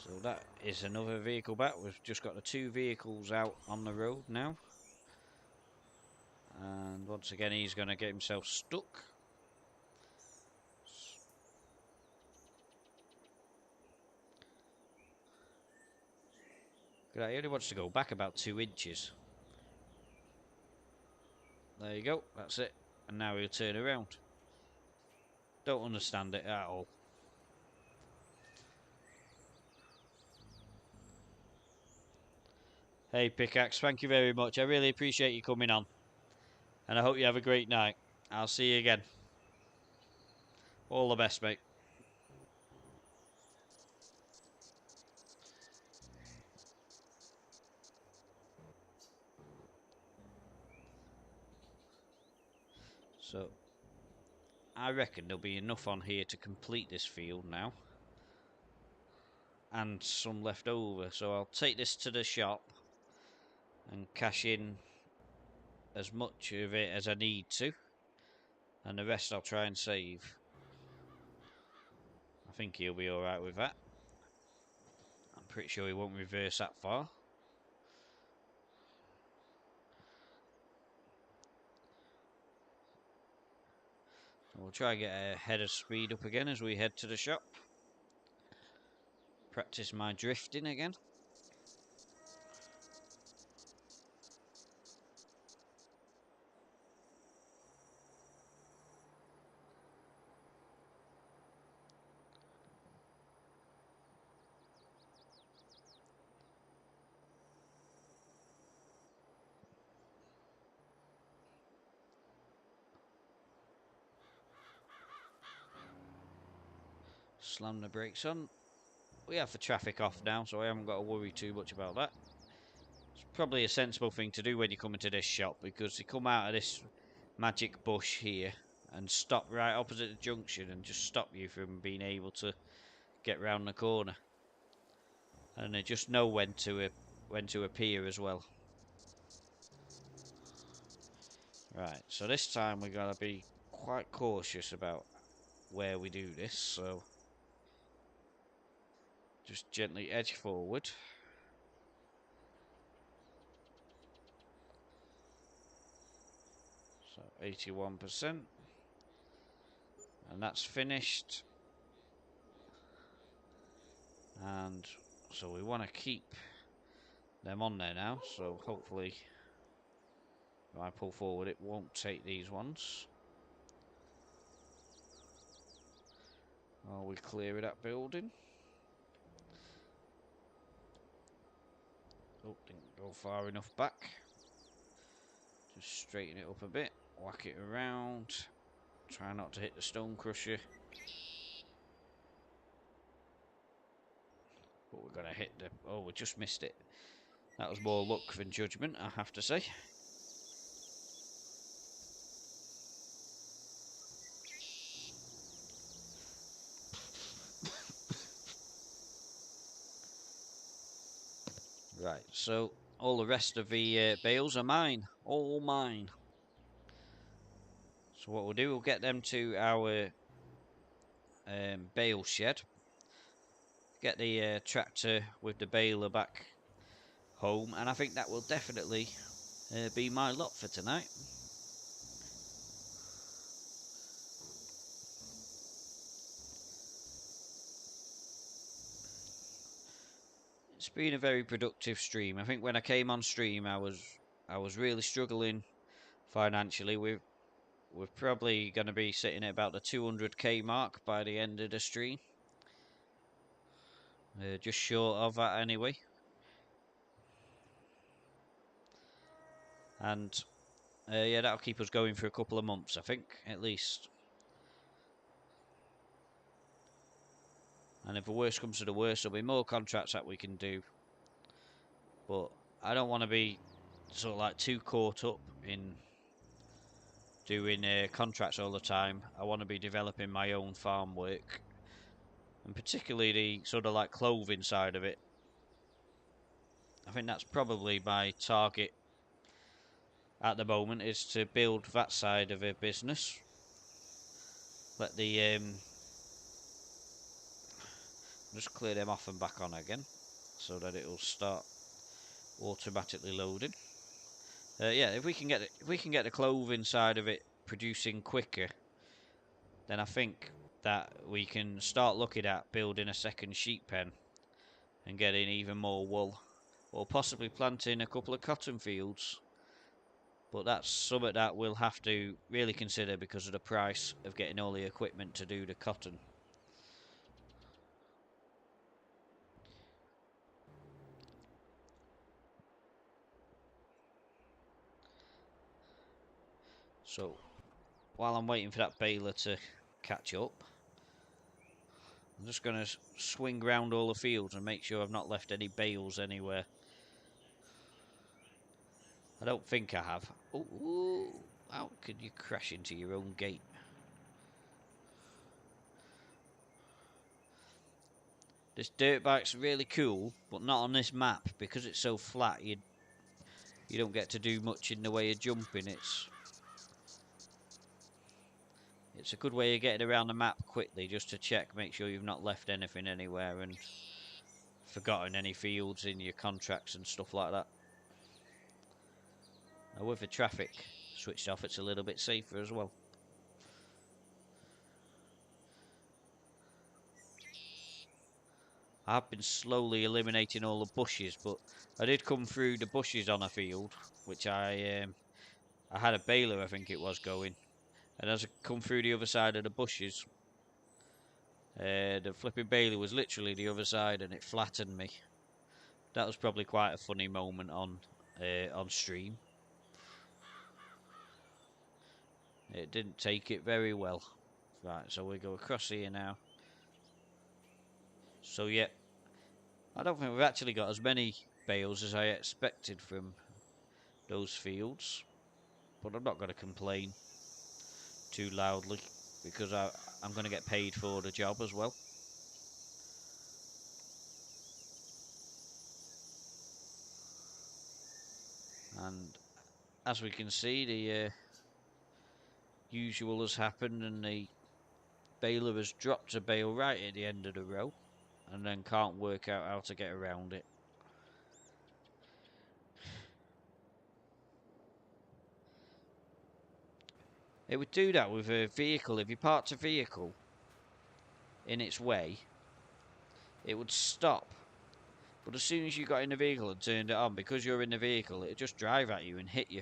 So that is another vehicle back. We've just got the 2 vehicles out on the road now. And once again he's going to get himself stuck. He only wants to go back about 2 inches. There you go, that's it. And now he'll turn around. Don't understand it at all. Hey Pickaxe, thank you very much. I really appreciate you coming on. And I hope you have a great night. I'll see you again. All the best, mate. So, I reckon there'll be enough on here to complete this field now. And some left over. So I'll take this to the shop and cash in as much of it as I need to. And the rest I'll try and save. I think he'll be alright with that. I'm pretty sure he won't reverse that far. We'll try and get a head of speed up again as we head to the shop. Practice my drifting again. Slam the brakes on. We have the traffic off now, so I haven't got to worry too much about that. It's probably a sensible thing to do when you come into this shop, because you come out of this magic bush here and stop right opposite the junction and just stop you from being able to get round the corner. And they just know when to appear as well. Right, so this time we're going to be quite cautious about where we do this, so just gently edge forward. So 81%. And that's finished. And so we want to keep them on there now, so hopefully if I pull forward it won't take these ones. While we clear that building. Oh, didn't go far enough back. Just straighten it up a bit, whack it around. Try not to hit the stone crusher. But we're going to hit the... Oh, we just missed it. That was more luck than judgment, I have to say. Right, so all the rest of the bales are mine. All mine. So what we'll do, we'll get them to our bale shed. Get the tractor with the baler back home, and I think that will definitely be my lot for tonight. It's been a very productive stream. I think when I came on stream, I was really struggling financially. We're probably going to be sitting at about the 200k mark by the end of the stream. Just short of that anyway. And yeah, that'll keep us going for a couple of months, I think, at least. And if the worst comes to the worst, there'll be more contracts that we can do. But I don't want to be sort of like too caught up in doing contracts all the time. I want to be developing my own farm work. And particularly the sort of like clothing side of it. I think that's probably my target at the moment, is to build that side of a business. Let the just clear them off and back on again, so that it will start automatically loading. Yeah, if we can get the clothing side of it producing quicker, then I think that we can start looking at building a second sheep pen and getting even more wool. or possibly planting a couple of cotton fields. But that's something that we'll have to really consider because of the price of getting all the equipment to do the cotton. So while I'm waiting for that baler to catch up, I'm just going to swing round all the fields and make sure I've not left any bales anywhere. I don't think I have. Ooh, how could you crash into your own gate? This dirt bike's really cool, but not on this map because it's so flat. You don't get to do much in the way of jumping. It's a good way of getting around the map quickly, just to check, make sure you've not left anything anywhere and forgotten any fields in your contracts and stuff like that. Now with the traffic switched off, it's a little bit safer as well. I've been slowly eliminating all the bushes, but I did come through the bushes on a field, which I had a baler, I think it was, going. And as I come through the other side of the bushes, the flipping baler was literally the other side and it flattened me. That was probably quite a funny moment on stream. It didn't take it very well. Right, so we go across here now. So yeah, I don't think we've actually got as many bales as I expected from those fields. But I'm not going to complain too loudly because I'm going to get paid for the job as well. And as we can see, the usual has happened and the baler has dropped a bale right at the end of the row and then can't work out how to get around it. It would do that with a vehicle. If you parked a vehicle in its way, it would stop. But as soon as you got in the vehicle and turned it on, because you're in the vehicle, it would just drive at you and hit you.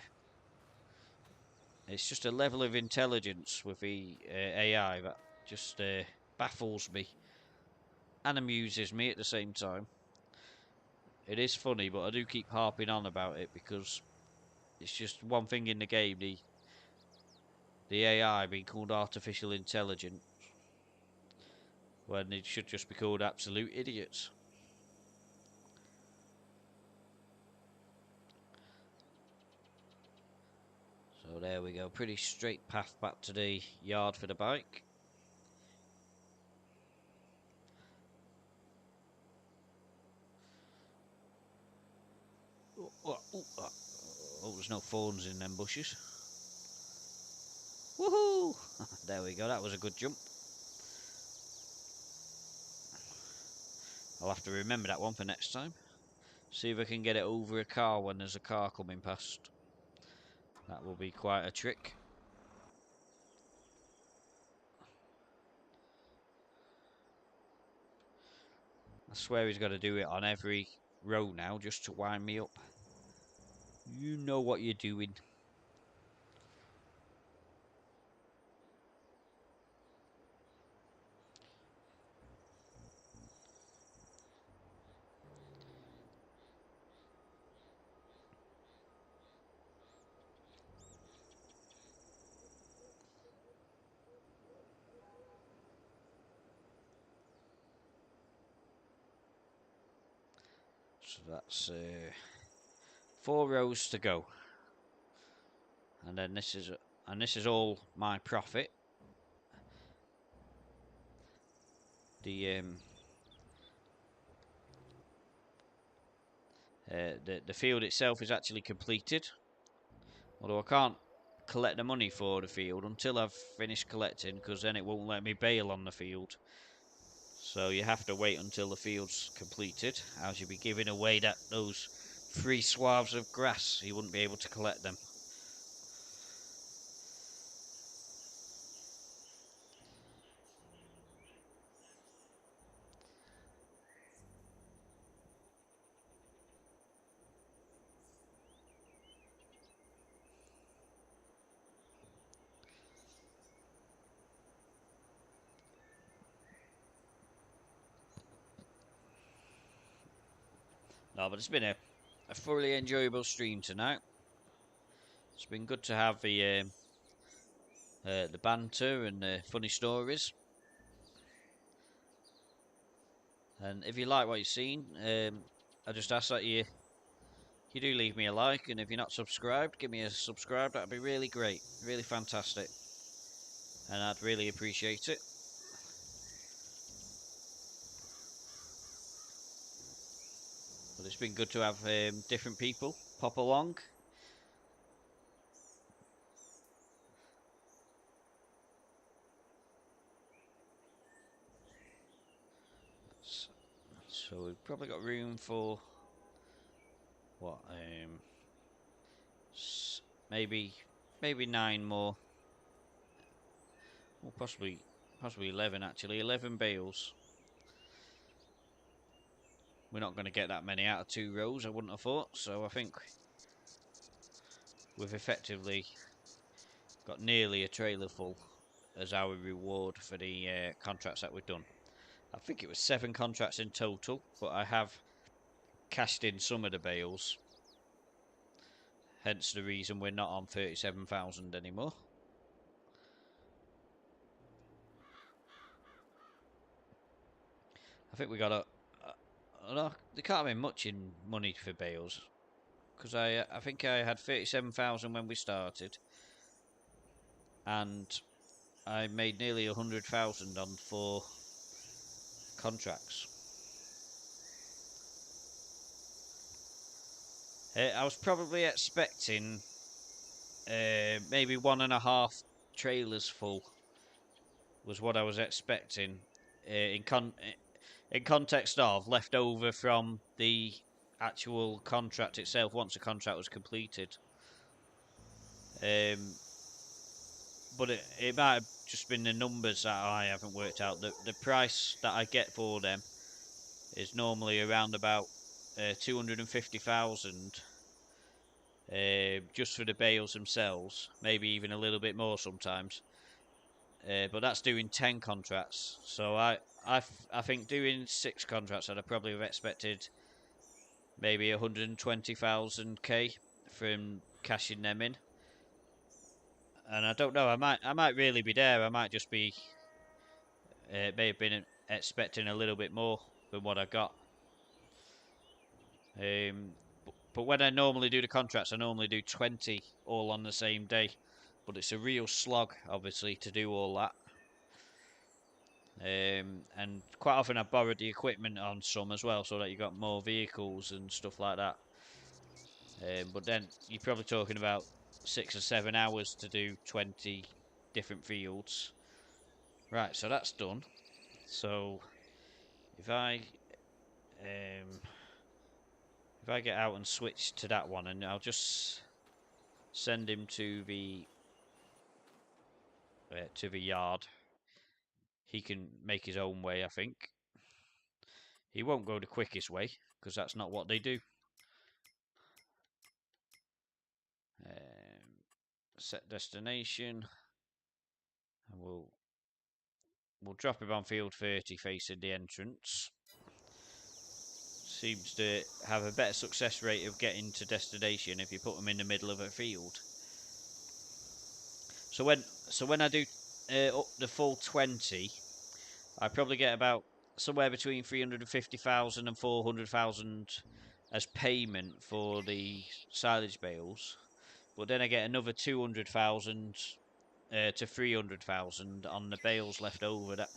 It's just a level of intelligence with the AI that just baffles me and amuses me at the same time. It is funny, but I do keep harping on about it because it's just one thing in the game, the AI being called artificial intelligence, when it should just be called absolute idiots. So there we go, pretty straight path back to the yard for the bike. Oh, there's no thorns in them bushes. Woohoo! There we go, that was a good jump. I'll have to remember that one for next time. See if I can get it over a car when there's a car coming past. That will be quite a trick. I swear he's got to do it on every row now just to wind me up. You know what you're doing. So that's 4 rows to go, and then this is all my profit. The the field itself is actually completed, although I can't collect the money for the field until I've finished collecting, because then it won't let me bail on the field. So you have to wait until the field's completed, as you'll be giving away those 3 swaths of grass. You wouldn't be able to collect them. No, but it's been a thoroughly enjoyable stream tonight. It's been good to have the banter and the funny stories. And if you like what you've seen, I just ask that you do leave me a like, and if you're not subscribed, give me a subscribe. That'd be really great, really fantastic, and I'd really appreciate it. But it's been good to have different people pop along. So we've probably got room for what? Maybe 9 more. Well, possibly 11 actually. 11 bales. We're not going to get that many out of 2 rows, I wouldn't have thought. So I think we've effectively got nearly a trailer full as our reward for the contracts that we've done. I think it was 7 contracts in total, but I have cashed in some of the bales. Hence the reason we're not on 37,000 anymore. I think we got there can't have been much in money for bales, because I think I had 37,000 when we started, and I made nearly 100,000 on 4 contracts. I was probably expecting maybe 1.5 trailers full was what I was expecting in context of left over from the actual contract itself once the contract was completed. But it might have just been the numbers that I haven't worked out. The price that I get for them is normally around about 250,000 just for the bales themselves, maybe even a little bit more sometimes. But that's doing 10 contracts. So I think doing 6 contracts, I'd probably have expected maybe 120,000 K from cashing them in. And I don't know. I might really be there. I might just be may have been expecting a little bit more than what I got. But when I normally do the contracts, I normally do 20 all on the same day. But it's a real slog, obviously, to do all that. And quite often I borrowed the equipment on some as well, so that you got more vehicles and stuff like that. But then you're probably talking about 6 or 7 hours to do 20 different fields. Right, so that's done. So if I get out and switch to that one, and I'll just send him to the yard. He can make his own way, I think. He won't go the quickest way, because that's not what they do. Set destination, and we'll drop him on field 30 facing the entrance. Seems to have a better success rate of getting to destination if you put them in the middle of a field. So when I do up the full 20, I probably get about somewhere between 350,000 and 400,000 as payment for the silage bales. But then I get another 200,000 to 300,000 on the bales left over. That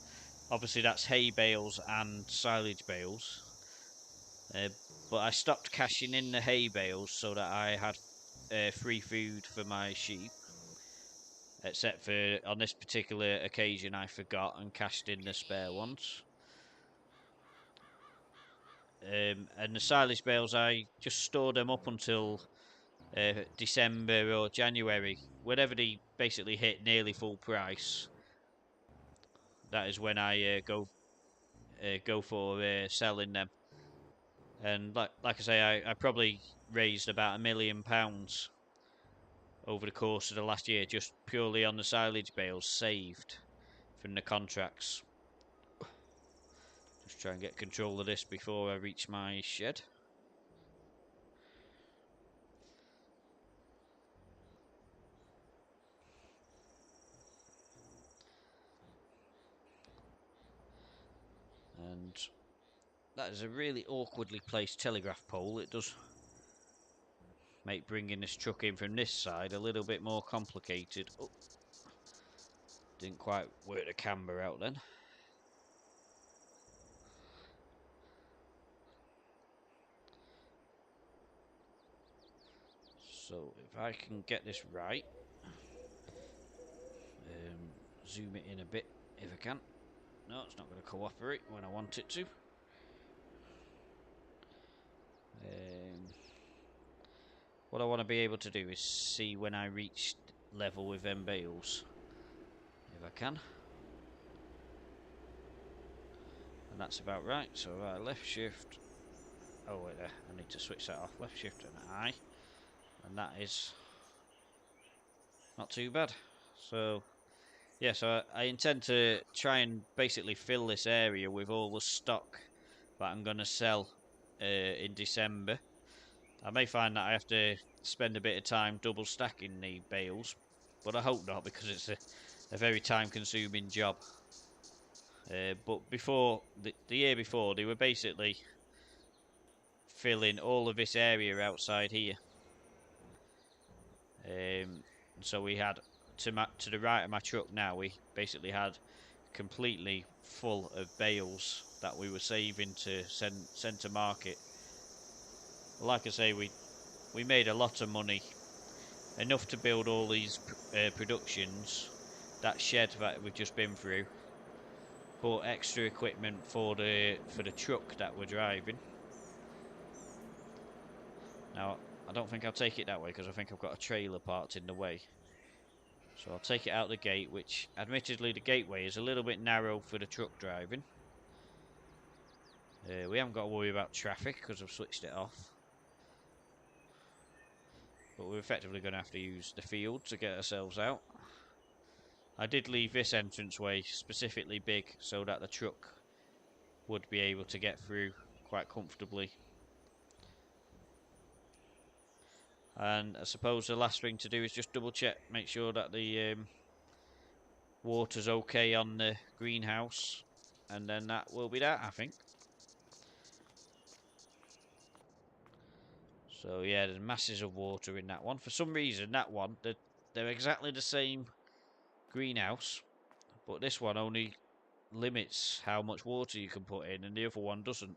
obviously that's hay bales and silage bales. But I stopped cashing in the hay bales so that I had free food for my sheep. Except for on this particular occasion, I forgot and cashed in the spare ones. And the silage bales, I just stored them up until December or January, whenever they basically hit nearly full price. That is when I go for selling them. And like I say, I probably raised about £1 million over the course of the last year just purely on the silage bales saved from the contracts. Just try and get control of this before I reach my shed. That is a really awkwardly placed telegraph pole. It does make bringing this truck in from this side a little bit more complicated. Oh, didn't quite work the camber out then. So if I can get this right, zoom it in a bit if I can. No, it's not going to cooperate when I want it to. What I want to be able to do is see when I reach level with them bales, if I can. And that's about right. So left shift. Oh wait, there. I need to switch that off. Left shift and I, and that is not too bad. So yeah, so I intend to try and basically fill this area with all the stock that I'm going to sell in December. I may find that I have to spend a bit of time double stacking the bales, but I hope not, because it's a very time consuming job. But before the year before, they were basically filling all of this area outside here. So we had to the right of my truck now, we basically had completely full of bales that we were saving to send to market. Like I say, we made a lot of money, enough to build all these productions, that shed that we've just been through, bought extra equipment for the truck that we're driving. Now I don't think I'll take it that way, because I think I've got a trailer parked in the way. So I'll take it out the gate, which admittedly the gateway is a little bit narrow for the truck driving. We haven't got to worry about traffic because I've switched it off. But we're effectively going to have to use the field to get ourselves out. I did leave this entranceway specifically big so that the truck would be able to get through quite comfortably. And I suppose the last thing to do is just double check, make sure that the water's okay on the greenhouse, and then that will be that, I think. So yeah, there's masses of water in that one. For some reason, that one, they're exactly the same greenhouse, but this one only limits how much water you can put in, and the other one doesn't.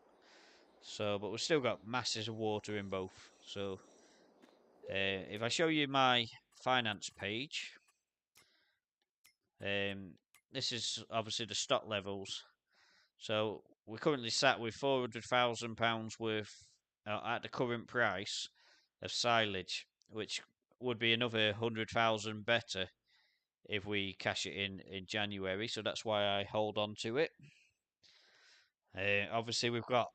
So, but we've still got masses of water in both. So, if I show you my finance page, this is obviously the stock levels. So we're currently sat with £400,000 worth at the current price of silage, which would be another 100,000 better if we cash it in January. So that's why I hold on to it. Obviously, we've got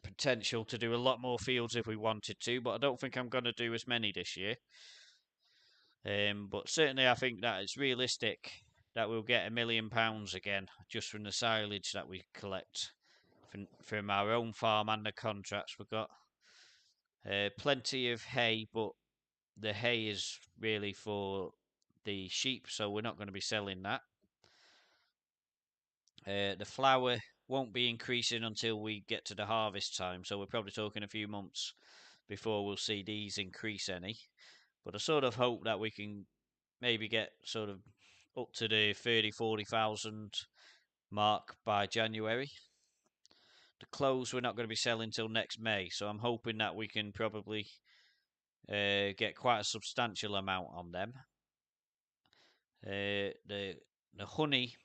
potential to do a lot more fields if we wanted to, but I don't think I'm going to do as many this year. But certainly, I think that it's realistic that we'll get £1 million again just from the silage that we collect from our own farm and the contracts. We've got plenty of hay, but the hay is really for the sheep, so we're not going to be selling that. The flour won't be increasing until we get to the harvest time, so we're probably talking a few months before we'll see these increase any. But I sort of hope that we can maybe get sort of up to the 30,000-40,000 mark by January. The clothes we're not going to be selling till next May, so I'm hoping that we can probably get quite a substantial amount on them. The honey,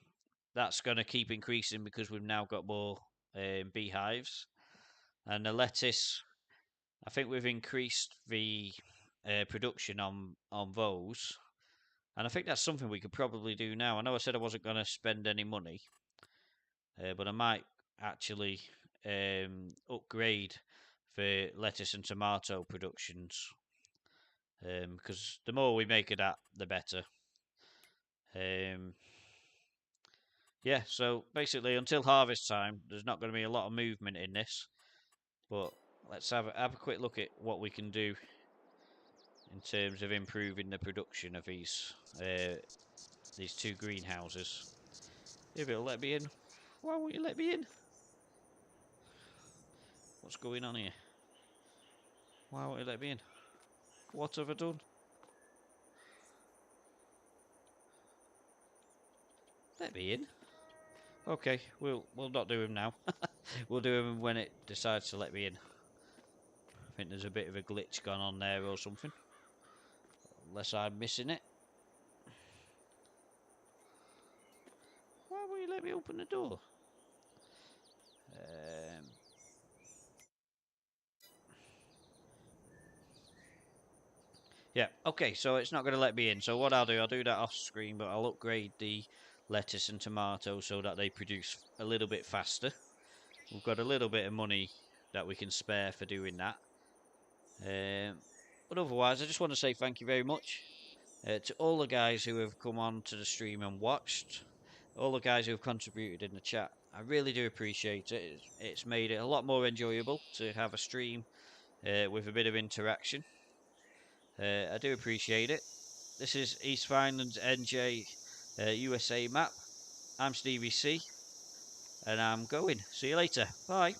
that's going to keep increasing because we've now got more beehives. And the lettuce, I think we've increased the production on those. And I think that's something we could probably do now. I know I said I wasn't going to spend any money, but I might actually upgrade for lettuce and tomato productions, because the more we make of that, the better. Yeah, so basically until harvest time, there's not going to be a lot of movement in this, but let's have a quick look at what we can do in terms of improving the production of these two greenhouses. If it'll let me in. Why won't you let me in? What's going on here? Why won't it let me in? What have I done? Let me in. Okay, we'll not do him now. We'll do him when it decides to let me in. I think there's a bit of a glitch gone on there or something. Unless I'm missing it. Why won't you let me open the door? Yeah, okay, so it's not going to let me in. So what I'll do that off screen, but I'll upgrade the lettuce and tomato so that they produce a little bit faster. We've got a little bit of money that we can spare for doing that. But otherwise, I just want to say thank you very much to all the guys who have come on to the stream and watched, all the guys who have contributed in the chat. I really do appreciate it. It's made it a lot more enjoyable to have a stream with a bit of interaction. I do appreciate it. This is East Vinelands NJ USA map. I'm Stevie C, and I'm going. See you later. Bye.